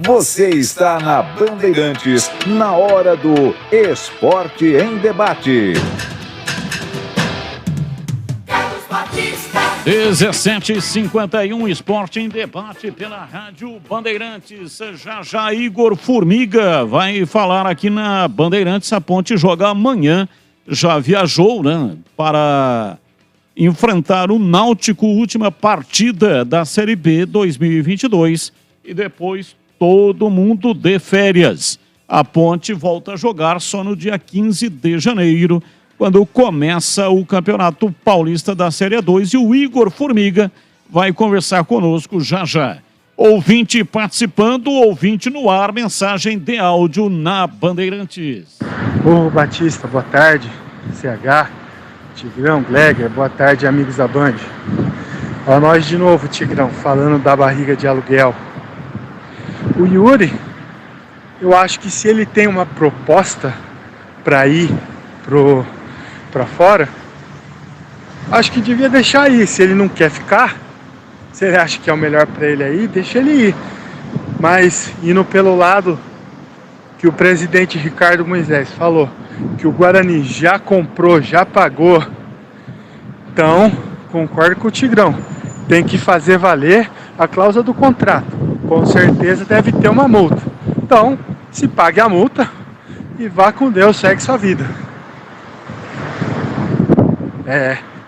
Speaker 1: Você está na Bandeirantes, na hora do Esporte em Debate.
Speaker 3: 17h51, Esporte em Debate pela Rádio Bandeirantes. Já Igor Formiga vai falar aqui na Bandeirantes. A Ponte joga amanhã. Já viajou, né, para enfrentar o Náutico, última partida da Série B 2022. E depois todo mundo de férias. A Ponte volta a jogar só no dia 15 de janeiro, quando começa o Campeonato Paulista da Série 2, e o Igor Formiga vai conversar conosco já. Ouvinte participando, ouvinte no ar, mensagem de áudio na Bandeirantes.
Speaker 16: Ô Batista, boa tarde. CH, Tigrão, Gleger, boa tarde, amigos da Band. Ó, nós de novo, Tigrão, falando da barriga de aluguel. O Yuri, eu acho que se ele tem uma proposta para ir para fora, acho que devia deixar aí. Se ele não quer ficar, se ele acha que é o melhor para ele aí, deixa ele ir. Mas indo pelo lado que o presidente Ricardo Moisés falou, que o Guarani já comprou, já pagou, então concordo com o Tigrão, tem que fazer valer a cláusula do contrato. Com certeza deve ter uma multa. Então, se pague a multa e vá com Deus, segue sua vida.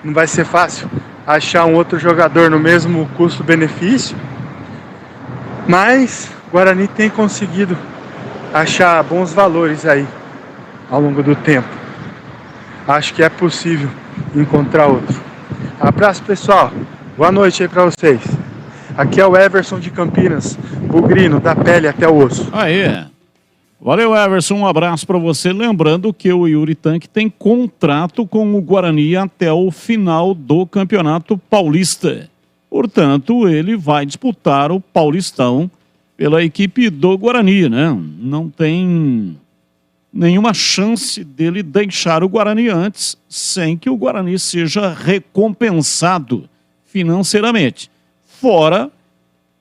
Speaker 16: Não vai ser fácil achar um outro jogador no mesmo custo-benefício, mas o Guarani tem conseguido achar bons valores aí ao longo do tempo. Acho que é possível encontrar outro. Abraço, pessoal. Boa noite aí pra vocês. Aqui é o Everson de Campinas, bugrino, da pele até o osso.
Speaker 3: Aê. Valeu, Everson. Um abraço para você. Lembrando que o Yuri Tanque tem contrato com o Guarani até o final do Campeonato Paulista. Portanto, ele vai disputar o Paulistão pela equipe do Guarani, né? Não tem nenhuma chance dele deixar o Guarani antes, sem que o Guarani seja recompensado financeiramente. Fora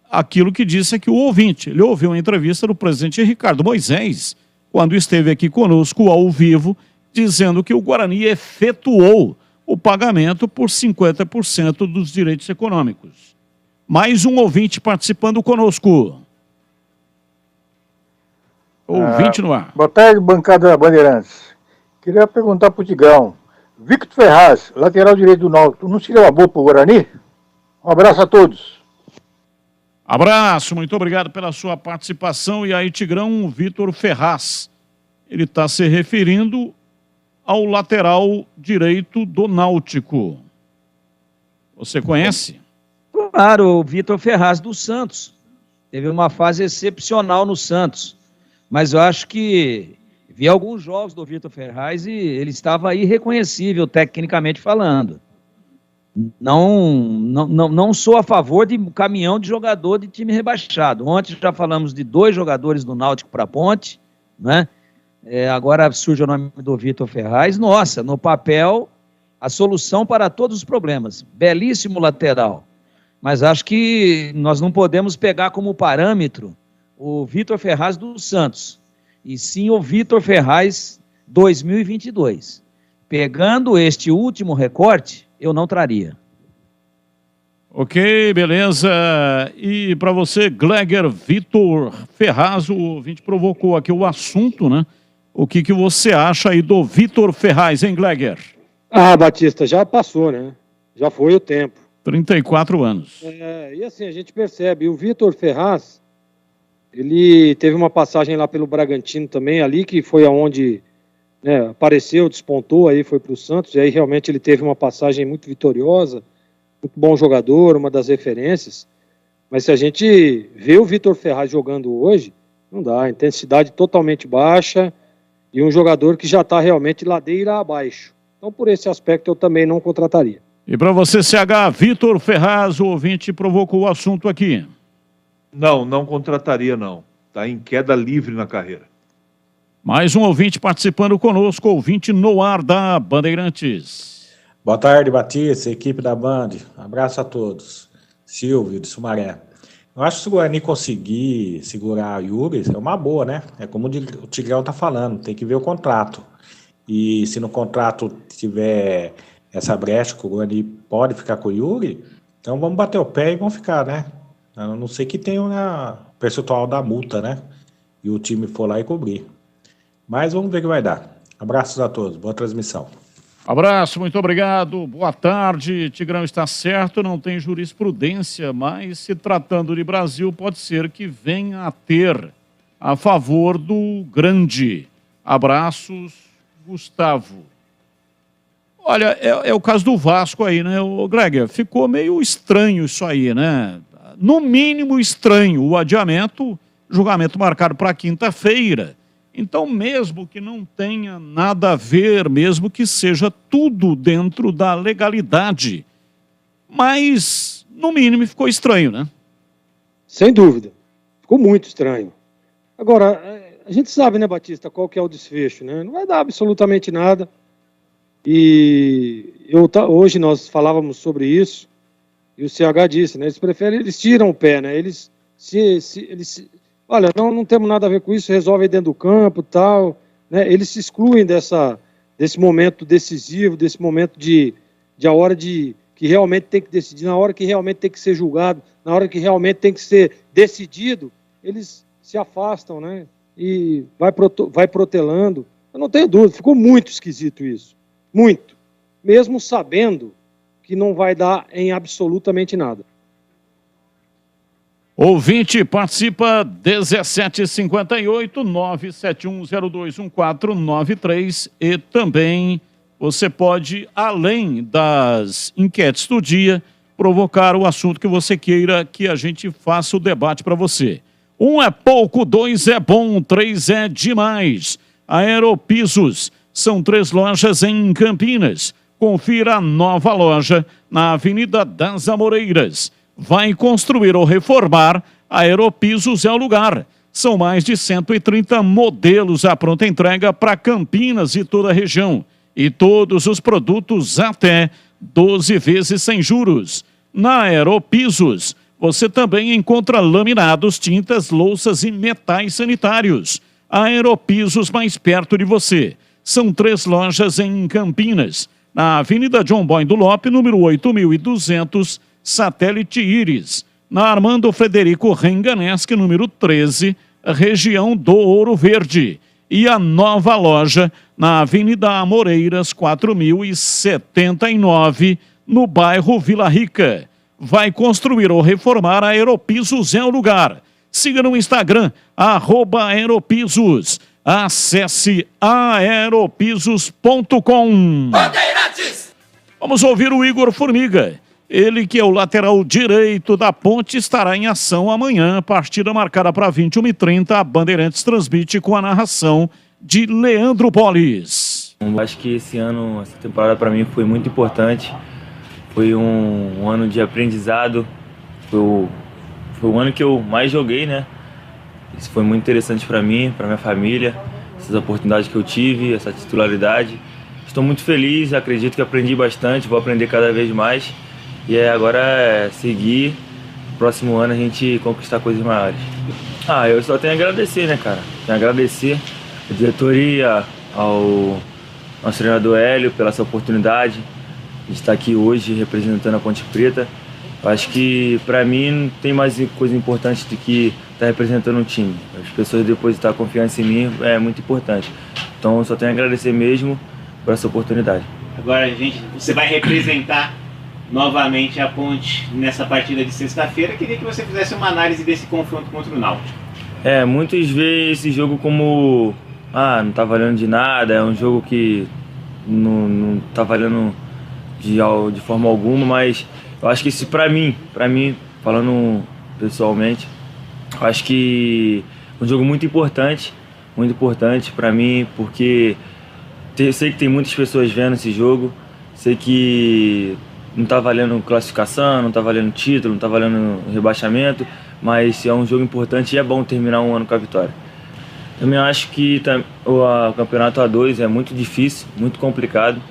Speaker 3: aquilo que disse aqui o ouvinte. Ele ouviu uma entrevista do presidente Ricardo Moisés, quando esteve aqui conosco ao vivo, dizendo que o Guarani efetuou o pagamento por 50% dos direitos econômicos. Mais um ouvinte participando conosco. Ouvinte no ar.
Speaker 17: Boa tarde, bancada Bandeirantes. Queria perguntar para o Tigrão. Victor Ferraz, lateral direito do Náutico, não seria uma boa para o Guarani? Um abraço a todos.
Speaker 3: Abraço, muito obrigado pela sua participação. E aí, Tigrão, Vitor Ferraz. Ele está se referindo ao lateral direito do Náutico. Você conhece?
Speaker 10: Claro, o Vitor Ferraz do Santos. Teve uma fase excepcional no Santos. Mas eu acho que vi alguns jogos do Vitor Ferraz e ele estava irreconhecível, tecnicamente falando. Não sou a favor de caminhão de jogador de time rebaixado. Ontem já falamos de 2 jogadores do Náutico para a Ponte, né? Agora surge o nome do Vitor Ferraz. Nossa, no papel, a solução para todos os problemas. Belíssimo lateral. Mas acho que nós não podemos pegar como parâmetro o Vitor Ferraz do Santos, e sim o Vitor Ferraz 2022. Pegando este último recorte, eu não traria.
Speaker 3: Ok, beleza. E para você, Gleger, Vitor Ferraz, o ouvinte provocou aqui o assunto, né? O que você acha aí do Vitor Ferraz, hein, Gleger?
Speaker 6: Batista, já passou, né? Já foi o tempo.
Speaker 3: 34 anos.
Speaker 6: E assim, a gente percebe, o Vitor Ferraz, ele teve uma passagem lá pelo Bragantino também, ali, que foi aonde, né, apareceu, despontou, aí foi para o Santos, e aí realmente ele teve uma passagem muito vitoriosa, muito bom jogador, uma das referências. Mas se a gente vê o Vitor Ferraz jogando hoje, não dá, a intensidade totalmente baixa e um jogador que já está realmente ladeira abaixo. Então, por esse aspecto, eu também não contrataria.
Speaker 3: E para você, CH, Vitor Ferraz, o ouvinte provocou o assunto aqui.
Speaker 5: Não contrataria, não. Está em queda livre na carreira.
Speaker 3: Mais um ouvinte participando conosco, ouvinte no ar da Bandeirantes.
Speaker 18: Boa tarde, Batista, equipe da Band. Abraço a todos. Silvio, de Sumaré. Eu acho que se o Guarani conseguir segurar a Yuri, é uma boa, né? É como o Tigrão tá falando, tem que ver o contrato. E se no contrato tiver essa brecha que o Guarani pode ficar com o Yuri, então vamos bater o pé e vamos ficar, né? A não ser que tenha o percentual da multa, né? E o time for lá e cobrir. Mas vamos ver o que vai dar. Abraços a todos, boa transmissão.
Speaker 3: Abraço, muito obrigado, boa tarde. Tigrão está certo, não tem jurisprudência, mas se tratando de Brasil, pode ser que venha a ter a favor do grande. Abraços, Gustavo. Olha, é o caso do Vasco aí, né, o Gleger? Ficou meio estranho isso aí, né? No mínimo estranho o adiamento, julgamento marcado para quinta-feira. Então, mesmo que não tenha nada a ver, mesmo que seja tudo dentro da legalidade, mas, no mínimo, ficou estranho, né?
Speaker 6: Sem dúvida. Ficou muito estranho. Agora, a gente sabe, né, Batista, qual que é o desfecho, né? Não vai dar absolutamente nada. E hoje nós falávamos sobre isso, e o CH disse, né? Eles tiram o pé, né? Eles olha, não temos nada a ver com isso, resolvem dentro do campo e tal, né? Eles se excluem desse momento decisivo, desse momento de a hora que realmente tem que decidir, na hora que realmente tem que ser julgado, na hora que realmente tem que ser decidido, eles se afastam, né? E vai protelando. Eu não tenho dúvida, ficou muito esquisito isso. Muito. Mesmo sabendo que não vai dar em absolutamente nada.
Speaker 3: Ouvinte, participa 1758 971021493 e também você pode, além das enquetes do dia, provocar o assunto que você queira que a gente faça o debate para você. 1 é pouco, 2 é bom, 3 é demais. Aeropisos, são 3 lojas em Campinas. Confira a nova loja na Avenida das Amoreiras. Vai construir ou reformar, Aeropisos é o lugar. São mais de 130 modelos à pronta entrega para Campinas e toda a região. E todos os produtos até 12 vezes sem juros. Na Aeropisos, você também encontra laminados, tintas, louças e metais sanitários. Aeropisos mais perto de você. São 3 lojas em Campinas. Na Avenida John Boy do Lope, número 8200, Satélite Íris. Na Armando Frederico Renganeschi, número 13, região do Ouro Verde. E a nova loja na Avenida Amoreiras, 4079, no bairro Vila Rica. Vai construir ou reformar, Aeropisos é o lugar. Siga no Instagram, @Aeropisos. Acesse aeropisos.com. Vamos ouvir o Igor Formiga. Ele, que é o lateral direito da Ponte, estará em ação amanhã. Partida marcada para 21h30. A Bandeirantes transmite com a narração de Leandro Polis.
Speaker 19: Eu acho que esse ano, essa temporada para mim foi muito importante. Foi um ano de aprendizado. Foi o ano que eu mais joguei, né? Isso foi muito interessante para mim, para minha família. Essas oportunidades que eu tive, essa titularidade. Estou muito feliz, acredito que aprendi bastante, vou aprender cada vez mais. E agora é seguir, no próximo ano a gente conquistar coisas maiores. Eu só tenho a agradecer, né, cara? Tenho a agradecer a diretoria, ao nosso treinador Hélio pela essa oportunidade de estar aqui hoje representando a Ponte Preta. Eu acho que para mim não tem mais coisa importante do que estar representando um time. As pessoas depositar confiança em mim é muito importante. Então eu só tenho a agradecer mesmo por essa oportunidade.
Speaker 20: Agora, gente, você vai representar novamente a Ponte nessa partida de sexta-feira. Queria que você fizesse uma análise desse confronto contra o Náutico.
Speaker 19: Muitos veem esse jogo como não tá valendo de nada, é um jogo que não tá valendo de forma alguma, mas eu acho que isso para mim, falando pessoalmente, eu acho que é um jogo muito importante para mim, porque sei que tem muitas pessoas vendo esse jogo, sei que não está valendo classificação, não está valendo título, não está valendo rebaixamento, mas é um jogo importante e é bom terminar um ano com a vitória. Também acho que o campeonato A2 é muito difícil, muito complicado.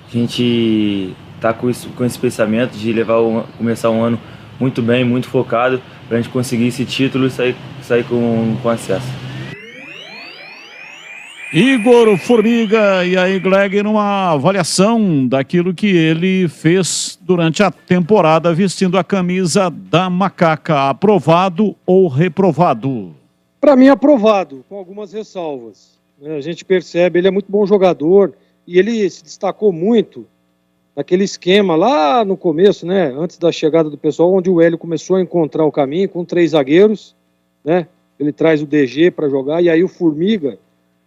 Speaker 19: A gente está com esse pensamento de começar um ano muito bem, muito focado, para a gente conseguir esse título e sair com acesso.
Speaker 3: Igor Formiga, e aí, Gleg, numa avaliação daquilo que ele fez durante a temporada vestindo a camisa da Macaca. Aprovado ou reprovado?
Speaker 6: Para mim, aprovado, com algumas ressalvas. A gente percebe, ele é muito bom jogador e ele se destacou muito naquele esquema lá no começo, né, antes da chegada do pessoal, onde o Hélio começou a encontrar o caminho com 3 zagueiros, né? Ele traz o DG para jogar e aí o Formiga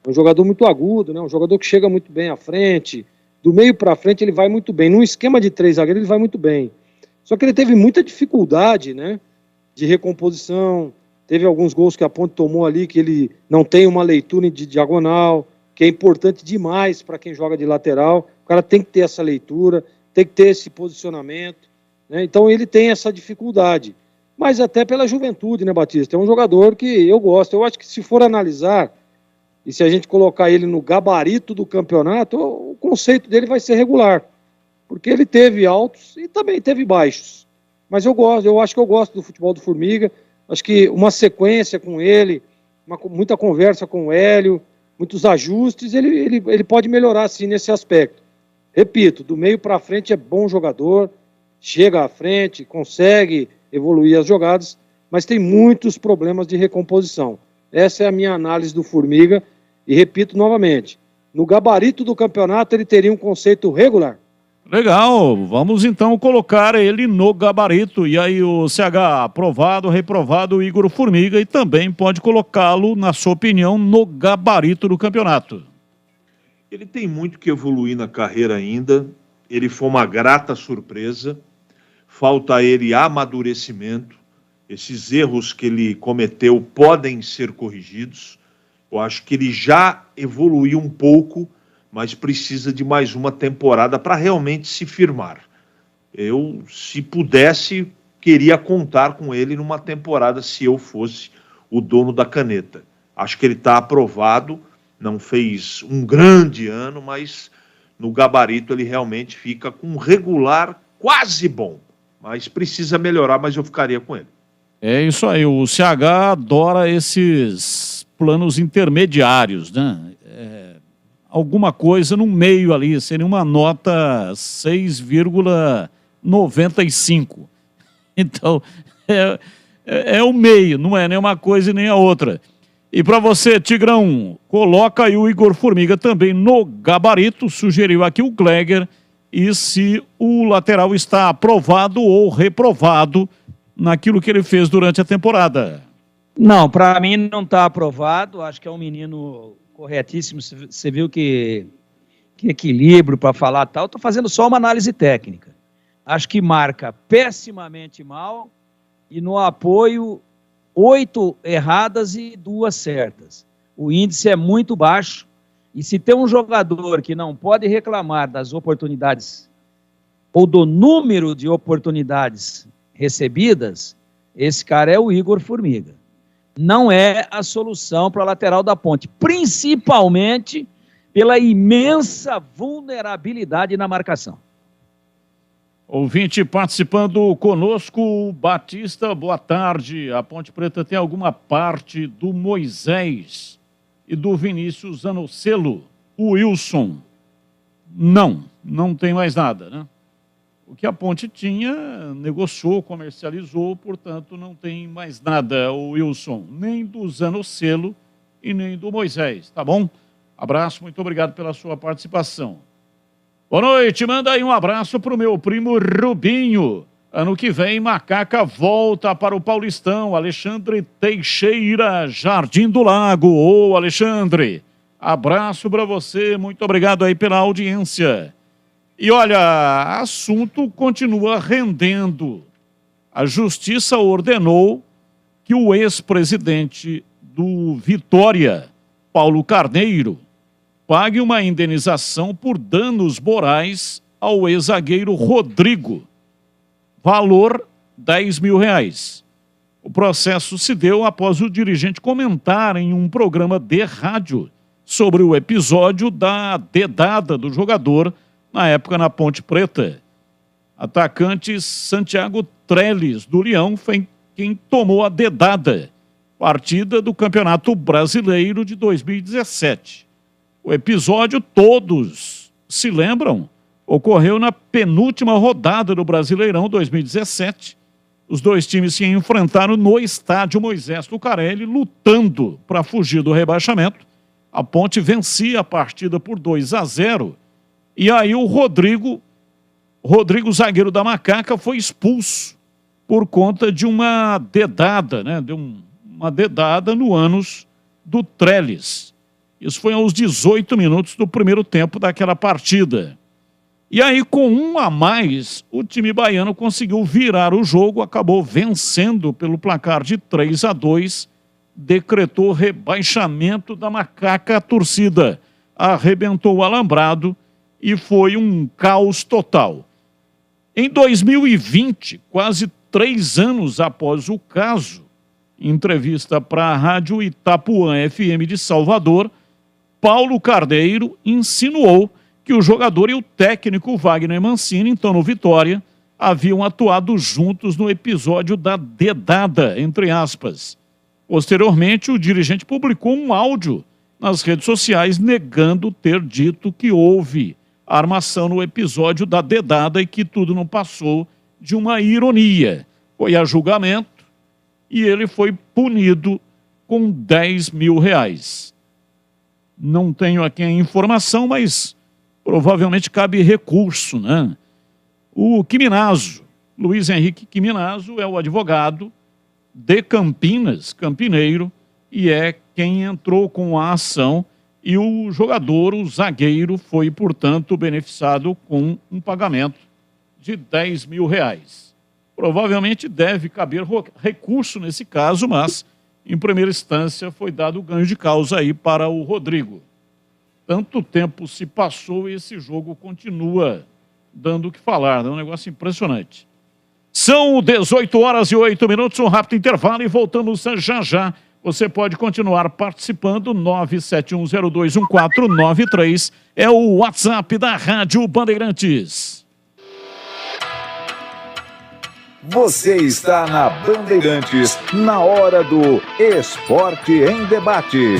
Speaker 6: é um jogador muito agudo, né? Um jogador que chega muito bem à frente, do meio para frente ele vai muito bem. Num esquema de 3 zagueiros ele vai muito bem. Só que ele teve muita dificuldade, né? De recomposição, Teve alguns gols que a Ponte tomou ali, que ele não tem uma leitura de diagonal, que é importante demais para quem joga de lateral. O cara tem que ter essa leitura, tem que ter esse posicionamento, né? Então ele tem essa dificuldade. Mas até pela juventude, né, Batista? É um jogador que eu gosto. Eu acho que se for analisar, e se a gente colocar ele no gabarito do campeonato, o conceito dele vai ser regular. Porque ele teve altos e também teve baixos. Mas eu acho que eu gosto do futebol do Formiga. Acho que uma sequência com ele, muita conversa com o Hélio, muitos ajustes, ele pode melhorar sim nesse aspecto. Repito, do meio para frente é bom jogador, chega à frente, consegue evoluir as jogadas, mas tem muitos problemas de recomposição. Essa é a minha análise do Formiga e repito novamente, no gabarito do campeonato ele teria um conceito regular.
Speaker 3: Legal, vamos então colocar ele no gabarito. E aí o CH, aprovado, reprovado, o Igor Formiga, e também pode colocá-lo, na sua opinião, no gabarito do campeonato.
Speaker 5: Ele tem muito que evoluir na carreira ainda, ele foi uma grata surpresa, falta a ele amadurecimento, esses erros que ele cometeu podem ser corrigidos, eu acho que ele já evoluiu um pouco, mas precisa de mais uma temporada para realmente se firmar. Eu, se pudesse, queria contar com ele numa temporada se eu fosse o dono da caneta. Acho que ele está aprovado, não fez um grande ano, mas no gabarito ele realmente fica com um regular quase bom, mas precisa melhorar, mas eu ficaria com ele.
Speaker 3: É isso aí, o CH adora esses planos intermediários, né? Alguma coisa no meio ali, seria uma nota 6,95. Então, é o meio, não é nem uma coisa e nem a outra. E para você, Tigrão, coloca aí o Igor Formiga também no gabarito, sugeriu aqui o Gleger, e se o lateral está aprovado ou reprovado naquilo que ele fez durante a temporada.
Speaker 10: Não, para mim não está aprovado, acho que é um menino corretíssimo, você viu que equilíbrio para falar tal, estou fazendo só uma análise técnica. Acho que marca pessimamente mal e no apoio 8 erradas e 2 certas. O índice é muito baixo e se tem um jogador que não pode reclamar das oportunidades ou do número de oportunidades recebidas, esse cara é o Igor Formiga. Não é a solução para a lateral da Ponte, principalmente pela imensa vulnerabilidade na marcação.
Speaker 3: Ouvinte participando conosco, Batista, boa tarde. A Ponte Preta tem alguma parte do Moisés e do Vinícius Zanocelo, o Wilson? Não tem mais nada, né? O que a Ponte tinha, negociou, comercializou, portanto, não tem mais nada, o Wilson, nem do Zanocelo e nem do Moisés, tá bom? Abraço, muito obrigado pela sua participação. Boa noite, manda aí um abraço para o meu primo Rubinho. Ano que vem, Macaca volta para o Paulistão. Alexandre Teixeira, Jardim do Lago. Ô, Alexandre, abraço para você, muito obrigado aí pela audiência. E olha, assunto continua rendendo. A Justiça ordenou que o ex-presidente do Vitória, Paulo Carneiro, pague uma indenização por danos morais ao ex-zagueiro Rodrigo. Valor R$10 mil. O processo se deu após o dirigente comentar em um programa de rádio sobre o episódio da dedada do jogador na época na Ponte Preta. Atacante Santiago Trellis, do Leão, foi quem tomou a dedada. Partida do Campeonato Brasileiro de 2017. O episódio, todos se lembram, ocorreu na penúltima rodada do Brasileirão 2017. Os dois times se enfrentaram no estádio Moisés Lucarelli, lutando para fugir do rebaixamento. A Ponte vencia a partida por 2-0. E aí o Rodrigo, zagueiro da Macaca, foi expulso por conta de uma dedada, né? De uma dedada no ânus do Trellis. Isso foi aos 18 minutos do primeiro tempo daquela partida. E aí, com 1 a mais, o time baiano conseguiu virar o jogo, acabou vencendo pelo placar de 3 a 2, decretou rebaixamento da Macaca. A torcida arrebentou o alambrado e foi um caos total. Em 2020, quase 3 anos após o caso, em entrevista para a Rádio Itapuã FM de Salvador, Paulo Carneiro insinuou que o jogador e o técnico Wagner Mancini, então no Vitória, haviam atuado juntos no episódio da dedada, entre aspas. Posteriormente, o dirigente publicou um áudio nas redes sociais negando ter dito que houve armação no episódio da dedada e que tudo não passou de uma ironia. Foi a julgamento e ele foi punido com R$10 mil. Não tenho aqui a informação, mas provavelmente cabe recurso, né? O Quiminazo, Luiz Henrique Quiminazo, é o advogado de Campinas, campineiro, e é quem entrou com a ação, e o jogador, o zagueiro, foi, portanto, beneficiado com um pagamento de R$10 mil. Provavelmente deve caber recurso nesse caso, mas, em primeira instância, foi dado ganho de causa aí para o Rodrigo. Tanto tempo se passou e esse jogo continua dando o que falar, é um negócio impressionante. São 18h08, um rápido intervalo e voltamos já já. Você pode continuar participando, 971021493 é o WhatsApp da Rádio Bandeirantes.
Speaker 1: Você está na Bandeirantes, na hora do Esporte em Debate.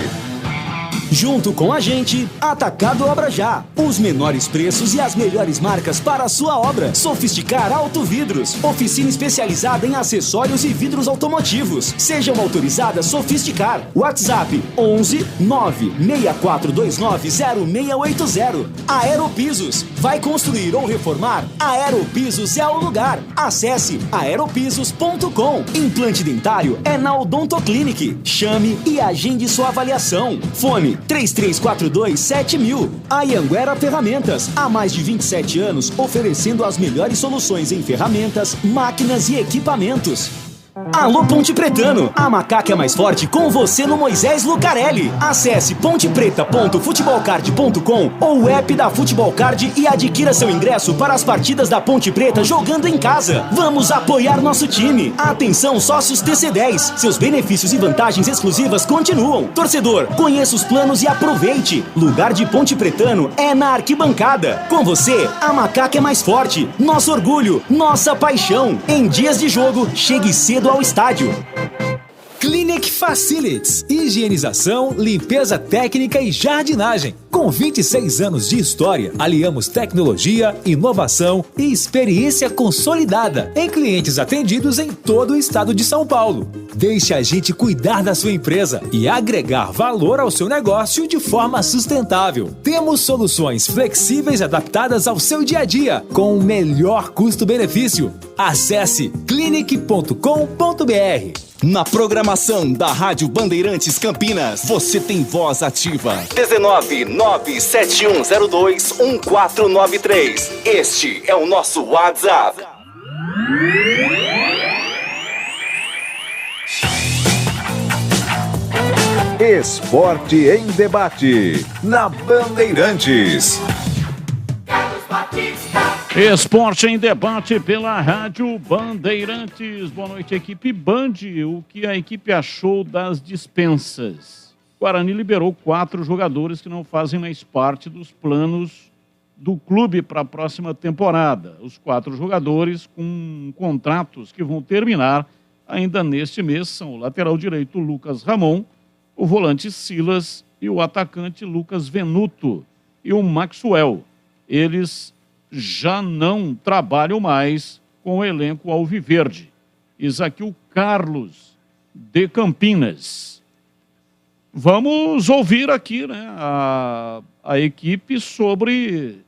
Speaker 2: Junto com a gente, Atacado Obra Já. Os menores preços e as melhores marcas para a sua obra. Sofisticar Autovidros. Oficina especializada em acessórios e vidros automotivos. Seja uma autorizada Sofisticar. WhatsApp 11 96429 0680. Aeropisos. Vai construir ou reformar? Aeropisos é o lugar. Acesse aeropisos.com. Implante dentário é na Odontoclinic. Chame e agende sua avaliação. Fone 3342-7000. Anhanguera Ferramentas. Há mais de 27 anos, oferecendo as melhores soluções em ferramentas, máquinas e equipamentos. Alô Ponte Pretano, a macaca é mais forte com você no Moisés Lucarelli. Acesse pontepreta.futebolcard.com ou o app da Futebolcard e adquira seu ingresso para as partidas da Ponte Preta jogando em casa. Vamos apoiar nosso time. Atenção sócios TC10, seus benefícios e vantagens exclusivas continuam. Torcedor, conheça os planos e aproveite. Lugar de Ponte Pretano é na arquibancada. Com você, a macaca é mais forte. Nosso orgulho, nossa paixão. Em dias de jogo, chegue cedo ao estádio.
Speaker 21: Clinic Facilities, higienização, limpeza técnica e jardinagem. Com 26 anos de história, aliamos tecnologia, inovação e experiência consolidada em clientes atendidos em todo o estado de São Paulo. Deixe a gente cuidar da sua empresa e agregar valor ao seu negócio de forma sustentável. Temos soluções flexíveis adaptadas ao seu dia a dia, com o melhor custo-benefício. Acesse clinic.com.br.
Speaker 2: Na programação da Rádio Bandeirantes Campinas, você tem voz ativa. 19971021493. Este é o nosso WhatsApp.
Speaker 1: Esporte em Debate, na Bandeirantes.
Speaker 3: Esporte em Debate pela Rádio Bandeirantes. Boa noite, equipe Band. O que a equipe achou das dispensas? Guarani liberou 4 jogadores que não fazem mais parte dos planos do clube para a próxima temporada. Os 4 jogadores com contratos que vão terminar ainda neste mês são o lateral direito Lucas Ramon, o volante Silas e o atacante Lucas Venuto e o Maxwell. Eles já não trabalham mais com o elenco alviverde. Eis aqui o Carlos de Campinas. Vamos ouvir aqui, né, a equipe sobre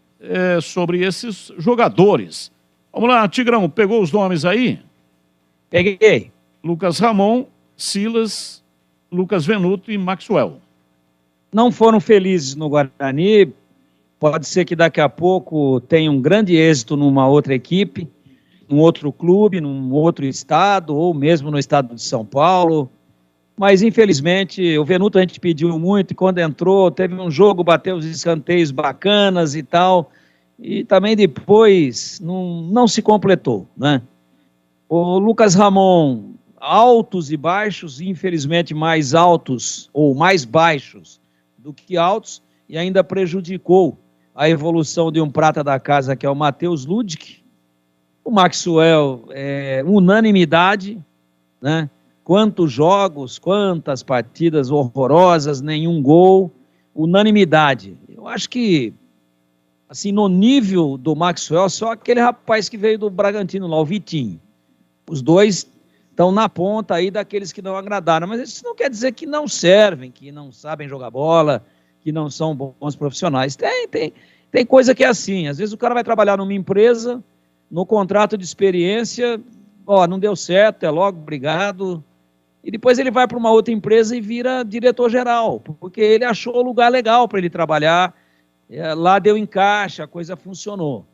Speaker 3: esses jogadores. Vamos lá, Tigrão, pegou os nomes aí?
Speaker 10: Peguei.
Speaker 3: Lucas Ramon, Silas, Lucas Venuto e Maxwell.
Speaker 10: Não foram felizes no Guarani Pode ser que daqui a pouco tenha um grande êxito numa outra equipe, num outro clube, num outro estado, ou mesmo no estado de São Paulo. Mas, infelizmente, o Venuto a gente pediu muito, e quando entrou, teve um jogo, bateu os escanteios bacanas e tal, e também depois não se completou, né? O Lucas Ramon, altos e baixos, infelizmente mais altos ou mais baixos do que altos, e ainda prejudicou a evolução de um prata da casa, que é o Matheus Ludic. O Maxwell, unanimidade, né? Quantos jogos, quantas partidas horrorosas, nenhum gol, unanimidade. Eu acho que, assim, no nível do Maxwell, só aquele rapaz que veio do Bragantino lá, o Vitinho. Os dois estão na ponta aí daqueles que não agradaram, mas isso não quer dizer que não servem, que não sabem jogar bola, que não são bons profissionais. Tem coisa que é assim, às vezes o cara vai trabalhar numa empresa, no contrato de experiência, não deu certo, logo, obrigado, e depois ele vai para uma outra empresa e vira diretor-geral, porque ele achou o lugar legal para ele trabalhar, lá deu encaixe, a coisa funcionou.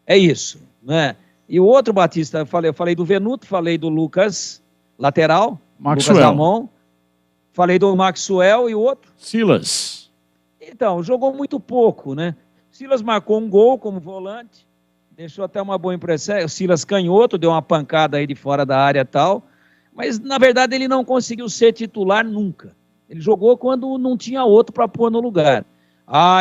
Speaker 10: É isso, né? E o outro, Batista, eu falei do Venuto, falei do Lucas, lateral,
Speaker 3: Maxwell.
Speaker 10: Lucas Ramon, falei do Maxwell e o outro?
Speaker 3: Silas.
Speaker 10: Então, jogou muito pouco, né? Silas marcou um gol como volante, deixou até uma boa impressão. O Silas canhoto, deu uma pancada aí de fora da área e tal, mas na verdade ele não conseguiu ser titular nunca. Ele jogou quando não tinha outro para pôr no lugar.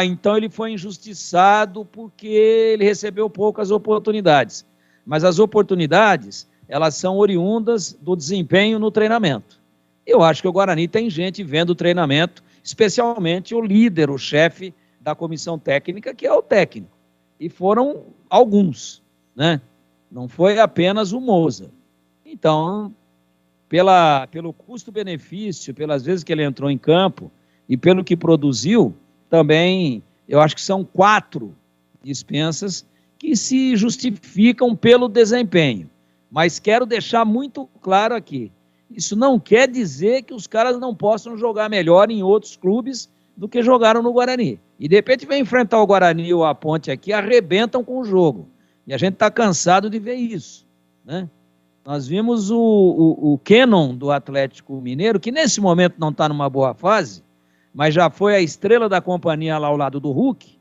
Speaker 10: Então ele foi injustiçado porque ele recebeu poucas oportunidades. Mas as oportunidades, elas são oriundas do desempenho no treinamento. Eu acho que o Guarani tem gente vendo o treinamento, especialmente o líder, o chefe da comissão técnica, que é o técnico. E foram alguns, né? Não foi apenas o Moza. Então, pelo custo-benefício, pelas vezes que ele entrou em campo e pelo que produziu, também eu acho que são 4 dispensas que se justificam pelo desempenho. Mas quero deixar muito claro aqui, isso não quer dizer que os caras não possam jogar melhor em outros clubes do que jogaram no Guarani. E de repente vem enfrentar o Guarani ou a Ponte aqui, arrebentam com o jogo. E a gente está cansado de ver isso, né? Nós vimos o Kenon do Atlético Mineiro, que nesse momento não está numa boa fase, mas já foi a estrela da companhia lá ao lado do Hulk,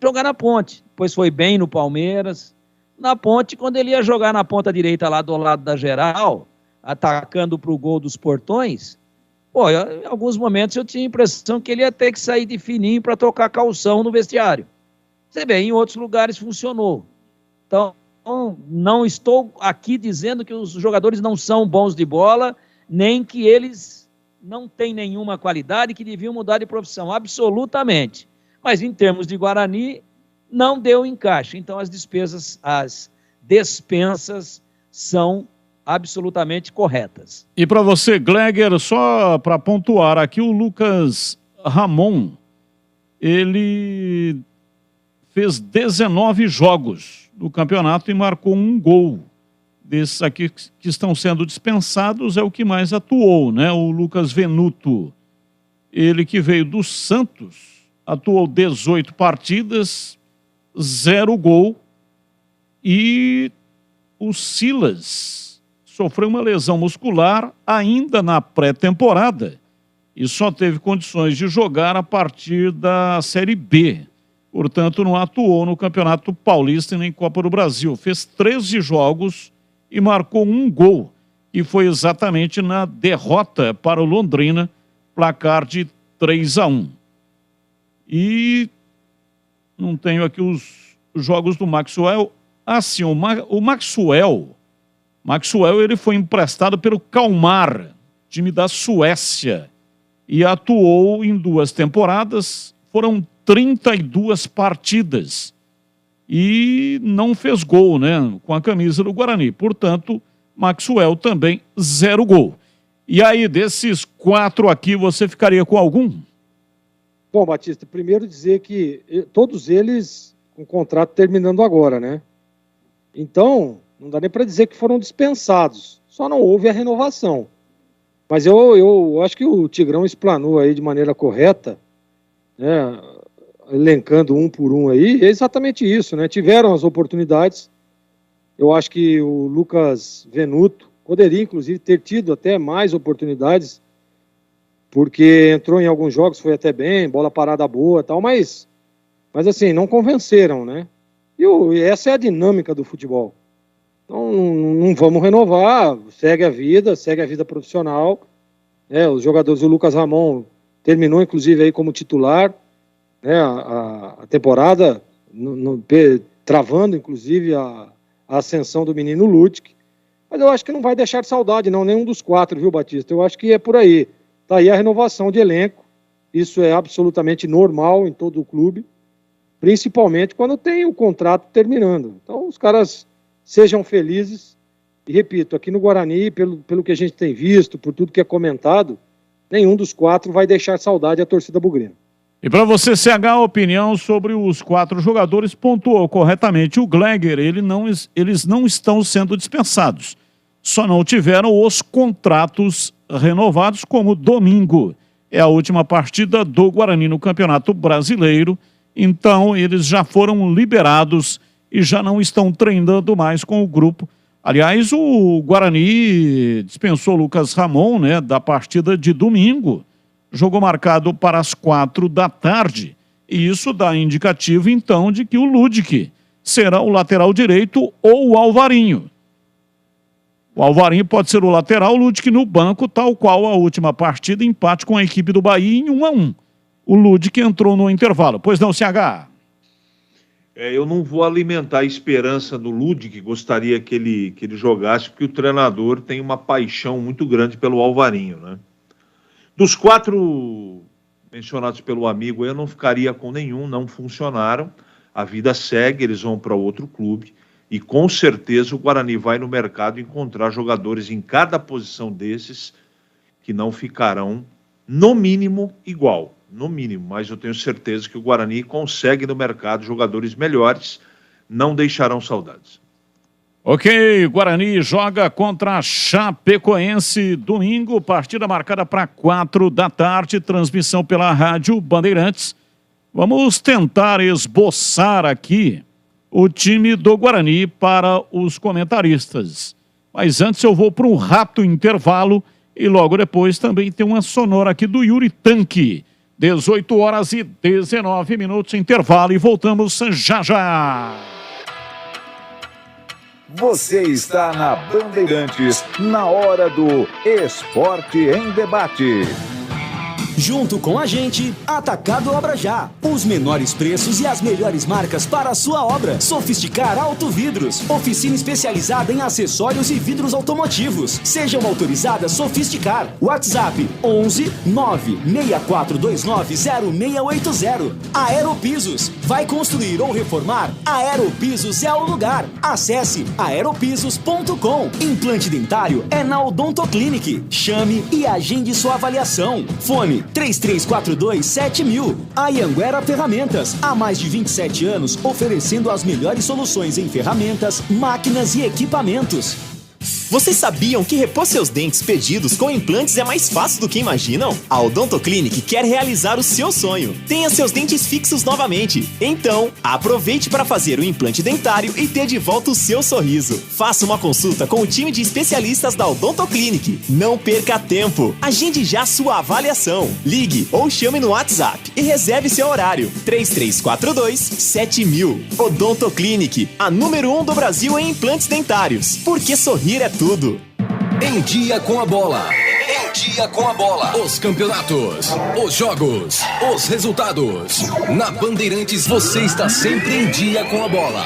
Speaker 10: jogar na Ponte. Depois foi bem no Palmeiras. Na Ponte, quando ele ia jogar na ponta direita lá do lado da geral, atacando para o gol dos portões, em alguns momentos eu tinha a impressão que ele ia ter que sair de fininho para tocar calção no vestiário. Você vê, em outros lugares funcionou. Então, não estou aqui dizendo que os jogadores não são bons de bola, nem que eles não têm nenhuma qualidade, que deviam mudar de profissão, absolutamente. Mas em termos de Guarani, não deu encaixe. Então as dispensas são absolutamente corretas.
Speaker 3: E para você, Gleger, só para pontuar aqui, o Lucas Ramon, ele fez 19 jogos do campeonato e marcou um gol. Desses aqui que estão sendo dispensados é o que mais atuou, né? O Lucas Venuto, ele que veio do Santos, atuou 18 partidas, 0 gol, e o Silas sofreu uma lesão muscular ainda na pré-temporada e só teve condições de jogar a partir da Série B. Portanto, não atuou no Campeonato Paulista nem Copa do Brasil. Fez 13 jogos e marcou um gol, que foi exatamente na derrota para o Londrina, placar de 3-1. E não tenho aqui os jogos do Maxwell. Sim, o Maxwell ele foi emprestado pelo Kalmar, time da Suécia, e atuou em 2 temporadas, foram 32 partidas, e não fez gol, né, com a camisa do Guarani. Portanto, Maxwell também 0 gol. E aí, desses 4 aqui, você ficaria com algum?
Speaker 6: Bom, Batista, primeiro dizer que todos eles com o contrato terminando agora, né? Então, não dá nem para dizer que foram dispensados, só não houve a renovação. Mas eu acho que o Tigrão explanou aí de maneira correta, né, elencando um por um aí, é exatamente isso, né? Tiveram as oportunidades. Eu acho que o Lucas Venuto poderia, inclusive, ter tido até mais oportunidades, porque entrou em alguns jogos, foi até bem, bola parada boa e tal, mas assim, não convenceram, né? E essa é a dinâmica do futebol. Então, não vamos renovar, segue a vida profissional. Os jogadores, o Lucas Ramon terminou, inclusive, aí como titular, né, a temporada, travando, inclusive, a ascensão do menino Ludic. Mas eu acho que não vai deixar de saudade, não, nenhum dos 4, viu, Batista? Eu acho que é por aí. Tá aí a renovação de elenco. Isso é absolutamente normal em todo o clube, principalmente quando tem o contrato terminando. Então, os caras sejam felizes. E repito, aqui no Guarani, pelo que a gente tem visto, por tudo que é comentado, nenhum dos 4 vai deixar saudade à torcida bugrina.
Speaker 3: E para você, CH, a opinião sobre os 4 jogadores pontuou corretamente. O Gleger, eles não estão sendo dispensados. Só não tiveram os contratos renovados, como domingo. É a última partida do Guarani no Campeonato Brasileiro. Então, eles já foram liberados e já não estão treinando mais com o grupo. Aliás, o Guarani dispensou o Lucas Ramon, né, da partida de domingo. Jogo marcado para as 4 da tarde. E isso dá indicativo, então, de que o Ludic será o lateral direito ou o Alvarinho. O Alvarinho pode ser o lateral, o Ludic no banco, tal qual a última partida, empate com a equipe do Bahia em 1-1. O Ludic entrou no intervalo. Pois não, CH?
Speaker 5: Eu não vou alimentar a esperança do Ludic, gostaria que ele jogasse, porque o treinador tem uma paixão muito grande pelo Alvarinho, né? Dos 4 mencionados pelo amigo, eu não ficaria com nenhum, não funcionaram. A vida segue, eles vão para outro clube e com certeza o Guarani vai no mercado encontrar jogadores em cada posição desses que não ficarão, no mínimo, igual. No mínimo, mas eu tenho certeza que o Guarani consegue no mercado jogadores melhores, não deixarão saudades.
Speaker 3: Ok, Guarani joga contra a Chapecoense domingo, partida marcada para 4 da tarde, transmissão pela Rádio Bandeirantes. Vamos tentar esboçar aqui o time do Guarani para os comentaristas. Mas antes eu vou para um rápido intervalo e logo depois também tem uma sonora aqui do Yuri Tanque. 18h19, intervalo e voltamos já já.
Speaker 1: Você está na Bandeirantes, na hora do Esporte em Debate.
Speaker 2: Junto com a gente, Atacado Obra Já. Os menores preços e as melhores marcas para a sua obra. Sofisticar Autovidros. Oficina especializada em acessórios e vidros automotivos. Seja uma autorizada Sofisticar. WhatsApp 11 96429 0680. Aeropisos. Vai construir ou reformar? Aeropisos é o lugar. Acesse aeropisos.com. Implante dentário é na Odontoclinic. Chame e agende sua avaliação. Fone 3342-7000. Anhanguera Ferramentas. Há mais de 27 anos, oferecendo as melhores soluções em ferramentas, máquinas e equipamentos.
Speaker 4: Vocês sabiam que repor seus dentes perdidos com implantes é mais fácil do que imaginam? A Odontoclinic quer realizar o seu sonho. Tenha seus dentes fixos novamente. Então, aproveite para fazer o implante dentário e ter de volta o seu sorriso. Faça uma consulta com o time de especialistas da Odontoclinic. Não perca tempo. Agende já sua avaliação. Ligue ou chame no WhatsApp e reserve seu horário. 3342-7000. Odontoclinic, a número 1 do Brasil em implantes dentários. Porque sorrir é tudo.
Speaker 21: Em Dia com a Bola. Em Dia com a Bola. Os campeonatos, os jogos, os resultados. Na Bandeirantes você está sempre em dia com a bola.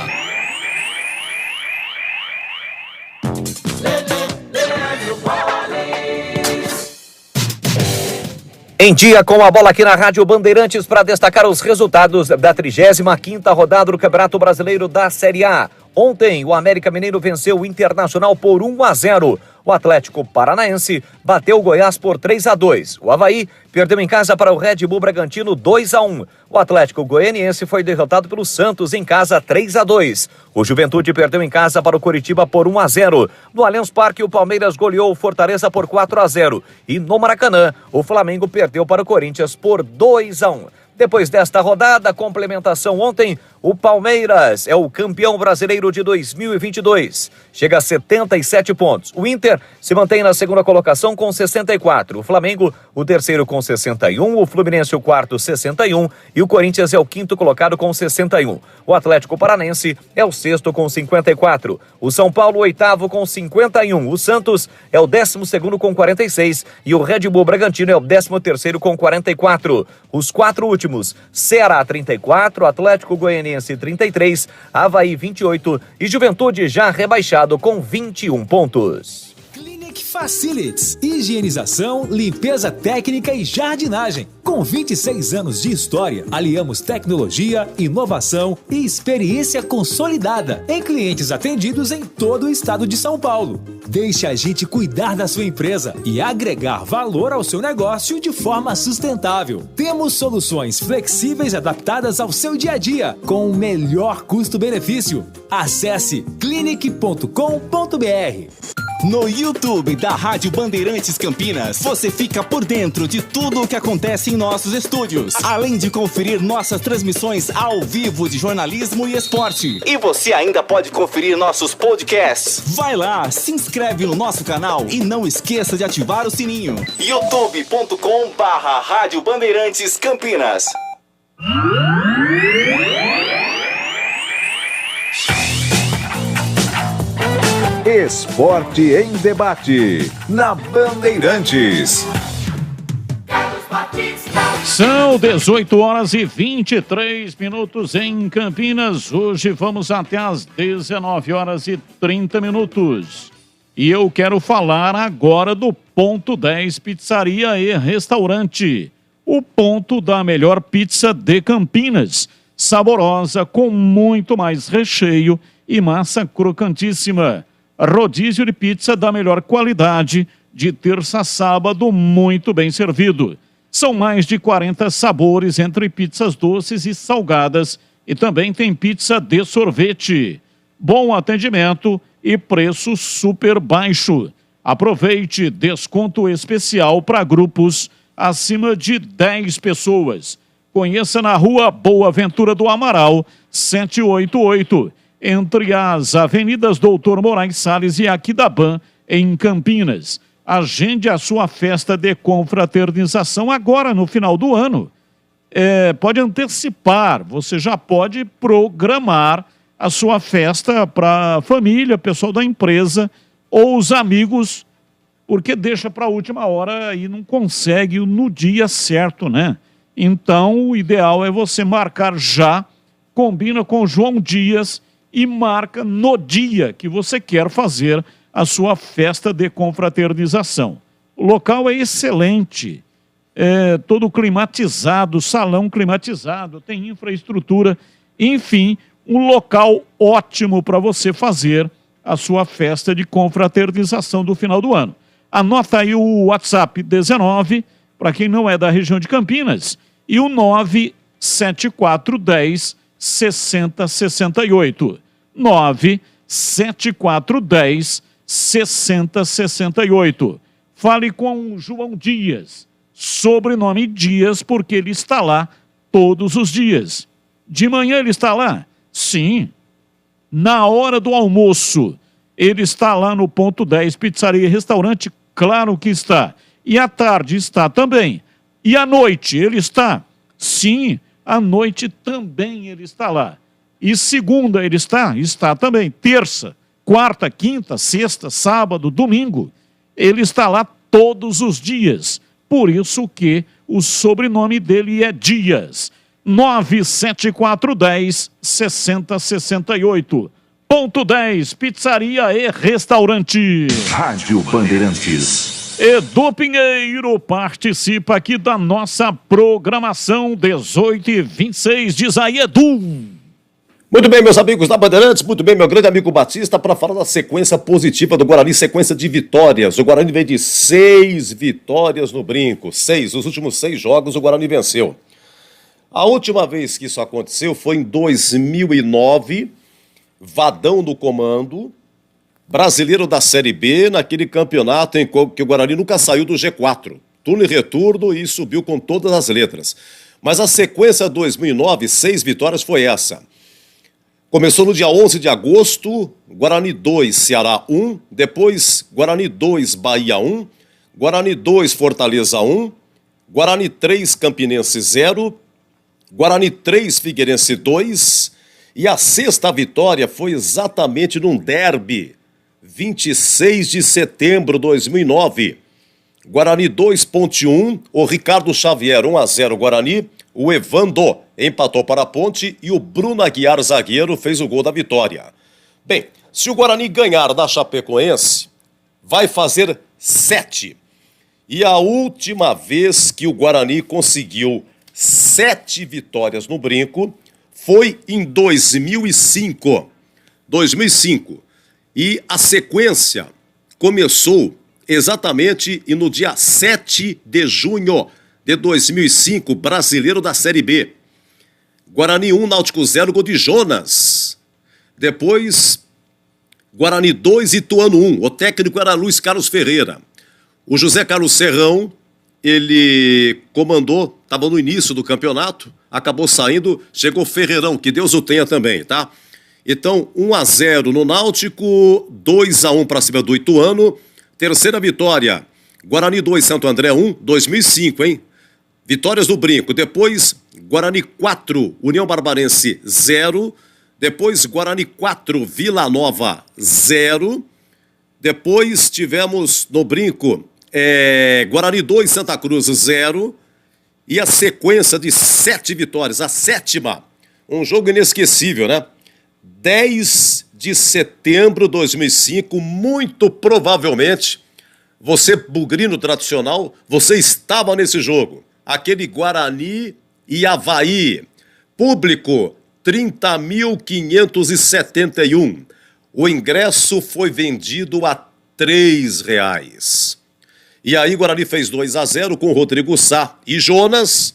Speaker 22: Em Dia com a Bola aqui na Rádio Bandeirantes para destacar os resultados da 35ª rodada do Campeonato Brasileiro da Série A. Ontem, o América Mineiro venceu o Internacional por 1-0. O Atlético Paranaense bateu o Goiás por 3-2. O Avaí perdeu em casa para o Red Bull Bragantino 2-1. O Atlético Goianiense foi derrotado pelo Santos em casa 3-2. O Juventude perdeu em casa para o Coritiba por 1-0. No Allianz Parque, o Palmeiras goleou o Fortaleza por 4-0. E no Maracanã, o Flamengo perdeu para o Corinthians por 2-1. Depois desta rodada, complementação ontem, o Palmeiras é o campeão brasileiro de 2022. Chega a 77 pontos. O Inter se mantém na segunda colocação com 64. O Flamengo, o terceiro com 61. O Fluminense, o quarto, 61. E o Corinthians é o quinto colocado com 61. O Atlético Paranense é o sexto com 54. O São Paulo, o oitavo com 51. O Santos é o 12º com 46. E o Red Bull Bragantino é o 13º com 44. Os quatro últimos, Ceará 34, Atlético Goianiense 33, Avaí 28 e Juventude já rebaixado com 21 pontos.
Speaker 21: Clinic Facilities, higienização, limpeza técnica e jardinagem. Com 26 anos de história, aliamos tecnologia, inovação e experiência consolidada em clientes atendidos em todo o estado de São Paulo. Deixe a gente cuidar da sua empresa e agregar valor ao seu negócio de forma sustentável. Temos soluções flexíveis adaptadas ao seu dia a dia, com o melhor custo-benefício. Acesse clinic.com.br.
Speaker 4: No YouTube da Rádio Bandeirantes Campinas, você fica por dentro de tudo o que acontece em nossos estúdios, além de conferir nossas transmissões ao vivo de jornalismo e esporte.
Speaker 22: E você ainda pode conferir nossos podcasts.
Speaker 4: Vai lá, se inscreve no nosso canal e não esqueça de ativar o sininho.
Speaker 22: youtube.com/Rádio Bandeirantes Campinas.
Speaker 1: Esporte em debate, na Bandeirantes.
Speaker 3: São 18 horas e 23 minutos em Campinas. Hoje vamos até às 19 horas e 30 minutos. E eu quero falar agora do Ponto 10 Pizzaria e Restaurante. O ponto da melhor pizza de Campinas. Saborosa, com muito mais recheio e massa crocantíssima. Rodízio de pizza da melhor qualidade, de terça a sábado, muito bem servido. São mais de 40 sabores entre pizzas doces e salgadas e também tem pizza de sorvete. Bom atendimento e preço super baixo. Aproveite desconto especial para grupos acima de 10 pessoas. Conheça na Rua Boa Ventura do Amaral, 788. Entre as avenidas Doutor Moraes Salles e Aquidaban, em Campinas. Agende a sua festa de confraternização agora, no final do ano. Pode antecipar, você já pode programar a sua festa para a família, pessoal da empresa ou os amigos, porque deixa para a última hora e não consegue no dia certo, né? Então, o ideal é você marcar já, combina com o João Dias e marca no dia que você quer fazer a sua festa de confraternização. O local é excelente, todo climatizado, salão climatizado, tem infraestrutura, enfim, um local ótimo para você fazer a sua festa de confraternização do final do ano. Anota aí o WhatsApp 19, para quem não é da região de Campinas, e o 97410 6068. 97410 6068. Fale com o João Dias, sobrenome Dias, porque ele está lá todos os dias. De manhã ele está lá? Sim. Na hora do almoço, ele está lá no Ponto 10 Pizzaria e Restaurante? Claro que está. E à tarde está também. E à noite ele está? Sim, à noite também ele está lá. E segunda ele está? Está também. Terça, quarta, quinta, sexta, sábado, domingo. Ele está lá todos os dias. Por isso que o sobrenome dele é Dias. 97410 6068. Ponto 10, Pizzaria e Restaurante.
Speaker 1: Rádio Bandeirantes.
Speaker 3: Edu Pinheiro participa aqui da nossa programação 18h26. Diz aí, Edu.
Speaker 8: Muito bem, meus amigos da Bandeirantes, muito bem, meu grande amigo Batista, para falar da sequência positiva do Guarani, sequência de vitórias. O Guarani vem de 6 vitórias no brinco, 6, os últimos 6 jogos o Guarani venceu. A última vez que isso aconteceu foi em 2009, Vadão no comando, brasileiro da Série B, naquele campeonato em que o Guarani nunca saiu do G4. Turno e retorno e subiu com todas as letras. Mas a sequência 2009, 6 vitórias foi essa. Começou no dia 11 de agosto, Guarani 2, Ceará 1, depois Guarani 2, Bahia 1, Guarani 2, Fortaleza 1, Guarani 3, Campinense 0, Guarani 3, Figueirense 2, e a 6ª vitória foi exatamente num derby, 26 de setembro de 2009. Guarani 2, Ponte 1, o Ricardo Xavier 1-0 Guarani, o Evando empatou para a Ponte e o Bruno Aguiar, zagueiro, fez o gol da vitória. Bem, se o Guarani ganhar da Chapecoense, vai fazer 7. E a última vez que o Guarani conseguiu 7 vitórias no Brinco foi em 2005. 2005. E a sequência começou exatamente no dia 7 de junho de 2005, Brasileiro da Série B. Guarani 1, Náutico 0, gol de Jonas. Depois, Guarani 2, Ituano 1. O técnico era Luiz Carlos Ferreira. O José Carlos Serrão, ele comandou, estava no início do campeonato, acabou saindo, chegou Ferreirão, que Deus o tenha também, tá? Então, 1-0 no Náutico, 2-1 para cima do Ituano. Terceira vitória, Guarani 2, Santo André 1, 2005, hein? Vitórias do Brinco. Depois, Guarani 4, União Barbarense 0. Depois, Guarani 4, Vila Nova 0. Depois, tivemos no Brinco, Guarani 2, Santa Cruz 0. E a sequência de 7 vitórias, a 7ª. Um jogo inesquecível, né? 10 de setembro de 2005, muito provavelmente, você, bugrino tradicional, você estava nesse jogo. Aquele Guarani e Avaí. Público, 30.571. O ingresso foi vendido a R$ 3. E aí o Guarani fez 2-0 com o Rodrigo Sá e Jonas.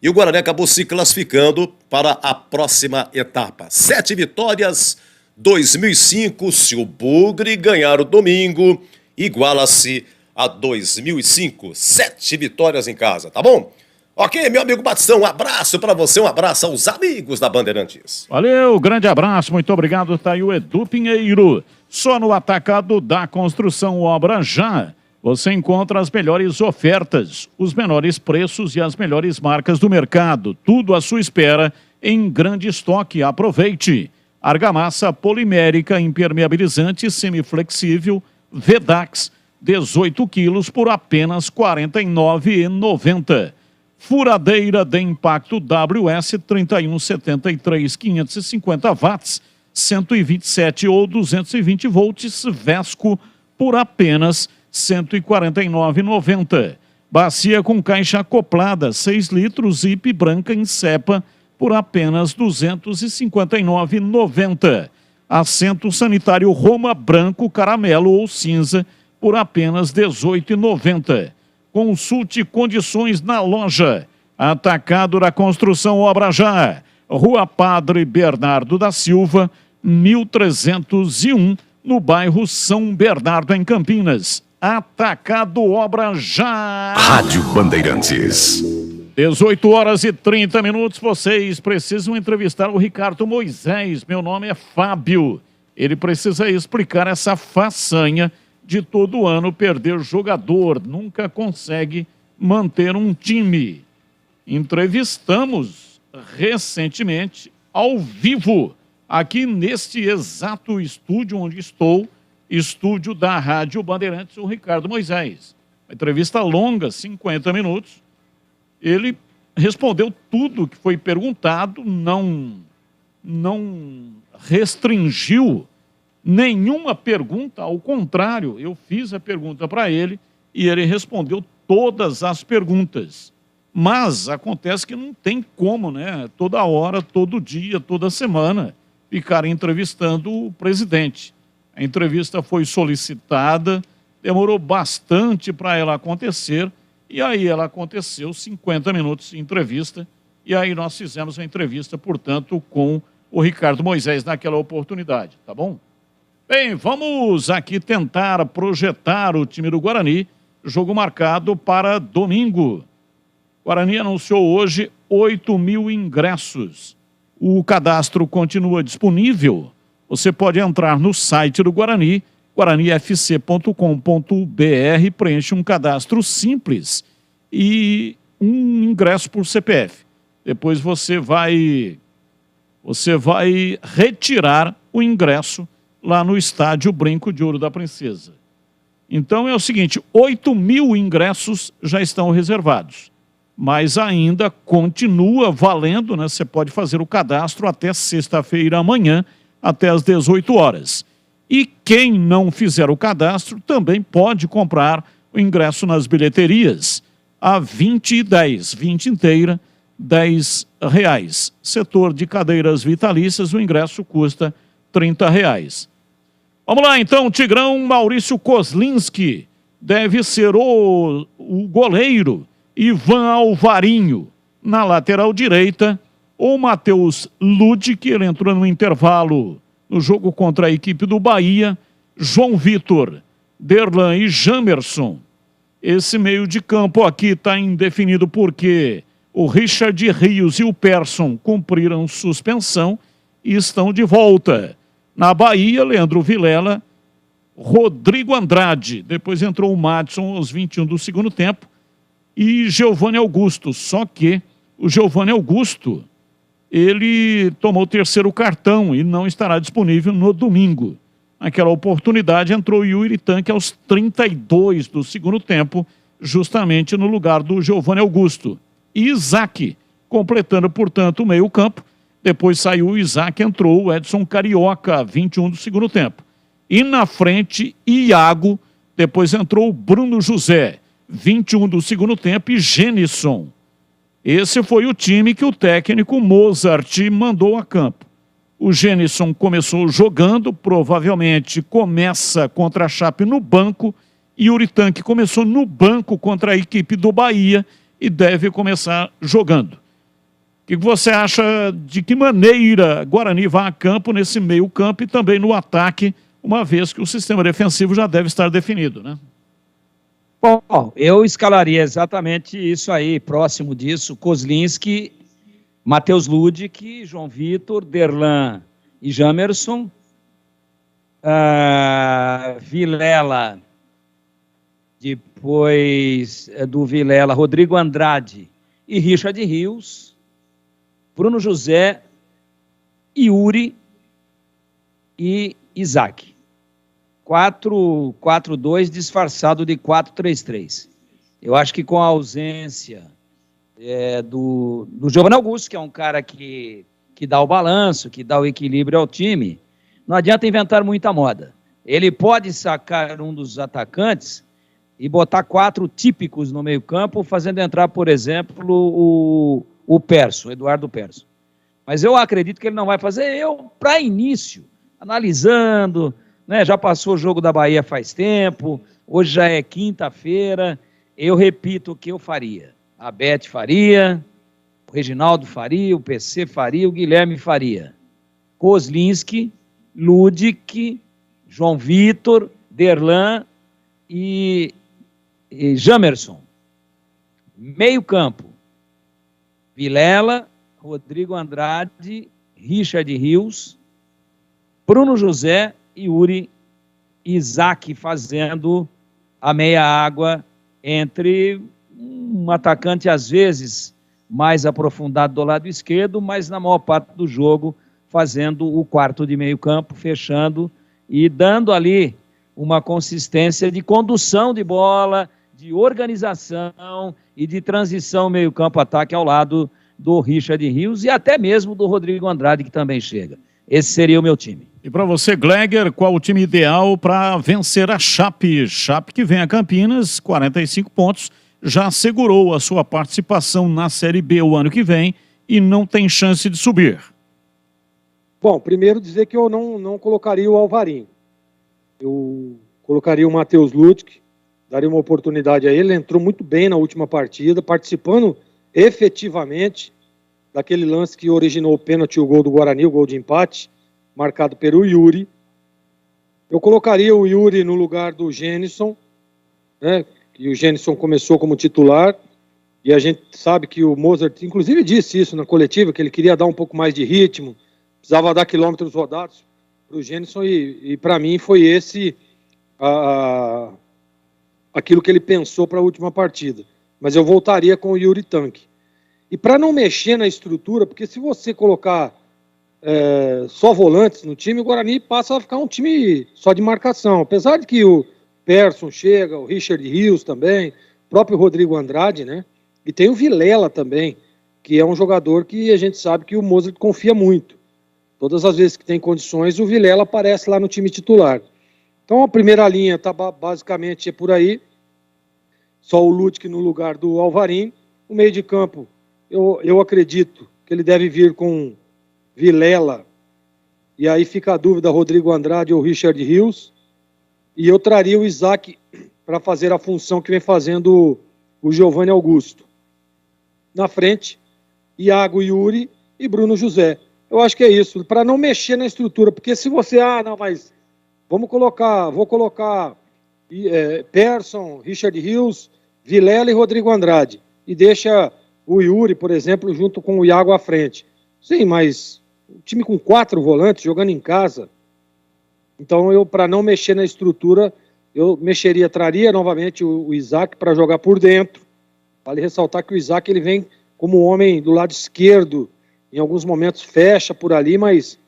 Speaker 8: E o Guarani acabou se classificando para a próxima etapa. 7 vitórias, 2005. Se o Bugre ganhar o domingo, iguala-se a 2005. 7 vitórias em casa, tá bom? Ok, meu amigo Batistão, um abraço para você, um abraço aos amigos da Bandeirantes.
Speaker 3: Valeu, grande abraço, muito obrigado. Tá aí o Edu Pinheiro. Só no Atacado da Construção Obra Já você encontra as melhores ofertas, os menores preços e as melhores marcas do mercado. Tudo à sua espera em grande estoque. Aproveite. Argamassa polimérica impermeabilizante semiflexível Vedax, 18 quilos por apenas R$ 49,90. Furadeira de impacto WS 3173 550 watts, 127 ou 220 volts Vesco por apenas R$ 149,90. Bacia com caixa acoplada 6 litros IP branca em cepa por apenas R$ 259,90. Assento sanitário Roma branco, caramelo ou cinza por apenas R$ 18,90. Consulte condições na loja. Atacado da Construção Obra Já. Rua Padre Bernardo da Silva, 1301, no bairro São Bernardo, em Campinas. Atacado Obra Já.
Speaker 15: Rádio Bandeirantes.
Speaker 3: 18h30. Vocês precisam entrevistar o Ricardo Moisés. Meu nome é Fábio. Ele precisa explicar essa façanha de todo ano perder jogador. Nunca consegue manter um time. Entrevistamos recentemente, ao vivo, aqui neste exato estúdio onde estou, estúdio da Rádio Bandeirantes, o Ricardo Moisés. Uma entrevista longa, 50 minutos. Ele respondeu tudo que foi perguntado, não restringiu nenhuma pergunta, ao contrário, eu fiz a pergunta para ele e ele respondeu todas as perguntas. Mas acontece que não tem como, né? Toda hora, todo dia, toda semana, ficar entrevistando o presidente. A entrevista foi solicitada, demorou bastante para ela acontecer, e aí ela aconteceu, 50 minutos de entrevista, e aí nós fizemos a entrevista, portanto, com o Ricardo Moisés naquela oportunidade, tá bom? Bem, vamos aqui tentar projetar o time do Guarani, jogo marcado para domingo. Guarani anunciou hoje 8 mil ingressos. O cadastro continua disponível. Você pode entrar no site do Guarani, guaranifc.com.br, preenche um cadastro simples e um ingresso por CPF. Depois você vai retirar o ingresso lá no estádio Brinco de Ouro da Princesa. Então é o seguinte, 8 mil ingressos já estão reservados, mas ainda continua valendo, né? Você pode fazer o cadastro até sexta-feira amanhã, até às 18 horas. E quem não fizer o cadastro também pode comprar o ingresso nas bilheterias a 20 e 10, 20 inteira, R$10. Setor de cadeiras vitalícias, o ingresso custa R$30. Vamos lá então, Tigrão. Maurício Kozlinski deve ser o goleiro. Ivan Alvarinho na lateral direita, ou Matheus Ludi, que ele entrou no intervalo no jogo contra a equipe do Bahia, João Vitor, Derlan e Jamerson. Esse meio de campo aqui está indefinido porque o Richard Rios e o Persson cumpriram suspensão e estão de volta. Na Bahia, Leandro Vilela, Rodrigo Andrade, depois entrou o Madison aos 21 do segundo tempo, e Giovanni Augusto, só que o Giovanni Augusto, ele tomou o terceiro cartão e não estará disponível no domingo. Naquela oportunidade entrou o Yuri Tanque aos 32 do segundo tempo, justamente no lugar do Giovanni Augusto. E Isaac, completando, portanto, o meio-campo. Depois saiu o Isaac, entrou o Edson Carioca, 21 do segundo tempo. E na frente, Iago, depois entrou o Bruno José, 21 do segundo tempo, e Genison. Esse foi o time que o técnico Mozart mandou a campo. O Genison começou jogando, provavelmente começa contra a Chape no banco, e o Uritanque começou no banco contra a equipe do Bahia e deve começar jogando. O que você acha, de que maneira Guarani vai a campo nesse meio campo e também no ataque, uma vez que o sistema defensivo já deve estar definido, né?
Speaker 10: Bom, eu escalaria exatamente isso aí, próximo disso, Kozlinski, Matheus Ludic, João Vitor, Derlan e Jamerson, Vilela, depois do Vilela, Rodrigo Andrade e Richard Rios, Bruno José, Yuri e Isaac. 4-4-2 disfarçado de 4-3-3. Eu acho que com a ausência do Giovanni Augusto, que é um cara que dá o balanço, que dá o equilíbrio ao time, não adianta inventar muita moda. Ele pode sacar um dos atacantes e botar 4 típicos no meio-campo, fazendo entrar, por exemplo, o Persson, Eduardo Persson. Mas eu acredito que ele não vai fazer. Para início, analisando, né, já passou o jogo da Bahia faz tempo, hoje já é quinta-feira, eu repito o que eu faria. A Beth faria, o Reginaldo faria, o PC faria, o Guilherme faria. Kozlinski, Ludic, João Vitor, Derlan e Jamerson. Meio campo, Vilela, Rodrigo Andrade, Richard Rios, Bruno José, Yuri, Isaac fazendo a meia água entre um atacante às vezes mais aprofundado do lado esquerdo, mas na maior parte do jogo fazendo o quarto de meio campo, fechando e dando ali uma consistência de condução de bola, de organização e de transição meio campo-ataque ao lado do Richard Rios e até mesmo do Rodrigo Andrade, que também chega. Esse seria o meu time.
Speaker 3: E para você, Gleger, qual o time ideal para vencer a Chape? Chape que vem a Campinas, 45 pontos, já assegurou a sua participação na Série B o ano que vem e não tem chance de subir.
Speaker 6: Bom, primeiro dizer que eu não colocaria o Alvarinho. Eu colocaria o Matheus Ludic, daria uma oportunidade a ele, entrou muito bem na última partida, participando efetivamente daquele lance que originou o pênalti e o gol do Guarani, o gol de empate, marcado pelo Yuri. Eu colocaria o Yuri no lugar do Genison, né, que o Genison começou como titular. E a gente sabe que o Mozart, inclusive, disse isso na coletiva, que ele queria dar um pouco mais de ritmo, precisava dar quilômetros rodados para o Jênison, e para mim foi esse aquilo que ele pensou para a última partida. Mas eu voltaria com o Yuri Tanque. E para não mexer na estrutura, porque se você colocar só volantes no time, o Guarani passa a ficar um time só de marcação. Apesar de que o Persson chega, o Richard Rios também, o próprio Rodrigo Andrade, né? E tem o Vilela também, que é um jogador que a gente sabe que o Mozart confia muito. Todas as vezes que tem condições, o Vilela aparece lá no time titular. Então a primeira linha está basicamente por aí. Só o Lutic no lugar do Alvarim. O meio de campo, eu acredito que ele deve vir com Vilela. E aí fica a dúvida, Rodrigo Andrade ou Richard Rios. E eu traria o Isaac para fazer a função que vem fazendo o Giovanni Augusto. Na frente, Iago, Yuri e Bruno José. Eu acho que é isso, para não mexer na estrutura, porque se você, mas vou colocar Persson, Richard Rios, Vilela e Rodrigo Andrade, e deixa o Yuri, por exemplo, junto com o Iago à frente. Sim, mas um time com 4 volantes, jogando em casa, então eu, para não mexer na estrutura, eu traria novamente o Isaac para jogar por dentro. Vale ressaltar que o Isaac ele vem como homem do lado esquerdo, em alguns momentos fecha por ali, mas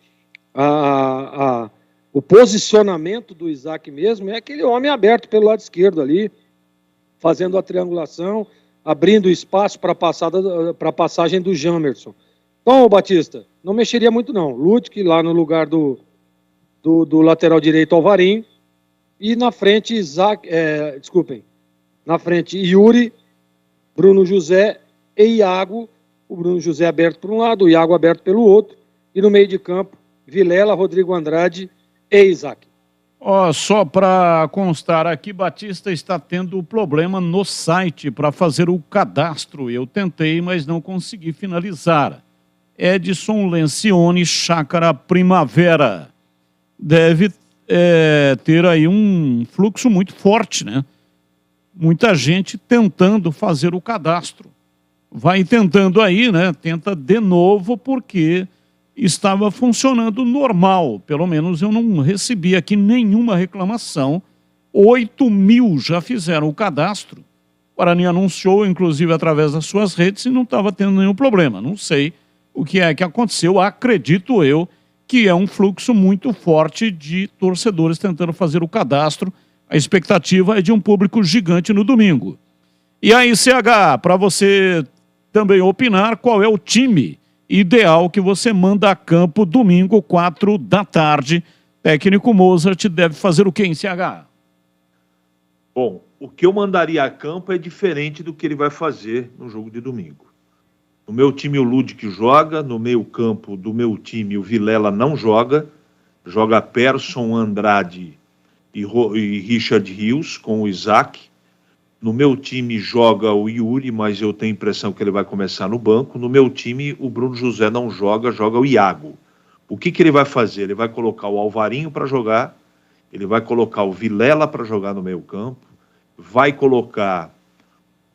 Speaker 6: o posicionamento do Isaac mesmo é aquele homem aberto pelo lado esquerdo ali, fazendo a triangulação, abrindo espaço para a passagem do Jamerson. Então, Batista, não mexeria muito não. Lutic lá no lugar do lateral direito Alvarim, e na frente na frente Yuri, Bruno José e Iago, o Bruno José aberto por um lado, o Iago aberto pelo outro, e no meio de campo, Vilela, Rodrigo Andrade e Isaac.
Speaker 3: Só para constar aqui, Batista está tendo problema no site para fazer o cadastro. Eu tentei, mas não consegui finalizar. Edson Lencioni, Chácara Primavera. Deve ter aí um fluxo muito forte, né? Muita gente tentando fazer o cadastro. Vai tentando aí, né? Tenta de novo, porque estava funcionando normal. Pelo menos eu não recebi aqui nenhuma reclamação. 8.000 já fizeram o cadastro. O Guarani anunciou, inclusive, através das suas redes, e não estava tendo nenhum problema. Não sei o que é que aconteceu. Acredito eu que é um fluxo muito forte de torcedores tentando fazer o cadastro. A expectativa é de um público gigante no domingo. E aí, CH, para você também opinar, qual é o time ideal que você manda a campo domingo, 4 da tarde? Técnico Mozart deve fazer o quê em CH?
Speaker 5: Bom, o que eu mandaria a campo é diferente do que ele vai fazer no jogo de domingo. No meu time o Ludic joga, no meio campo do meu time o Vilela não joga, joga Persson, Andrade e Richard Rios com o Isaac. No meu time joga o Yuri, mas eu tenho a impressão que ele vai começar no banco. No meu time o Bruno José não joga, joga o Iago. O que ele vai fazer? Ele vai colocar o Alvarinho para jogar, ele vai colocar o Vilela para jogar no meio campo, vai colocar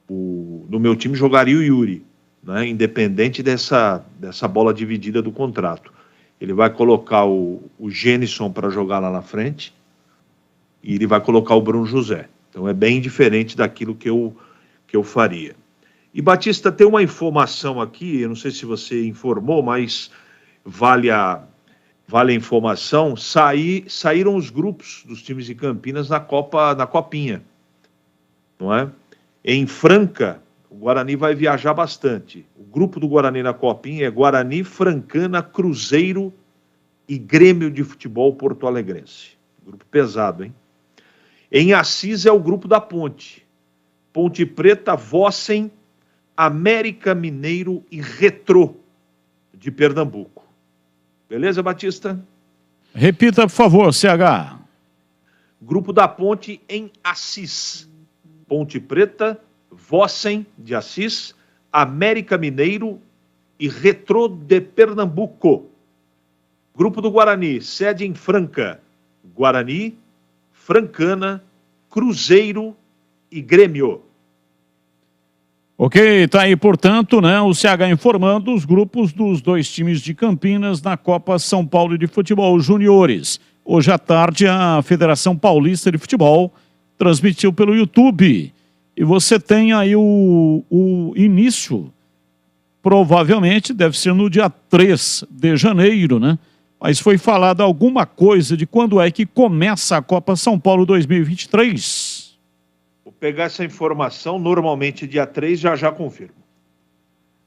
Speaker 5: no meu time jogaria o Yuri, né, independente dessa bola dividida do contrato. Ele vai colocar o Jênison para jogar lá na frente, e ele vai colocar o Bruno José. Então é bem diferente daquilo que eu faria. E Batista, tem uma informação aqui, eu não sei se você informou, mas vale a informação, saíram os grupos dos times de Campinas na Copinha, não é? Em Franca, o Guarani vai viajar bastante. O grupo do Guarani na Copinha é Guarani, Francana, Cruzeiro e Grêmio de Futebol Porto Alegrense. Grupo pesado, hein? Em Assis é o grupo da Ponte. Ponte Preta, Vossen, América Mineiro e Retrô de Pernambuco. Beleza, Batista?
Speaker 3: Repita, por favor, CH.
Speaker 5: Grupo da Ponte em Assis. Ponte Preta, Vossen de Assis, América Mineiro e Retrô de Pernambuco. Grupo do Guarani, sede em Franca. Guarani, Francana, Cruzeiro e Grêmio.
Speaker 3: Ok, tá aí, portanto, né, o CH informando os grupos dos 2 times de Campinas na Copa São Paulo de Futebol Juniores. Hoje à tarde, a Federação Paulista de Futebol transmitiu pelo YouTube. E você tem aí o início, provavelmente deve ser no dia 3 de janeiro, né? Mas foi falado alguma coisa de quando é que começa a Copa São Paulo 2023?
Speaker 5: Vou pegar essa informação, normalmente dia 3, já confirmo.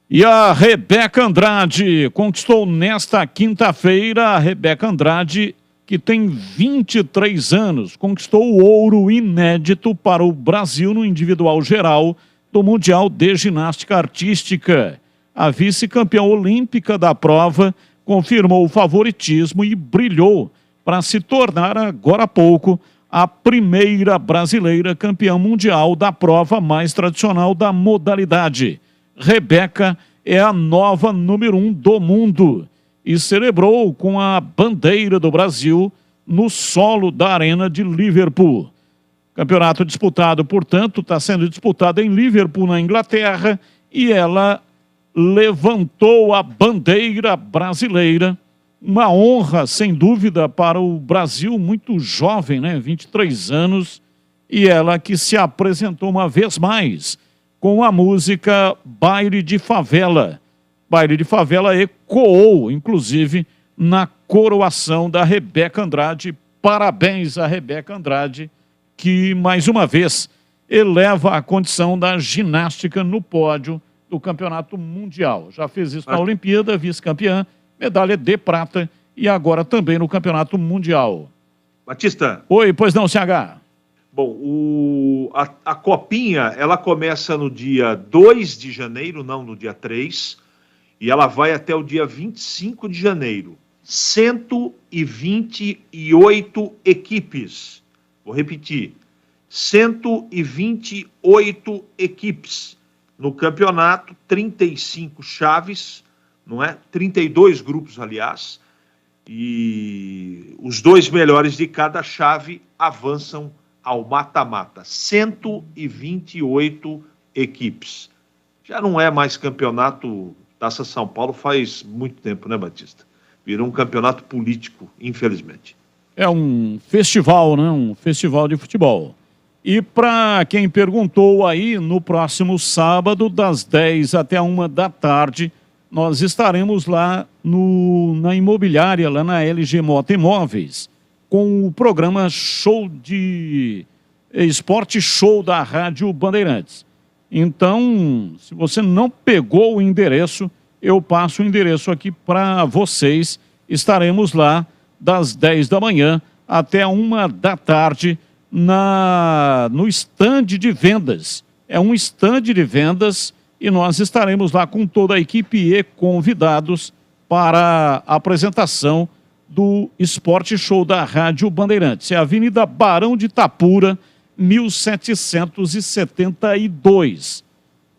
Speaker 3: E a Rebeca Andrade conquistou nesta quinta-feira, a Rebeca Andrade, que tem 23 anos, conquistou o ouro inédito para o Brasil no individual geral do Mundial de Ginástica Artística. A vice-campeã olímpica da prova confirmou o favoritismo e brilhou para se tornar, agora há pouco, a primeira brasileira campeã mundial da prova mais tradicional da modalidade. Rebeca é a nova número 1 do mundo e celebrou com a bandeira do Brasil no solo da Arena de Liverpool. Campeonato disputado, portanto, está sendo disputado em Liverpool, na Inglaterra, e ela levantou a bandeira brasileira. Uma honra, sem dúvida, para o Brasil, muito jovem, né? 23 anos, e ela que se apresentou uma vez mais com a música Baile de Favela. Baile de Favela ecoou, inclusive, na coroação da Rebeca Andrade. Parabéns a Rebeca Andrade, que, mais uma vez, eleva a condição da ginástica no pódio do Campeonato Mundial. Já fez isso na Olimpíada, vice-campeã, medalha de prata e agora também no Campeonato Mundial.
Speaker 5: Batista.
Speaker 3: Oi, pois não, CH.
Speaker 5: Bom, a Copinha, ela começa no dia 2 de janeiro, não no dia 3, e ela vai até o dia 25 de janeiro. 128 equipes. Vou repetir. 128 equipes. No campeonato, 35 chaves, não é? 32 grupos, aliás, e os 2 melhores de cada chave avançam ao mata-mata. 128 equipes. Já não é mais campeonato Taça São Paulo faz muito tempo, né, Batista? Virou um campeonato político, infelizmente.
Speaker 3: É um festival, né? Um festival de futebol. E para quem perguntou aí, no próximo sábado, das 10 até 1 da tarde, nós estaremos lá na imobiliária, lá na LG Mota Imóveis, com o programa Esporte Show da Rádio Bandeirantes. Então, se você não pegou o endereço, eu passo o endereço aqui para vocês. Estaremos lá das 10 da manhã até 1 da tarde no estande de vendas. É um estande de vendas e nós estaremos lá com toda a equipe e convidados para a apresentação do Esporte Show da Rádio Bandeirantes. É a Avenida Barão de Itapura, 1772.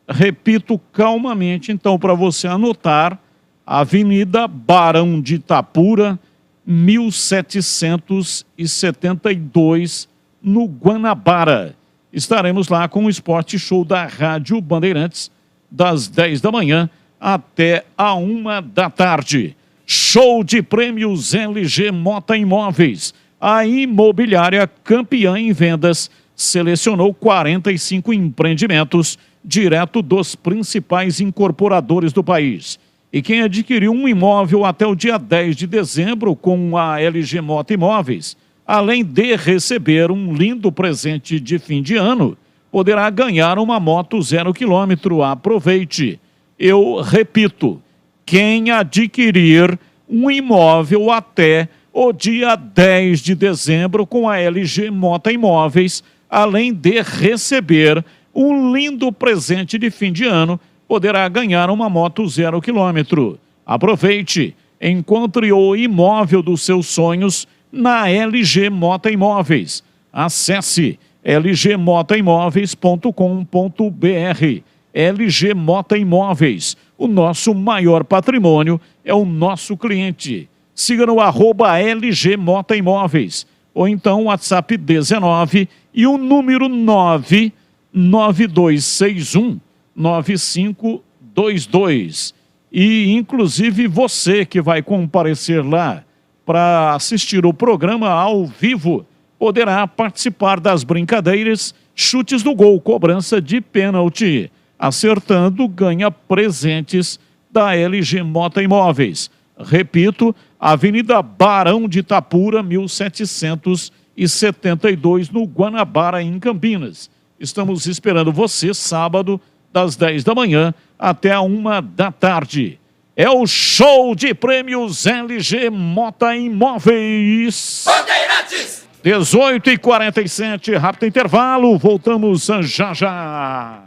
Speaker 3: Repito calmamente, então, para você anotar, Avenida Barão de Itapura, 1772, no Guanabara. Estaremos lá com o Esporte Show da Rádio Bandeirantes, das 10 da manhã até a 1 da tarde. Show de prêmios LG Mota Imóveis. A imobiliária campeã em vendas selecionou 45 empreendimentos direto dos principais incorporadores do país. E quem adquiriu um imóvel até o dia 10 de dezembro com a LG Mota Imóveis, além de receber um lindo presente de fim de ano, poderá ganhar uma moto 0 km. Aproveite. Eu repito, quem adquirir um imóvel até o dia 10 de dezembro com a LG Mota Imóveis, além de receber um lindo presente de fim de ano, poderá ganhar uma moto 0 km. Aproveite, encontre o imóvel dos seus sonhos na LG Mota Imóveis. Acesse lgmotaimóveis.com.br. LG Mota Imóveis. O nosso maior patrimônio é o nosso cliente. Siga no @LG Mota Imóveis. Ou então WhatsApp 19 e o número 99261 9522. E, inclusive, você que vai comparecer lá para assistir o programa ao vivo, poderá participar das brincadeiras chutes do gol, cobrança de pênalti. Acertando, ganha presentes da LG Mota Imóveis. Repito, Avenida Barão de Itapura, 1772, no Guanabara, em Campinas. Estamos esperando você sábado, das 10 da manhã até a 1 da tarde. É o show de prêmios LG Mota Imóveis.
Speaker 7: Bandeirantes!
Speaker 3: 18h47, rápido intervalo, voltamos já já.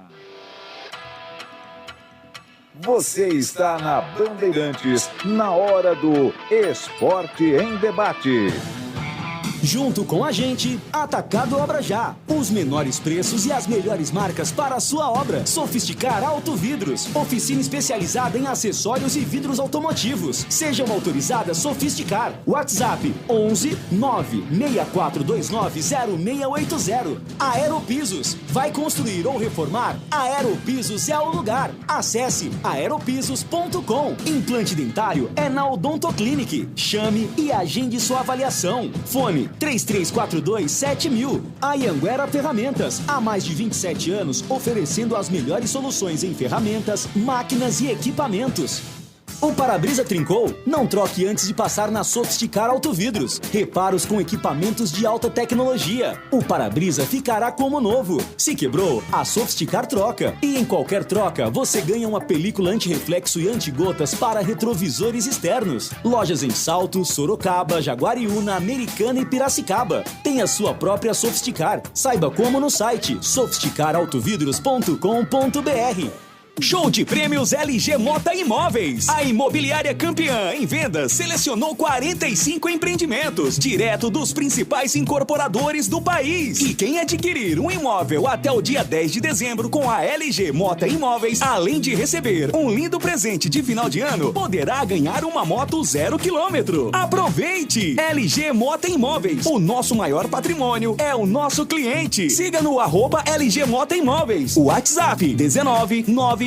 Speaker 1: Você está na Bandeirantes, na hora do Esporte em Debate.
Speaker 2: Junto com a gente, Atacado Obra Já. Os menores preços e as melhores marcas para a sua obra. Sofisticar Autovidros. Oficina especializada em acessórios e vidros automotivos. Seja uma autorizada Sofisticar. WhatsApp 11 96429 0680. Aeropisos. Vai construir ou reformar? Aeropisos é o lugar. Acesse aeropisos.com. Implante dentário é na Odontoclinic. Chame e agende sua avaliação. Fone 3342-7000. Anhanguera Ferramentas. Há mais de 27 anos, oferecendo as melhores soluções em ferramentas, máquinas e equipamentos. O para-brisa trincou? Não troque antes de passar na Sofisticar Autovidros. Reparos com equipamentos de alta tecnologia. O para-brisa ficará como novo. Se quebrou, a Sofisticar troca. E em qualquer troca, você ganha uma película anti-reflexo e anti-gotas para retrovisores externos. Lojas em Salto, Sorocaba, Jaguariúna, Americana e Piracicaba. Tem a sua própria Sofisticar. Saiba como no site sofisticarautovidros.com.br. Show de prêmios LG Mota Imóveis. A imobiliária campeã em vendas selecionou 45 empreendimentos, direto dos principais incorporadores do país. E quem adquirir um imóvel até o dia 10 de dezembro com a LG Mota Imóveis, além de receber um lindo presente de final de ano, poderá ganhar uma moto 0 km. Aproveite! LG Mota Imóveis. O nosso maior patrimônio é o nosso cliente. Siga no @LG Mota Imóveis. O WhatsApp 19992619522.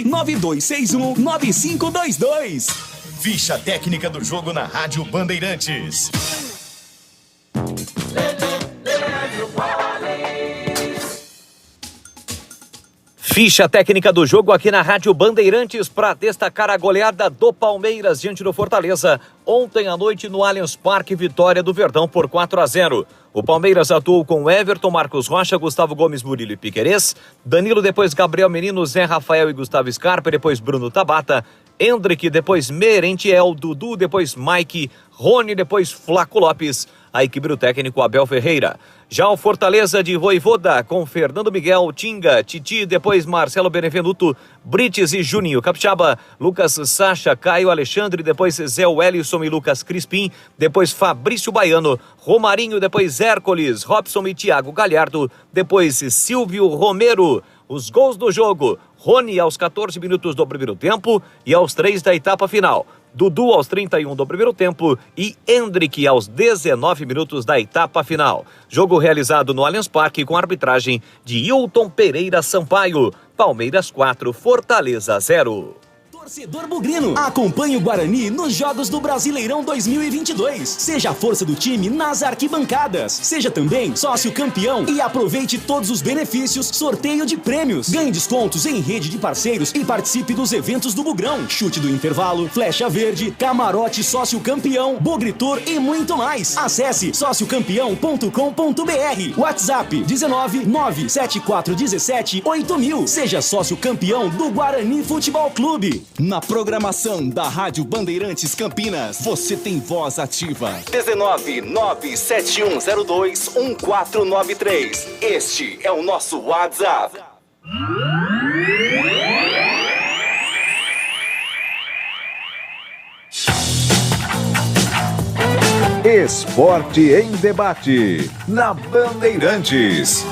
Speaker 4: Ficha técnica do jogo na Rádio Bandeirantes.
Speaker 22: Ficha técnica do jogo aqui na Rádio Bandeirantes para destacar a goleada do Palmeiras diante do Fortaleza. Ontem à noite no Allianz Parque, vitória do Verdão por 4-0. O Palmeiras atuou com Everton, Marcos Rocha, Gustavo Gomes, Murilo e Piquerez, Danilo, depois Gabriel Menino, Zé Rafael e Gustavo Scarpa, depois Bruno Tabata, Hendrick, depois Merentiel, Dudu, depois Mike, Rony, depois Flaco Lopes, a equipe do técnico Abel Ferreira. Já o Fortaleza de Voivoda, com Fernando Miguel, Tinga, Titi, depois Marcelo Benevenuto, Brites e Juninho Capixaba, Lucas Sacha, Caio Alexandre, depois Zé Wellison e Lucas Crispim, depois Fabrício Baiano, Romarinho, depois Hércules, Robson e Thiago Galhardo, depois Silvio Romero. Os gols do jogo: Rony aos 14 minutos do primeiro tempo e aos 3 da etapa final. Dudu aos 31 do primeiro tempo e Hendrick aos 19 minutos da etapa final. Jogo realizado no Allianz Parque com arbitragem de Hilton Pereira Sampaio. Palmeiras 4, Fortaleza 0.
Speaker 2: Torcedor bugrino, acompanhe o Guarani nos Jogos do Brasileirão 2022. Seja a força do time nas arquibancadas. Seja também sócio campeão e aproveite todos os benefícios, sorteio de prêmios. Ganhe descontos em rede de parceiros e participe dos eventos do Bugrão. Chute do intervalo, flecha verde, camarote sócio campeão, Bugritur e muito mais. Acesse sociocampeão.com.br. WhatsApp 19974178000. Seja sócio campeão do Guarani Futebol Clube. Na programação da Rádio Bandeirantes Campinas, você tem voz ativa. 19971021493. Este é o nosso WhatsApp.
Speaker 1: Esporte em Debate, na Bandeirantes.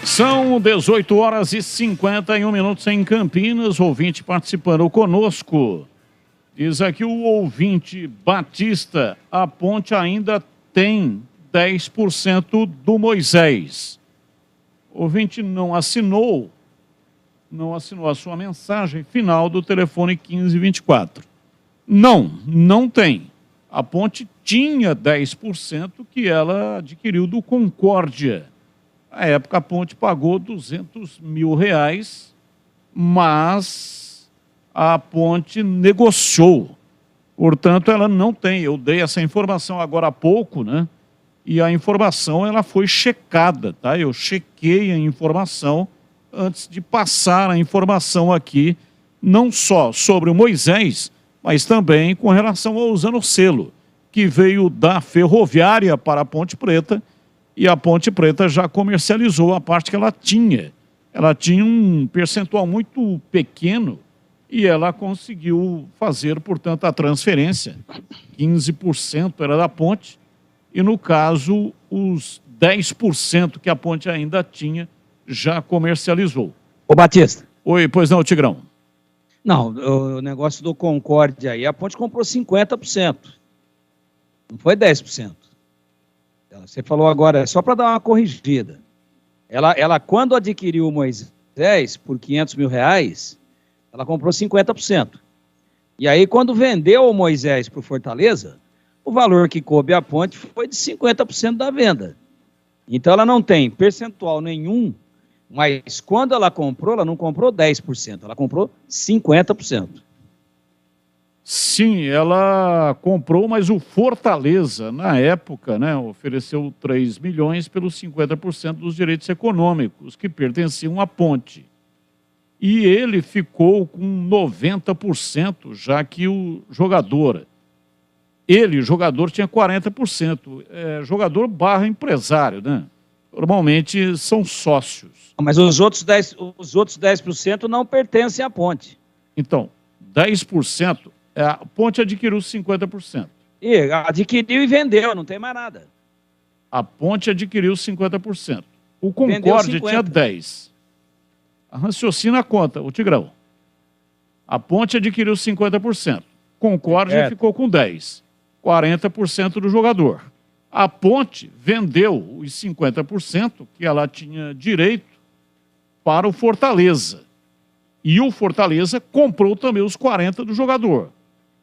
Speaker 3: São 18 horas e 51 minutos em Campinas, ouvinte participando conosco. Diz aqui o ouvinte Batista, a ponte ainda tem 10% do Moisés. O ouvinte não assinou não assinou a sua mensagem final do telefone 1524. Não tem. A Ponte tinha 10% que ela adquiriu do Concórdia. Na época, a Ponte pagou R$200 mil, mas a Ponte negociou. Portanto, ela não tem. Eu dei essa informação agora há pouco, né? E a informação ela foi checada, tá? Eu chequei a informação antes de passar a informação aqui, não só sobre o Moisés, mas também com relação ao Zanocelo, que veio da Ferroviária para a Ponte Preta, e a Ponte Preta já comercializou a parte que ela tinha. Ela tinha um percentual muito pequeno e ela conseguiu fazer, portanto, a transferência. 15% era da Ponte e, no caso, os 10% que a Ponte ainda tinha já comercializou.
Speaker 10: Ô, Batista.
Speaker 3: Oi, pois não, Tigrão.
Speaker 10: Não, o negócio do Concórdia aí, a Ponte comprou 50%. Não foi 10%. Você falou agora, só para dar uma corrigida. Ela, quando adquiriu o Moisés por R$500 mil, ela comprou 50%. E aí, quando vendeu o Moisés para o Fortaleza, o valor que coube à Ponte foi de 50% da venda. Então, ela não tem percentual nenhum, mas quando ela não comprou 10%, ela comprou 50%.
Speaker 3: Sim, ela comprou, mas o Fortaleza, na época, né, ofereceu 3 milhões pelos 50% dos direitos econômicos que pertenciam à Ponte. E ele ficou com 90%, já que o jogador tinha 40%. Jogador barra empresário, né? Normalmente são sócios.
Speaker 10: Mas os outros 10% não pertencem à Ponte.
Speaker 3: Então, 10%, a Ponte adquiriu 50%.
Speaker 10: E adquiriu e vendeu, não tem mais nada.
Speaker 3: A Ponte adquiriu 50%. O Concórdia tinha 10%. Raciocina a conta, o Tigrão. A Ponte adquiriu 50%. Concórdia ficou com 10%. 40% do jogador. A Ponte vendeu os 50% que ela tinha direito para o Fortaleza. E o Fortaleza comprou também os 40% do jogador.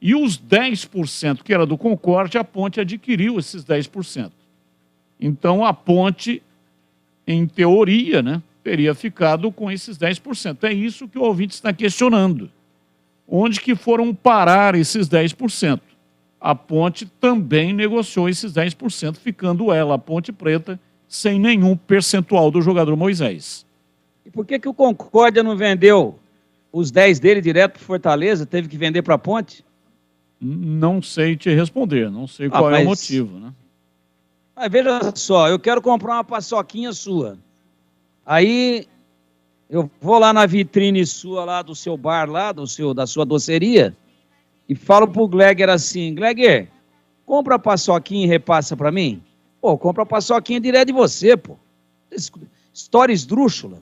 Speaker 3: E os 10% que era do Concórdia, a Ponte adquiriu esses 10%. Então a Ponte, em teoria, né, teria ficado com esses 10%. É isso que o ouvinte está questionando. Onde que foram parar esses 10%? A Ponte também negociou esses 10%, ficando ela, a Ponte Preta, sem nenhum percentual do jogador Moisés.
Speaker 10: E por que o Concórdia não vendeu os 10 dele direto para Fortaleza, teve que vender para a Ponte?
Speaker 3: Não sei te responder, não sei qual é o motivo, né?
Speaker 10: Mas veja só, eu quero comprar uma paçoquinha sua. Aí eu vou lá na vitrine sua, lá do seu bar, lá da sua doceria, e falo pro Gleger assim, Gleger, compra a paçoquinha e repassa para mim? Pô, compra a paçoquinha direto de você, pô. História esdrúxula.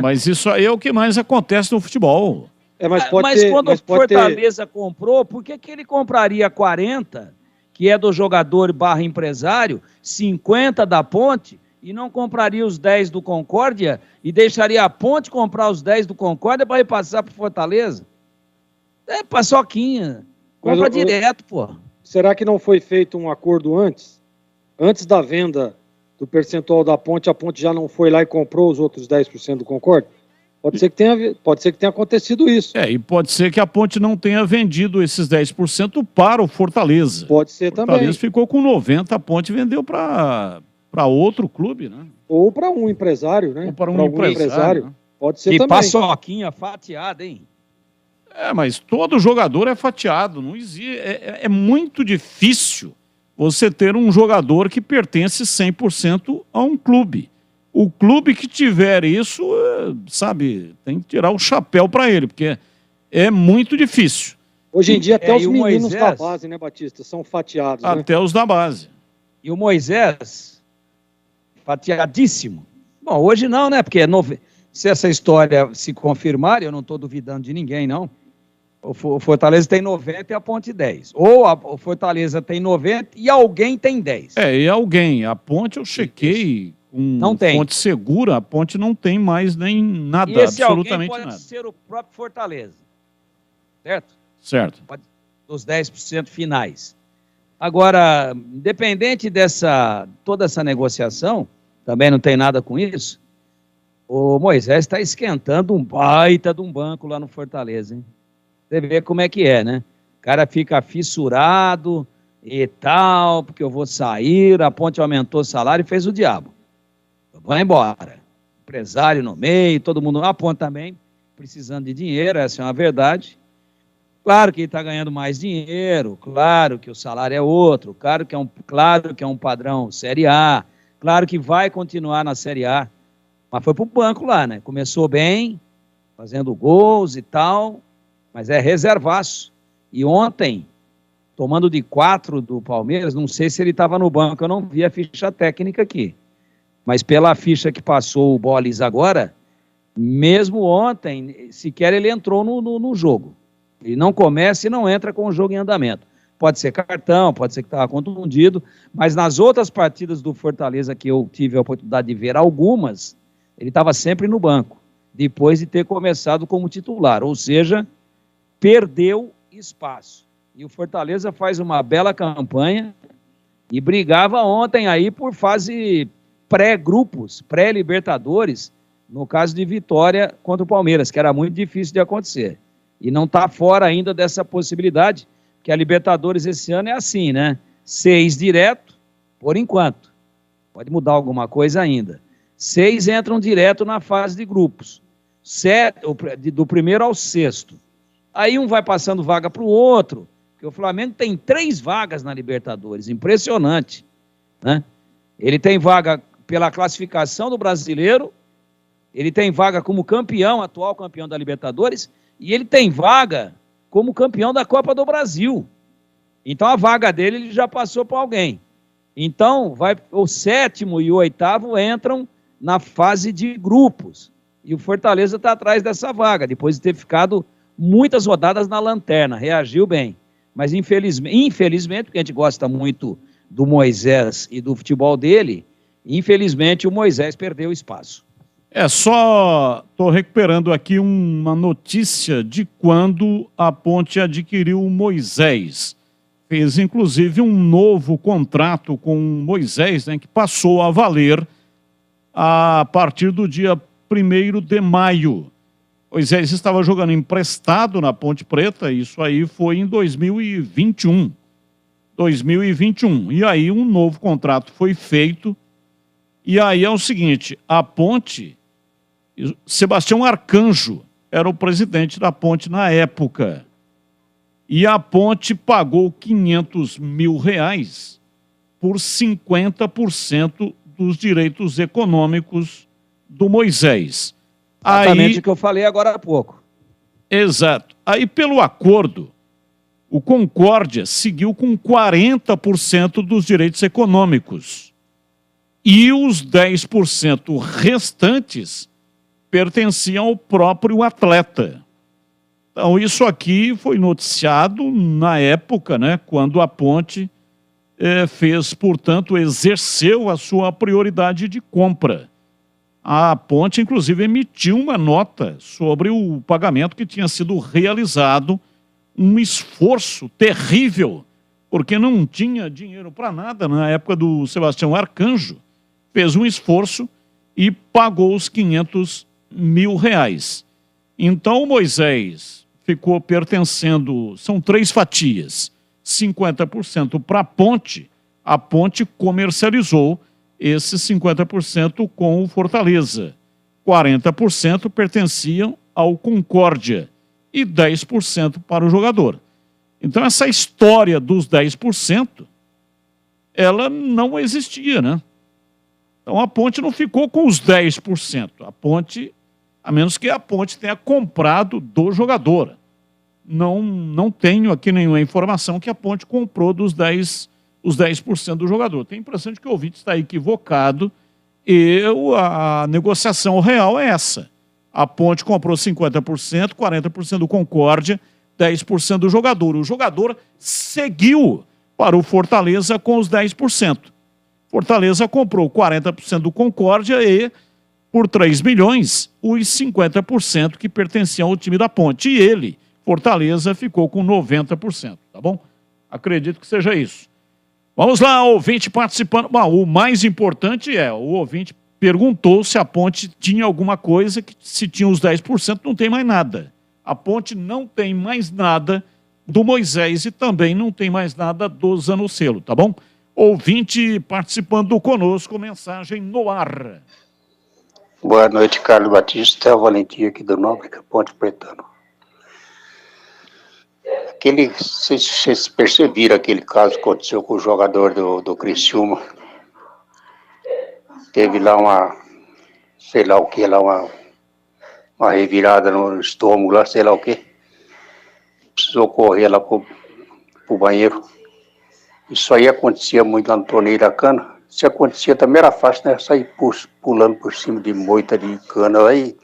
Speaker 3: Mas isso aí é o que mais acontece no futebol.
Speaker 10: Mas quando o Fortaleza comprou, por que ele compraria 40%, que é do jogador barra empresário, 50% da Ponte, e não compraria os 10% do Concórdia e deixaria a Ponte comprar os 10% do Concórdia para repassar para o Fortaleza? É paçoquinha. Compra direto, pô.
Speaker 6: Será que não foi feito um acordo antes? Antes da venda do percentual da Ponte, a Ponte já não foi lá e comprou os outros 10% do Concórdia? Pode ser que tenha acontecido isso.
Speaker 3: E pode ser que a Ponte não tenha vendido esses 10% para o Fortaleza.
Speaker 6: Pode ser também.
Speaker 3: O Fortaleza ficou com 90%, a Ponte vendeu para outro clube, né?
Speaker 6: Ou para um empresário, né?
Speaker 3: Ou para um empresário.
Speaker 6: Né? Pode ser
Speaker 10: que
Speaker 6: também.
Speaker 10: Paçoquinha fatiada, hein?
Speaker 3: Mas todo jogador é fatiado. Não existe, é muito difícil você ter um jogador que pertence 100% a um clube. O clube que tiver isso, tem que tirar o chapéu para ele, porque é muito difícil.
Speaker 6: Hoje em dia, até os meninos da base, né, Batista, são fatiados.
Speaker 3: Até os da base.
Speaker 10: E o Moisés, fatiadíssimo. Bom, hoje não, né? Porque se essa história se confirmar, eu não estou duvidando de ninguém, não. O Fortaleza tem 90 e a Ponte 10. Ou o Fortaleza tem 90 e alguém tem 10.
Speaker 3: E alguém. A Ponte eu chequei com fonte segura, a Ponte não tem mais nem nada,
Speaker 10: E esse
Speaker 3: absolutamente
Speaker 10: alguém pode
Speaker 3: nada.
Speaker 10: ser o próprio Fortaleza, certo?
Speaker 3: Certo.
Speaker 10: Dos 10% finais. Agora, independente toda essa negociação, também não tem nada com isso, o Moisés está esquentando um baita de um banco lá no Fortaleza, hein? Você vê como é que é, né? O cara fica fissurado e tal, porque eu vou sair, a Ponte aumentou o salário e fez o diabo. Vai embora. Empresário no meio, todo mundo, a Ponte também, precisando de dinheiro, essa é uma verdade. Claro que ele está ganhando mais dinheiro, claro que o salário é outro, claro que é um padrão Série A, claro que vai continuar na Série A, mas foi para o banco lá, né? Começou bem, fazendo gols e tal, mas é reservaço. E ontem, tomando de 4 do Palmeiras, não sei se ele estava no banco, eu não vi a ficha técnica aqui, mas pela ficha que passou o Bolis agora, mesmo ontem, sequer ele entrou no jogo. Ele não começa e não entra com o jogo em andamento. Pode ser cartão, pode ser que estava contundido, mas nas outras partidas do Fortaleza que eu tive a oportunidade de ver algumas, ele estava sempre no banco, depois de ter começado como titular, ou seja, perdeu espaço. E o Fortaleza faz uma bela campanha e brigava ontem aí por fase pré-grupos, pré-Libertadores, no caso de vitória contra o Palmeiras, que era muito difícil de acontecer. E não está fora ainda dessa possibilidade, que a Libertadores esse ano é assim, né? 6 direto, por enquanto. Pode mudar alguma coisa ainda. 6 entram direto na fase de grupos. 7, do primeiro ao 6º. Aí um vai passando vaga para o outro, porque o Flamengo tem 3 vagas na Libertadores. Impressionante, né? Ele tem vaga pela classificação do Brasileiro, ele tem vaga como campeão, atual campeão da Libertadores, e ele tem vaga como campeão da Copa do Brasil. Então a vaga dele ele já passou para alguém. Então o 7º e o 8º entram na fase de grupos. E o Fortaleza está atrás dessa vaga, depois de ter ficado muitas rodadas na lanterna. Reagiu bem. Mas infelizmente, porque a gente gosta muito do Moisés e do futebol dele, infelizmente o Moisés perdeu espaço.
Speaker 3: Estou recuperando aqui uma notícia de quando a Ponte adquiriu o Moisés. Fez, inclusive, um novo contrato com o Moisés, né, que passou a valer a partir do dia 1º de maio. Moisés estava jogando emprestado na Ponte Preta, isso aí foi em 2021. E aí um novo contrato foi feito. E aí é o seguinte, a Ponte... Sebastião Arcanjo era o presidente da Ponte na época. E a Ponte pagou R$500 mil por 50% dos direitos econômicos do Moisés.
Speaker 10: Exatamente o que eu falei agora há pouco.
Speaker 3: Exato. Aí, pelo acordo, o Concórdia seguiu com 40% dos direitos econômicos. E os 10% restantes pertenciam ao próprio atleta. Então, isso aqui foi noticiado na época, né, quando a Ponte fez, portanto, exerceu a sua prioridade de compra. A Ponte, inclusive, emitiu uma nota sobre o pagamento que tinha sido realizado, um esforço terrível, porque não tinha dinheiro para nada na época do Sebastião Arcanjo, fez um esforço e pagou os R$500 mil. Então o Moisés ficou pertencendo, são 3 fatias, 50% para a Ponte comercializou esses 50% com o Fortaleza, 40% pertenciam ao Concórdia e 10% para o jogador. Então essa história dos 10%, ela não existia, né? Então a Ponte não ficou com os 10%. A Ponte, a menos que a Ponte tenha comprado do jogador. Não tenho aqui nenhuma informação que a Ponte comprou os 10% do jogador. Tenho a impressão de que o ouvinte está equivocado e a negociação real é essa. A Ponte comprou 50%, 40% do Concórdia, 10% do jogador. O jogador seguiu para o Fortaleza com os 10%. Fortaleza comprou 40% do Concórdia e, por 3 milhões, os 50% que pertenciam ao time da Ponte. E ele, Fortaleza, ficou com 90%, tá bom? Acredito que seja isso. Vamos lá, ouvinte participando. Bom, o mais importante o ouvinte perguntou se a Ponte tinha alguma coisa, que se tinha os 10%, não tem mais nada. A Ponte não tem mais nada do Moisés e também não tem mais nada do Zanocelo, tá bom? Ouvinte participando conosco, mensagem no ar.
Speaker 7: Boa noite, Carlos Batista, é o Valentim aqui do Nóbrega, Ponte Pretano. Vocês perceberam aquele caso que aconteceu com o jogador do Criciúma? Teve lá uma revirada no estômago lá, sei lá o que. Precisou correr lá pro banheiro. Isso aí acontecia muito lá no Torneio da Cana. Se acontecia também era fácil, né? Sair pulando por cima de moita de cana aí.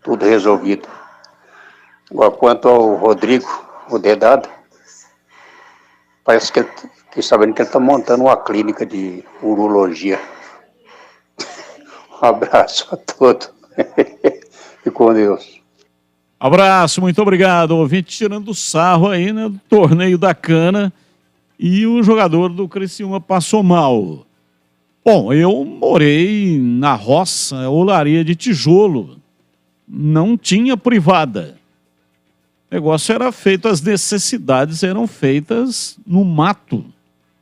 Speaker 7: Tudo resolvido. Agora, quanto ao Rodrigo, o dedado, parece que fiquei sabendo que ele está montando uma clínica de urologia. Um abraço a todos. E com Deus.
Speaker 3: Abraço, muito obrigado. Ouvinte tirando sarro aí, né, do Torneio da Cana. E o jogador do Criciúma passou mal. Bom, eu morei na roça, olaria de tijolo. Não tinha privada. O negócio era feito, as necessidades eram feitas no mato,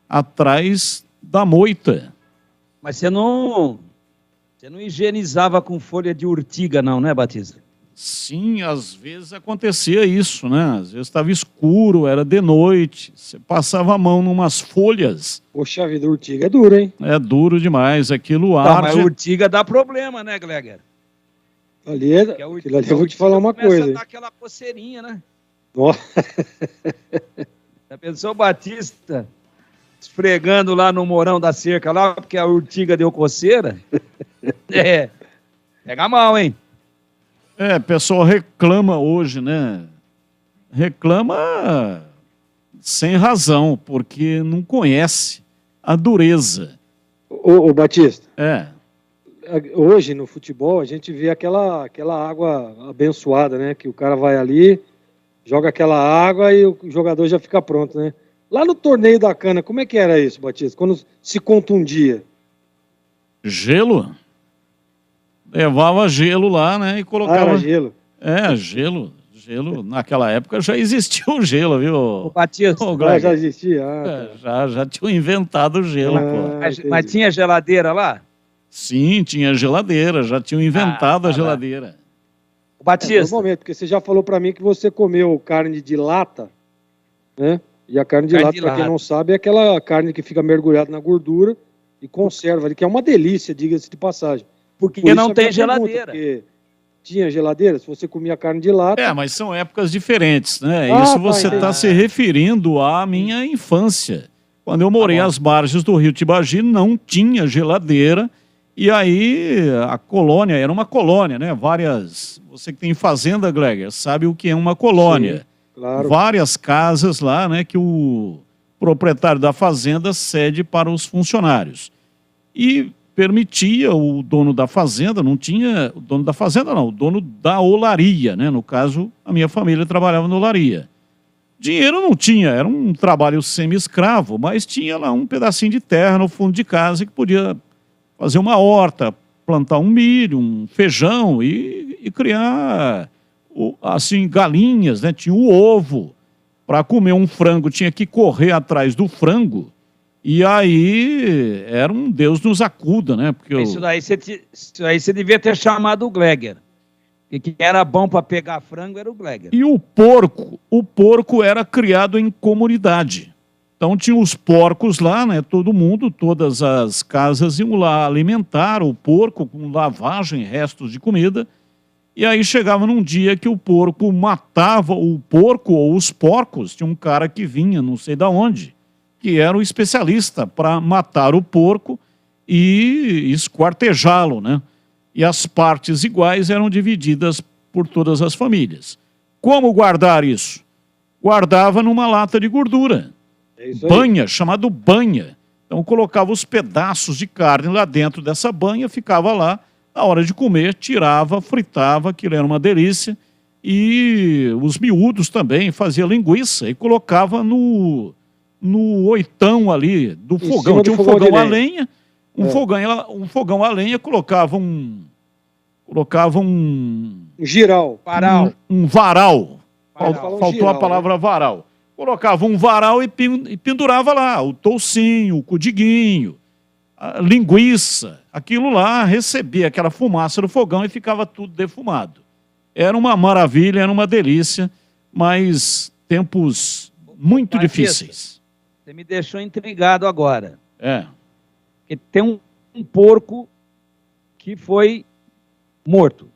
Speaker 3: atrás da moita.
Speaker 10: Mas você não higienizava com folha de urtiga, não, né, Batista?
Speaker 3: Sim, às vezes acontecia isso, né? Às vezes estava escuro, era de noite, você passava a mão numas folhas.
Speaker 6: Poxa vida, urtiga é duro, hein?
Speaker 3: É duro demais, aquilo
Speaker 10: Tá, mas urtiga dá problema, né, Gleger?
Speaker 6: Aquilo ali eu vou te falar uma coisa.
Speaker 10: Começa a dar aquela coceirinha, né?
Speaker 6: Nossa.
Speaker 10: Já pensou o Batista esfregando lá no morão da cerca lá, porque a urtiga deu coceira? Pega mal, hein?
Speaker 3: O pessoal reclama hoje, né? Reclama sem razão, porque não conhece a dureza.
Speaker 6: Ô Batista. Hoje, no futebol, a gente vê aquela água abençoada, né? Que o cara vai ali, joga aquela água e o jogador já fica pronto, né? Lá no Torneio da Cana, como é que era isso, Batista? Quando se contundia?
Speaker 3: Gelo? Levava gelo lá, né? E colocava...
Speaker 6: era gelo?
Speaker 3: Gelo. Gelo. Naquela época já existia o gelo, viu?
Speaker 10: O Batista.
Speaker 6: Já existia?
Speaker 3: Já tinham inventado o gelo, pô.
Speaker 10: Mas tinha geladeira lá?
Speaker 3: Sim, tinha geladeira. Já tinham inventado a geladeira.
Speaker 10: O Batista.
Speaker 6: Normalmente, porque você já falou pra mim que você comeu carne de lata, né? E a carne de lata, pra quem não sabe, é aquela carne que fica mergulhada na gordura e conserva ali, que é uma delícia, diga-se de passagem.
Speaker 10: Porque não tem geladeira.
Speaker 6: Porque tinha geladeira, se você comia carne de lata...
Speaker 3: mas são épocas diferentes, né? Isso você está se referindo à minha infância. Quando eu morei às margens do rio Tibagi, não tinha geladeira. E aí a colônia, era uma colônia, né? Você que tem fazenda, Gleger, sabe o que é uma colônia.
Speaker 6: Sim, claro.
Speaker 3: Várias casas lá, né? Que o proprietário da fazenda cede para os funcionários. E permitia o dono da fazenda, não tinha... O dono da fazenda não, o dono da olaria, né? No caso, a minha família trabalhava na olaria. Dinheiro não tinha, era um trabalho semi-escravo, mas tinha lá um pedacinho de terra no fundo de casa que podia fazer uma horta, plantar um milho, um feijão e criar, assim, galinhas, né? Tinha o ovo. Para comer um frango, tinha que correr atrás do frango. E aí, era um Deus nos acuda, né? Porque
Speaker 10: isso daí você devia ter chamado o Gleger. E que era bom para pegar frango era o Gleger.
Speaker 3: E o porco era criado em comunidade. Então tinha os porcos lá, né? Todo mundo, todas as casas iam lá alimentar o porco com lavagem, restos de comida. E aí chegava num dia que o porco matava o porco ou os porcos. Tinha um cara que vinha, não sei de onde, que era o especialista para matar o porco e esquartejá-lo, né? E as partes iguais eram divididas por todas as famílias. Como guardar isso? Guardava numa lata de gordura. Banha, chamado banha. Então colocava os pedaços de carne lá dentro dessa banha, ficava lá, na hora de comer, tirava, fritava, aquilo era uma delícia. E os miúdos também fazia linguiça e colocava no oitão ali do fogão. Tinha um fogão a lenha, um fogão a lenha, colocava um
Speaker 6: giral, varal.
Speaker 3: Um varal. Faltou
Speaker 6: giral,
Speaker 3: a palavra varal. Colocava um varal e pendurava lá o toucinho, o cudiguinho, a linguiça. Aquilo lá recebia aquela fumaça do fogão e ficava tudo defumado. Era uma maravilha, era uma delícia, mas tempos muito difíceis.
Speaker 10: Você me deixou intrigado agora.
Speaker 3: É.
Speaker 10: Porque tem um porco que foi morto.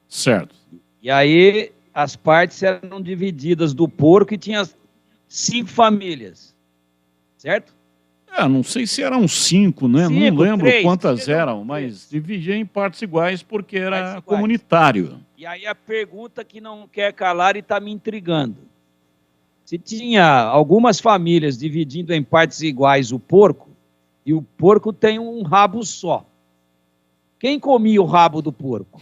Speaker 3: Certo.
Speaker 10: E aí as partes eram divididas do porco e tinha 5 famílias. Certo?
Speaker 3: Não sei se eram 5, né?
Speaker 10: 5,
Speaker 3: não lembro
Speaker 10: 3,
Speaker 3: quantas eram, mas dividia em partes iguais porque era comunitário.
Speaker 10: E aí a pergunta que não quer calar e está me intrigando. Se tinha algumas famílias dividindo em partes iguais o porco, e o porco tem um rabo só. Quem comia o rabo do porco?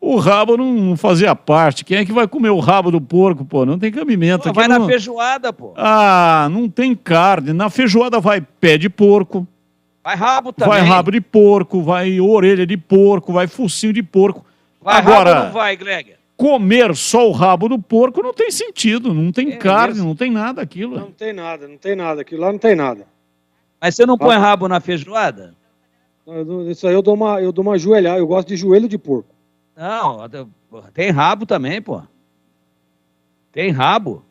Speaker 3: O rabo não fazia parte. Quem é que vai comer o rabo do porco, pô? Não tem cabimento.
Speaker 10: Pô, vai na feijoada, pô.
Speaker 3: Não tem carne. Na feijoada vai pé de porco.
Speaker 10: Vai rabo também.
Speaker 3: Vai rabo de porco, vai orelha de porco, vai focinho de porco.
Speaker 10: Vai
Speaker 3: Agora,
Speaker 10: rabo ou não vai, Greg?
Speaker 3: comer só o rabo do porco não tem sentido. Não tem carne, não tem nada aquilo.
Speaker 6: Não tem nada. Aquilo lá não tem nada.
Speaker 10: Mas você não põe rabo na feijoada?
Speaker 6: Isso aí eu dou uma joelhada. Eu gosto de joelho de porco.
Speaker 10: Não, tem rabo também, pô. Tem rabo.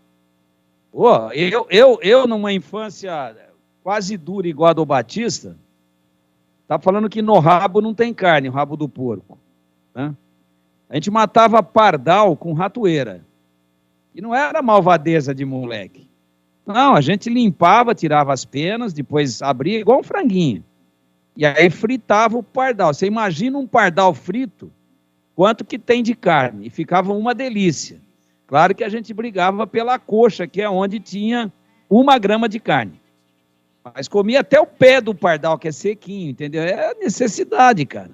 Speaker 10: Pô, eu numa infância quase dura igual a do Batista, tá falando que no rabo não tem carne, o rabo do porco. Né? A gente matava pardal com ratoeira. E não era malvadeza de moleque. Não, a gente limpava, tirava as penas, depois abria igual um franguinho. E aí fritava o pardal. Você imagina um pardal frito, quanto que tem de carne? E ficava uma delícia. Claro que a gente brigava pela coxa, que é onde tinha 1 grama de carne. Mas comia até o pé do pardal, que é sequinho, entendeu? É a necessidade, cara.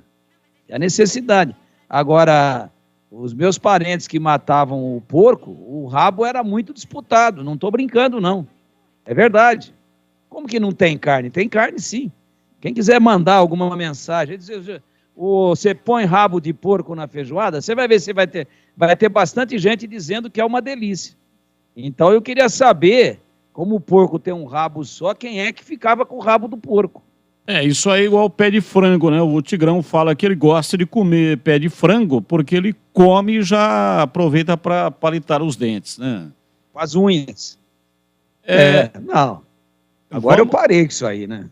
Speaker 10: É a necessidade. Agora, os meus parentes que matavam o porco, o rabo era muito disputado. Não estou brincando, não. É verdade. Como que não tem carne? Tem carne, sim. Quem quiser mandar alguma mensagem, você põe rabo de porco na feijoada, você vai ver se vai ter bastante gente dizendo que é uma delícia. Então eu queria saber, como o porco tem um rabo só, quem é que ficava com o rabo do porco?
Speaker 3: Isso aí é igual pé de frango, né? O Tigrão fala que ele gosta de comer pé de frango porque ele come e já aproveita para palitar os dentes, né?
Speaker 10: Com as unhas. Não. Agora eu parei com isso aí, né?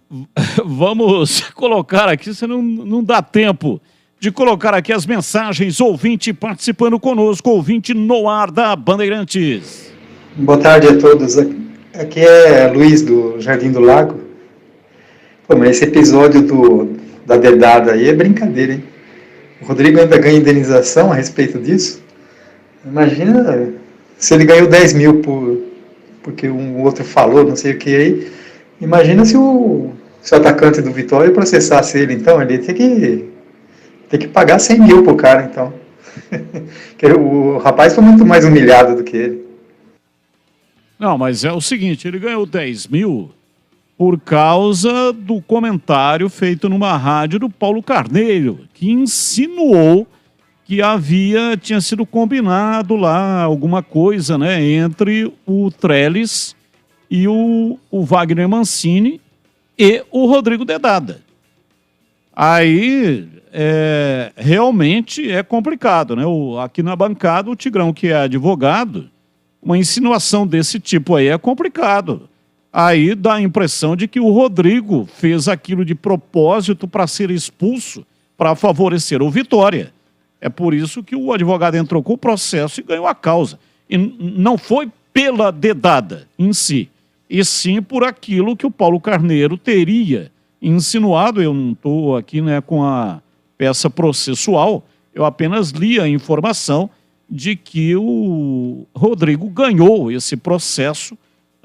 Speaker 3: Vamos colocar aqui, senão não dá tempo de colocar aqui as mensagens, ouvinte participando conosco, ouvinte no ar da Bandeirantes.
Speaker 9: Boa tarde a todos. Aqui é Luiz do Jardim do Lago. Pô, mas esse episódio da dedada aí é brincadeira, hein? O Rodrigo ainda ganha indenização a respeito disso? Imagina se ele ganhou 10 mil porque um outro falou, não sei o que aí. Imagina se o atacante do Vitória processasse ele, então, ele tem que pagar 100 mil pro cara, então. O rapaz foi muito mais humilhado do que ele.
Speaker 3: Não, mas é o seguinte, ele ganhou 10 mil por causa do comentário feito numa rádio do Paulo Carneiro, que insinuou que tinha sido combinado lá alguma coisa, né, entre o Trellis e o Wagner Mancini e o Rodrigo Dedada. Aí, realmente é complicado, né? Aqui na bancada, o Tigrão, que é advogado, uma insinuação desse tipo aí é complicado. Aí dá a impressão de que o Rodrigo fez aquilo de propósito para ser expulso, para favorecer o Vitória. É por isso que o advogado entrou com o processo e ganhou a causa. E não foi pela dedada em si, e sim por aquilo que o Paulo Carneiro teria insinuado. Eu não estou aqui, né, com a peça processual, eu apenas li a informação de que o Rodrigo ganhou esse processo,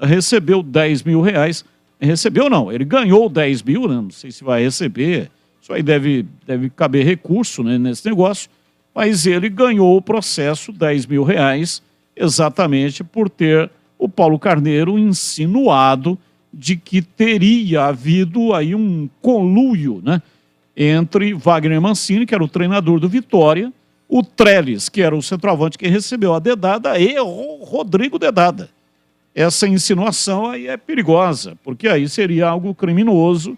Speaker 3: recebeu 10 mil reais recebeu não, ele ganhou 10 mil, né? Não sei se vai receber, isso aí deve caber recurso, né, nesse negócio, mas ele ganhou o processo, 10 mil reais, exatamente por ter o Paulo Carneiro insinuado de que teria havido aí um conluio, né, entre Wagner Mancini, que era o treinador do Vitória, o Trellis, que era o centroavante que recebeu a dedada, e o Rodrigo Dedada. Essa insinuação aí é perigosa, porque aí seria algo criminoso,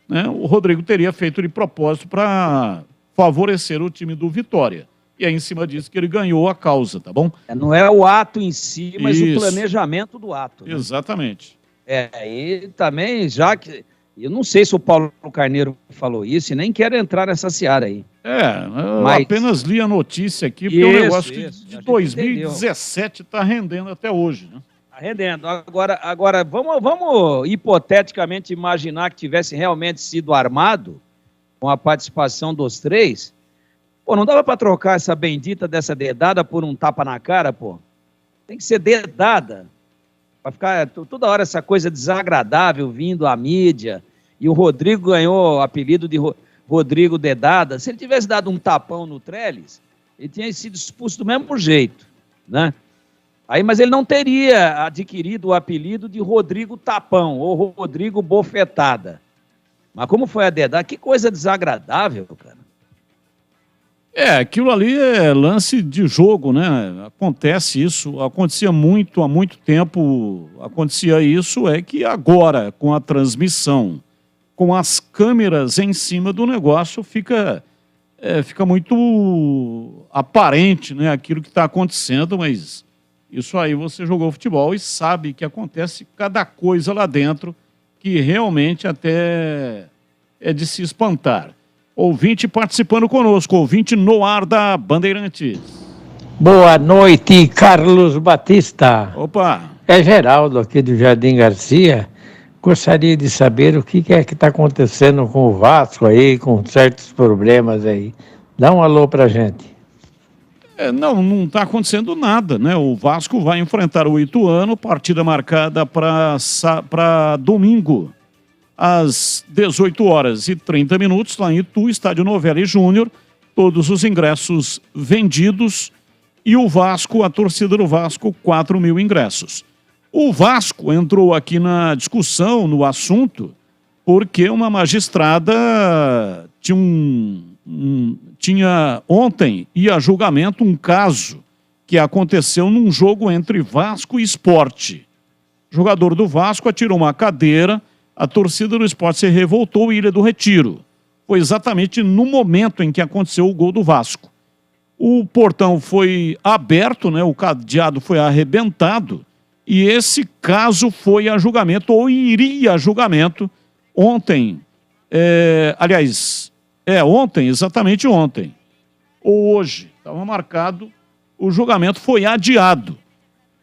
Speaker 3: né? O Rodrigo teria feito de propósito para favorecer o time do Vitória. E é em cima disso que ele ganhou a causa, tá bom?
Speaker 10: Não é o ato em si, mas
Speaker 3: Isso.
Speaker 10: o planejamento do ato. Né?
Speaker 3: Exatamente.
Speaker 10: E também, já que... Eu não sei se o Paulo Carneiro falou isso e nem quero entrar nessa seara aí.
Speaker 3: Eu apenas li a notícia aqui, porque é um negócio que de 2017 está rendendo até hoje, né?
Speaker 10: Está rendendo. Agora vamos hipoteticamente imaginar que tivesse realmente sido armado com a participação dos três. Pô, não dava para trocar essa bendita dessa dedada por um tapa na cara, pô? Tem que ser dedada. Vai ficar toda hora essa coisa desagradável vindo à mídia. E o Rodrigo ganhou o apelido de Rodrigo Dedada. Se ele tivesse dado um tapão no Trellis, ele tinha sido expulso do mesmo jeito, né? Mas ele não teria adquirido o apelido de Rodrigo Tapão ou Rodrigo Bofetada. Mas como foi a dedada? Que coisa desagradável, cara.
Speaker 3: Aquilo ali é lance de jogo, né? Acontece isso, acontecia muito, há muito tempo acontecia isso, é que agora, com a transmissão, com as câmeras em cima do negócio, fica muito aparente, né, aquilo que está acontecendo, mas isso aí você jogou futebol e sabe que acontece cada coisa lá dentro que realmente até é de se espantar. Ouvinte participando conosco, ouvinte no ar da Bandeirantes.
Speaker 11: Boa noite, Carlos Batista.
Speaker 3: Opa!
Speaker 11: É Geraldo aqui do Jardim Garcia. Gostaria de saber o que é que está acontecendo com o Vasco aí, com certos problemas aí. Dá um alô pra gente.
Speaker 3: Não está acontecendo nada, né? O Vasco vai enfrentar o Ituano, partida marcada para domingo, às 18h30, lá em Itu, Estádio Novelli Júnior, todos os ingressos vendidos e o Vasco, a torcida do Vasco, 4 mil ingressos. O Vasco entrou aqui na discussão, no assunto, porque uma magistrada tinha ontem, ia a julgamento, um caso que aconteceu num jogo entre Vasco e Sport. O jogador do Vasco atirou uma cadeira, a torcida do Sport se revoltou em Ilha do Retiro. Foi exatamente no momento em que aconteceu o gol do Vasco. O portão foi aberto, né? O cadeado foi arrebentado e esse caso foi a julgamento, ou iria a julgamento, ontem. Ontem, exatamente ontem. Ou hoje, estava marcado, o julgamento foi adiado.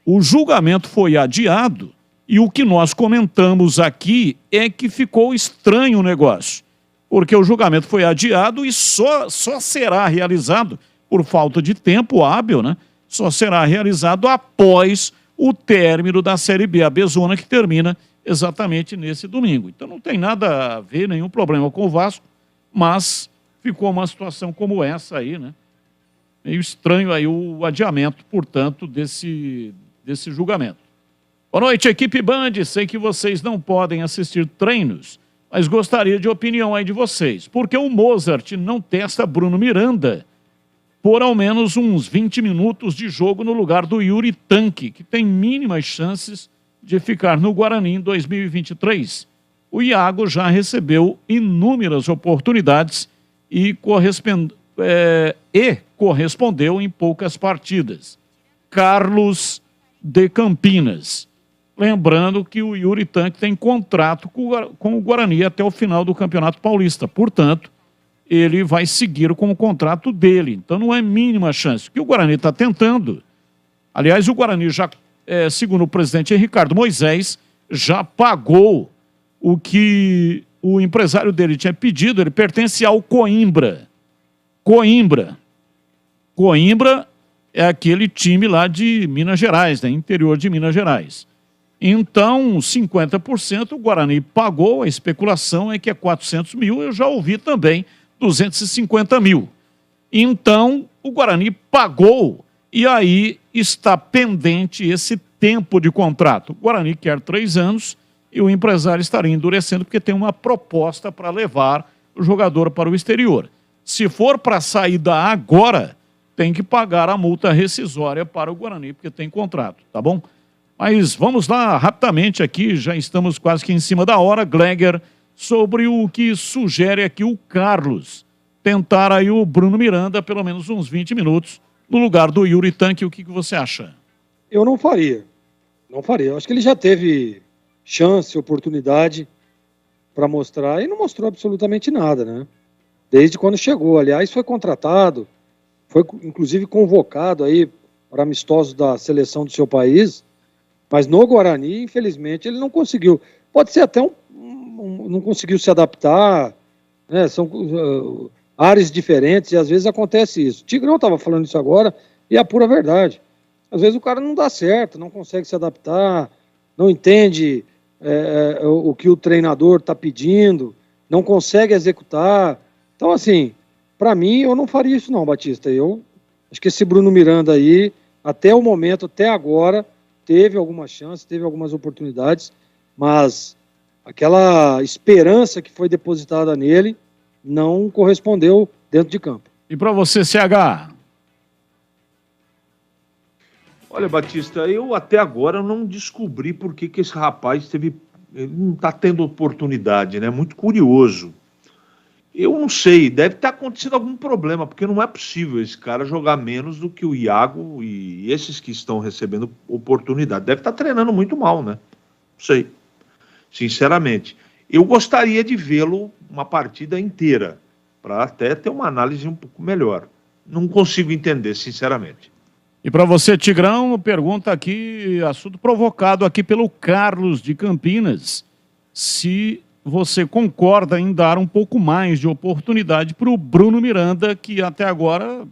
Speaker 3: O julgamento foi adiado. E o que nós comentamos aqui é que ficou estranho o negócio, porque o julgamento foi adiado e só será realizado, por falta de tempo hábil, né? Só será realizado após o término da Série B, a Bezona, que termina exatamente nesse domingo. Então não tem nada a ver, nenhum problema com o Vasco, mas ficou uma situação como essa aí, né? Meio estranho aí o adiamento, portanto, desse julgamento. Boa noite, equipe Band. Sei que vocês não podem assistir treinos, mas gostaria de opinião aí de vocês. Porque o Mozart não testa Bruno Miranda por ao menos uns 20 minutos de jogo no lugar do Yuri Tanque, que tem mínimas chances de ficar no Guarani em 2023. O Iago já recebeu inúmeras oportunidades e correspondeu em poucas partidas. Carlos de Campinas. Lembrando que o Yuri Tanque tem contrato com o Guarani até o final do Campeonato Paulista. Portanto, ele vai seguir com o contrato dele. Então não é mínima chance. O que o Guarani está tentando... Aliás, o Guarani já, segundo o presidente Ricardo Moisés, já pagou o que o empresário dele tinha pedido. Ele pertence ao Coimbra. Coimbra é aquele time lá de Minas Gerais, né? Interior de Minas Gerais. Então, 50% o Guarani pagou, a especulação é que é 400 mil, eu já ouvi também 250 mil. Então, o Guarani pagou e aí está pendente esse tempo de contrato. O Guarani quer 3 anos e o empresário estaria endurecendo porque tem uma proposta para levar o jogador para o exterior. Se for para saída agora, tem que pagar a multa rescisória para o Guarani, porque tem contrato, tá bom? Mas vamos lá rapidamente aqui, já estamos quase que em cima da hora, Gleger, sobre o que sugere aqui o Carlos. Tentar aí o Bruno Miranda pelo menos uns 20 minutos no lugar do Yuri Tanque. O que você acha?
Speaker 6: Eu não faria. Não faria. Eu acho que ele já teve chance, oportunidade para mostrar e não mostrou absolutamente nada, né? Desde quando chegou. Aliás, foi contratado, foi inclusive convocado aí para amistosos da seleção do seu país, mas no Guarani, infelizmente, ele não conseguiu. Pode ser até não conseguiu se adaptar, né? São áreas diferentes e às vezes acontece isso. O Tigrão estava falando isso agora e é a pura verdade. Às vezes o cara não dá certo, não consegue se adaptar, não entende o que o treinador está pedindo, não consegue executar. Então, assim, para mim, eu não faria isso não, Batista. Eu acho que esse Bruno Miranda aí, até o momento, até agora, teve alguma chance, teve algumas oportunidades, mas aquela esperança que foi depositada nele não correspondeu dentro de campo.
Speaker 3: E para você, CH?
Speaker 5: Olha, Batista, eu até agora não descobri por que esse rapaz ele não está tendo oportunidade, né? Muito curioso. Eu não sei, deve estar acontecendo algum problema, porque não é possível esse cara jogar menos do que o Iago e esses que estão recebendo oportunidade. Deve estar treinando muito mal, né? Não sei, sinceramente. Eu gostaria de vê-lo uma partida inteira, para até ter uma análise um pouco melhor. Não consigo entender, sinceramente.
Speaker 3: E para você, Tigrão, pergunta aqui, assunto provocado aqui pelo Carlos de Campinas, se você concorda em dar um pouco mais de oportunidade para o Bruno Miranda, que até agora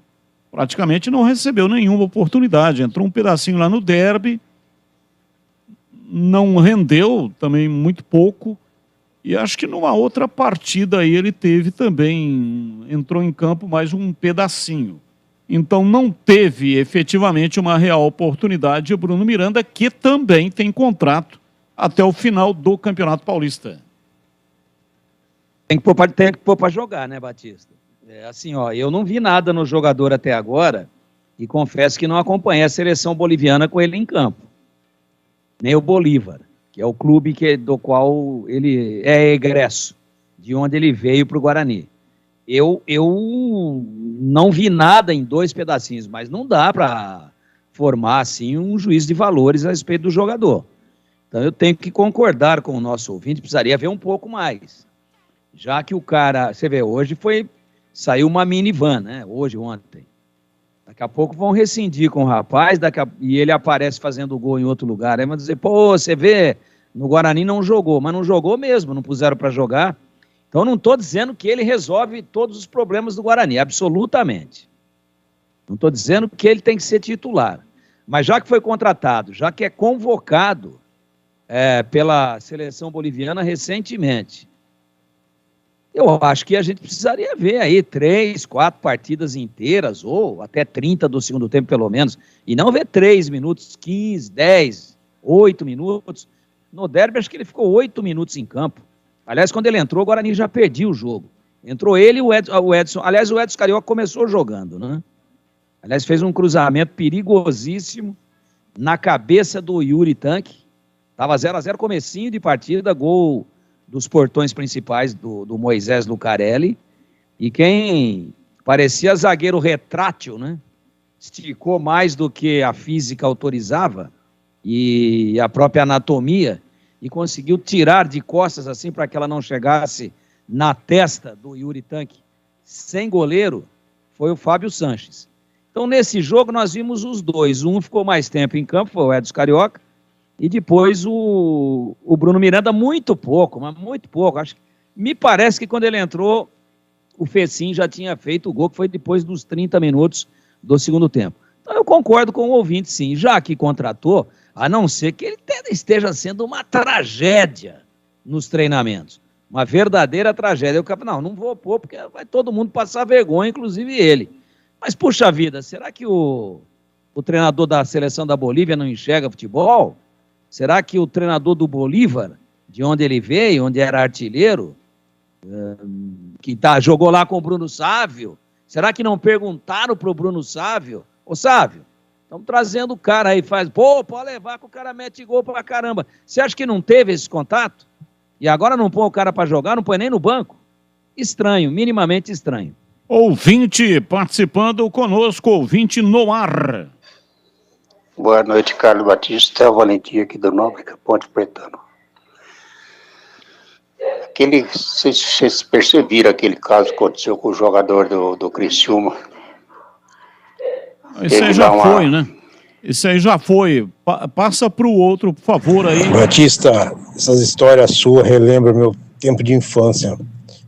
Speaker 3: praticamente não recebeu nenhuma oportunidade. Entrou um pedacinho lá no derby, não rendeu também muito pouco, e acho que numa outra partida aí ele teve também, entrou em campo mais um pedacinho. Então não teve efetivamente uma real oportunidade o Bruno Miranda, que também tem contrato até o final do Campeonato Paulista.
Speaker 10: Tem que pôr para jogar, né, Batista? Assim, ó, eu não vi nada no jogador até agora e confesso que não acompanhei a seleção boliviana com ele em campo. Nem o Bolívar, que é o clube do qual ele é egresso, de onde ele veio para o Guarani. Eu não vi nada em 2 pedacinhos, mas não dá para formar assim um juízo de valores a respeito do jogador. Então eu tenho que concordar com o nosso ouvinte, precisaria ver um pouco mais. Já que o cara, você vê, hoje saiu uma minivan, né? Ontem. Daqui a pouco vão rescindir com o rapaz, e ele aparece fazendo gol em outro lugar. Aí vão dizer, pô, você vê, no Guarani não jogou, mas não jogou mesmo, não puseram para jogar. Então não estou dizendo que ele resolve todos os problemas do Guarani, absolutamente. Não estou dizendo que ele tem que ser titular. Mas já que foi contratado, já que é convocado pela seleção boliviana recentemente, eu acho que a gente precisaria ver aí 3, 4 partidas inteiras, ou até 30 do segundo tempo pelo menos, e não ver 3 minutos, 15, 10, 8 minutos. No derby acho que ele ficou 8 minutos em campo. Aliás, quando ele entrou, o Guarani já perdia o jogo. Entrou ele e o Edson. Aliás, o Edson Carioca começou jogando, né? Aliás, fez um cruzamento perigosíssimo na cabeça do Yuri Tanque. Estava 0-0, comecinho de partida, gol dos portões principais do Moisés Lucarelli. E quem parecia zagueiro retrátil, né? Esticou mais do que a física autorizava e a própria anatomia, e conseguiu tirar de costas assim para que ela não chegasse na testa do Yuri Tanque, sem goleiro, foi o Fábio Sanches. Então nesse jogo nós vimos os dois, um ficou mais tempo em campo, foi o Edson Carioca, e depois o Bruno Miranda muito pouco, mas muito pouco. Me parece que quando ele entrou, o Fecim já tinha feito o gol, que foi depois dos 30 minutos do segundo tempo. Então eu concordo com o ouvinte, sim. Já que contratou, a não ser que ele esteja sendo uma tragédia nos treinamentos. Uma verdadeira tragédia. Não vou pôr, porque vai todo mundo passar vergonha, inclusive ele. Mas, puxa vida, será que o treinador da seleção da Bolívia não enxerga futebol? Será que o treinador do Bolívar, de onde ele veio, onde era artilheiro, jogou lá com o Bruno Sávio, será que não perguntaram pro Bruno Sávio? Ô Sávio, estamos trazendo o cara aí, pode levar que o cara mete gol pra caramba. Você acha que não teve esse contato? E agora não põe o cara pra jogar, não põe nem no banco? Estranho, minimamente estranho.
Speaker 3: Ouvinte participando conosco, ouvinte no ar.
Speaker 7: Boa noite, Carlos Batista, Valentim aqui do Nóbrega, Ponte Pretano. Vocês perceberam aquele caso que aconteceu com o jogador do Criciúma?
Speaker 3: Isso aí já foi, né? Isso aí já foi. Passa para o outro, por favor, aí.
Speaker 12: Batista, essas histórias suas relembram meu tempo de infância.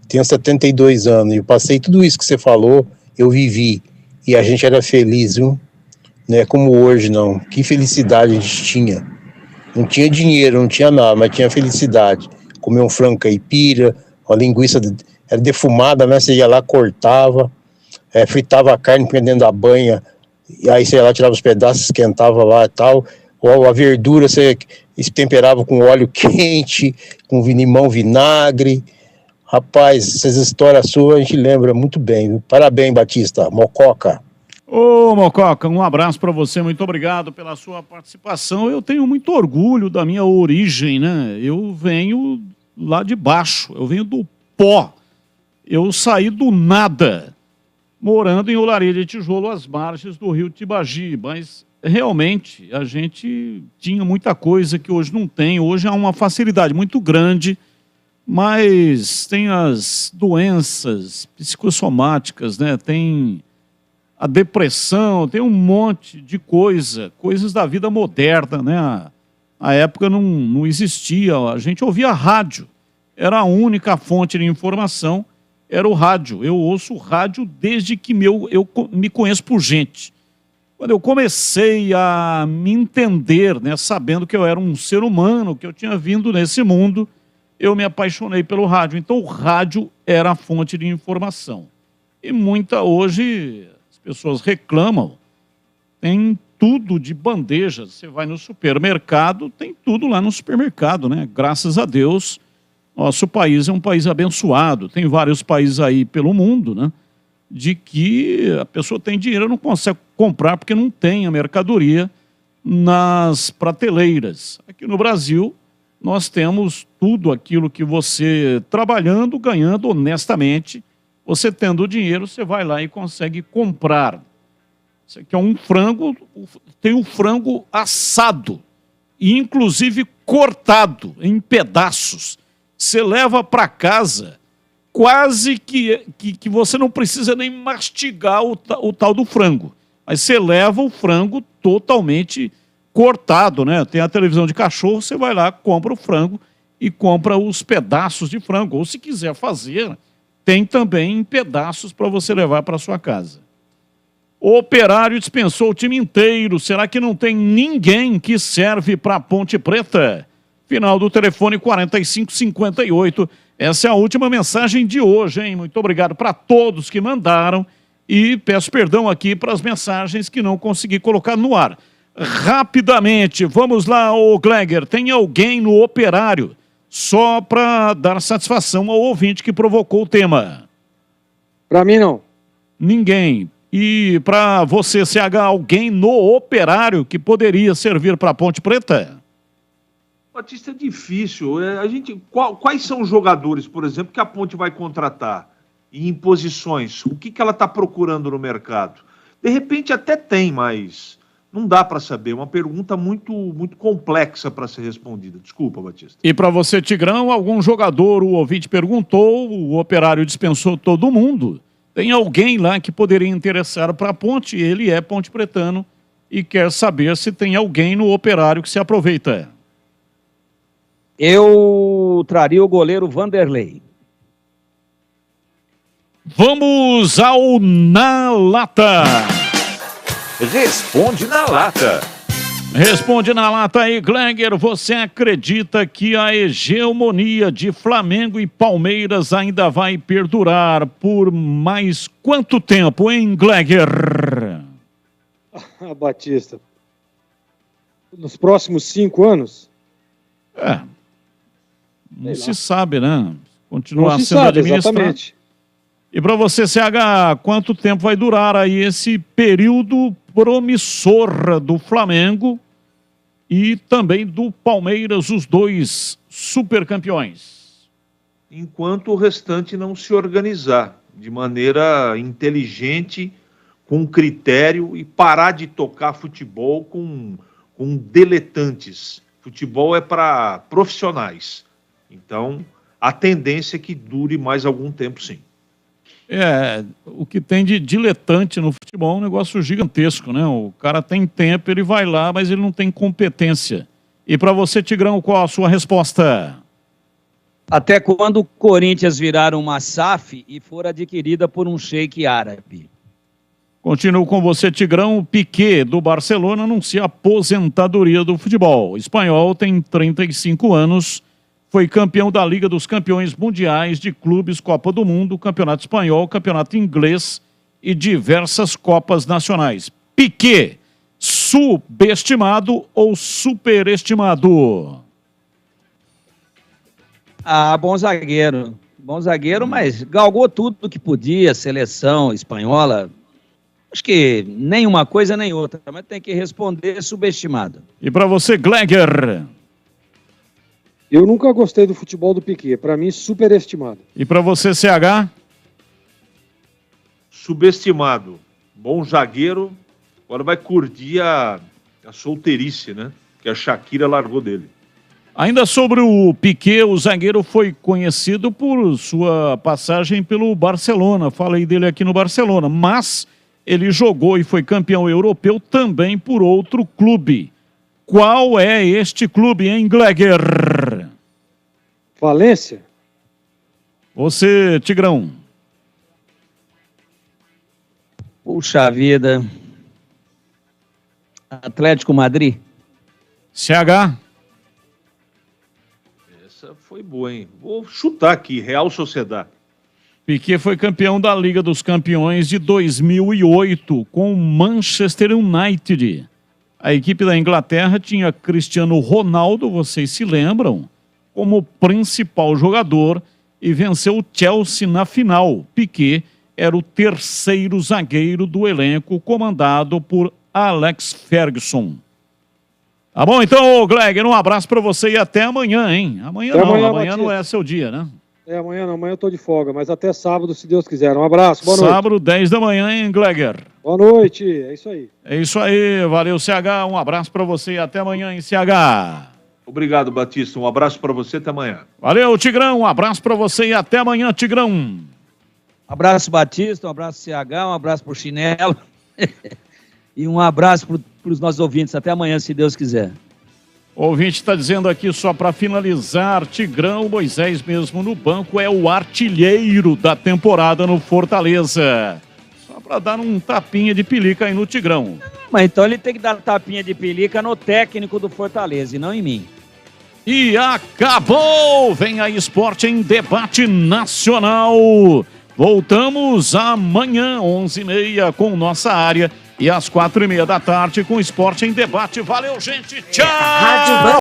Speaker 12: Tenho 72 anos e eu passei tudo isso que você falou, eu vivi. E a gente era feliz, viu? Não é como hoje, não. Que felicidade a gente tinha. Não tinha dinheiro, não tinha nada, mas tinha felicidade. Comer um frango caipira, uma linguiça era defumada, né? Você ia lá, cortava, fritava a carne dentro da banha, e aí você ia lá, tirava os pedaços, esquentava lá e tal. Ou a verdura você temperava com óleo quente, com limão, vinagre. Rapaz, essas histórias suas a gente lembra muito bem, viu? Parabéns, Batista, Mococa.
Speaker 3: Ô, Mococa, um abraço para você, muito obrigado pela sua participação. Eu tenho muito orgulho da minha origem, né? Eu venho lá de baixo, eu venho do pó. Eu saí do nada, morando em Olaria de Tijolo, às margens do rio Tibagi, mas realmente a gente tinha muita coisa que hoje não tem. Hoje há uma facilidade muito grande, mas tem as doenças psicossomáticas, né? Tem a depressão, tem um monte de coisas da vida moderna, né? A época não existia, a gente ouvia rádio, era a única fonte de informação, era o rádio. Eu ouço rádio desde que eu me conheço por gente. Quando eu comecei a me entender, né, sabendo que eu era um ser humano, que eu tinha vindo nesse mundo, eu me apaixonei pelo rádio. Então o rádio era a fonte de informação. E hoje as pessoas reclamam, tem tudo de bandeja. Você vai no supermercado, tem tudo lá no supermercado, né? Graças a Deus, nosso país é um país abençoado. Tem vários países aí pelo mundo, né? De que a pessoa tem dinheiro e não consegue comprar porque não tem a mercadoria nas prateleiras. Aqui no Brasil, nós temos tudo aquilo que você, trabalhando, ganhando honestamente, você tendo dinheiro, você vai lá e consegue comprar. Você quer um frango, tem o frango assado, e inclusive cortado em pedaços. Você leva para casa, quase que você não precisa nem mastigar o tal do frango. Mas você leva o frango totalmente cortado, né? Tem a televisão de cachorro, você vai lá, compra o frango e compra os pedaços de frango. Ou se quiser fazer, tem também em pedaços para você levar para sua casa. O Operário dispensou o time inteiro. Será que não tem ninguém que serve para Ponte Preta? Final do telefone 4558. Essa é a última mensagem de hoje, hein? Muito obrigado para todos que mandaram e peço perdão aqui para as mensagens que não consegui colocar no ar. Rapidamente, vamos lá, ô Gleger, tem alguém no Operário só para dar satisfação ao ouvinte que provocou o tema?
Speaker 6: Para mim, não.
Speaker 3: Ninguém. E para você, CH, alguém no Operário que poderia servir para Ponte Preta?
Speaker 5: Batista, é difícil. Quais são os jogadores, por exemplo, que a Ponte vai contratar? E em posições? O que ela está procurando no mercado? De repente até tem, mas não dá para saber. Uma pergunta muito, muito complexa para ser respondida. Desculpa, Batista.
Speaker 3: E para você, Tigrão, algum jogador, o ouvinte perguntou, o Operário dispensou todo mundo. Tem alguém lá que poderia interessar para a Ponte, ele é ponte pretano e quer saber se tem alguém no Operário que se aproveita.
Speaker 10: Eu traria o goleiro Vanderlei.
Speaker 3: Vamos ao Na Lata.
Speaker 1: Responde na lata.
Speaker 3: Responde na lata aí, Gleger. Você acredita que a hegemonia de Flamengo e Palmeiras ainda vai perdurar por mais quanto tempo, hein, Gleger?
Speaker 6: Batista. Nos próximos 5 anos?
Speaker 3: Não se sabe, né? Continuar
Speaker 6: Não se
Speaker 3: sendo
Speaker 6: sabe,
Speaker 3: administrado.
Speaker 6: exatamente.
Speaker 3: E para você, CH, quanto tempo vai durar aí esse período promissor do Flamengo e também do Palmeiras, os dois supercampeões?
Speaker 5: Enquanto o restante não se organizar de maneira inteligente, com critério e parar de tocar futebol com diletantes. Futebol é para profissionais. Então, a tendência é que dure mais algum tempo, sim.
Speaker 3: O que tem de diletante no futebol é um negócio gigantesco, né? O cara tem tempo, ele vai lá, mas ele não tem competência. E para você, Tigrão, qual a sua resposta?
Speaker 10: Até quando o Corinthians virar uma SAF e for adquirida por um sheik árabe?
Speaker 3: Continuo com você, Tigrão. O Piqué, do Barcelona, anuncia a aposentadoria do futebol. O espanhol tem 35 anos, foi campeão da Liga dos Campeões Mundiais de Clubes, Copa do Mundo, Campeonato Espanhol, Campeonato Inglês e diversas Copas Nacionais. Piqué, subestimado ou superestimado?
Speaker 10: Bom zagueiro. Bom zagueiro, mas galgou tudo que podia, seleção espanhola. Acho que nem uma coisa nem outra, mas tem que responder subestimado.
Speaker 3: E para você, Gleger?
Speaker 6: Eu nunca gostei do futebol do Piqué. Para mim, superestimado.
Speaker 3: E para você, CH?
Speaker 5: Subestimado. Bom zagueiro. Agora vai curtir a solteirice, né? Que a Shakira largou dele.
Speaker 3: Ainda sobre o Piqué, o zagueiro foi conhecido por sua passagem pelo Barcelona. Falei dele aqui no Barcelona, mas ele jogou e foi campeão europeu também por outro clube. Qual é este clube, hein, Gleger?
Speaker 6: Valência.
Speaker 3: Você, Tigrão.
Speaker 10: Puxa vida. Atlético Madrid.
Speaker 3: CH.
Speaker 5: Essa foi boa, hein? Vou chutar aqui, Real Sociedad.
Speaker 3: Piqué foi campeão da Liga dos Campeões de 2008 com o Manchester United. A equipe da Inglaterra tinha Cristiano Ronaldo, vocês se lembram, como principal jogador e venceu o Chelsea na final. Piqué era o terceiro zagueiro do elenco, comandado por Alex Ferguson. Tá bom, então, Gleger, um abraço para você e até amanhã, hein? Amanhã não é seu dia, né?
Speaker 6: Amanhã não, amanhã eu tô de folga, mas até sábado, se Deus quiser. Um abraço, boa noite.
Speaker 3: Sábado, 10 da manhã, hein, Gleger?
Speaker 6: Boa noite, é isso aí.
Speaker 3: É isso aí, valeu, CH, um abraço para você e até amanhã, hein, CH?
Speaker 5: Obrigado, Batista, um abraço para você, até amanhã.
Speaker 3: Valeu, Tigrão, um abraço para você e até amanhã, Tigrão.
Speaker 10: Abraço, Batista, um abraço, CH, um abraço pro Chinelo e um abraço para os nossos ouvintes. Até amanhã, se Deus quiser.
Speaker 3: O ouvinte está dizendo aqui, só para finalizar, Tigrão, Moisés mesmo no banco, é o artilheiro da temporada no Fortaleza. Só para dar um tapinha de pelica aí no Tigrão.
Speaker 10: Mas então ele tem que dar tapinha de pelica no técnico do Fortaleza e não em mim.
Speaker 3: E acabou! Vem aí Esporte em Debate Nacional. Voltamos amanhã, 11h30, com nossa área. E às 4h30 da tarde com Esporte em Debate. Valeu, gente! Tchau!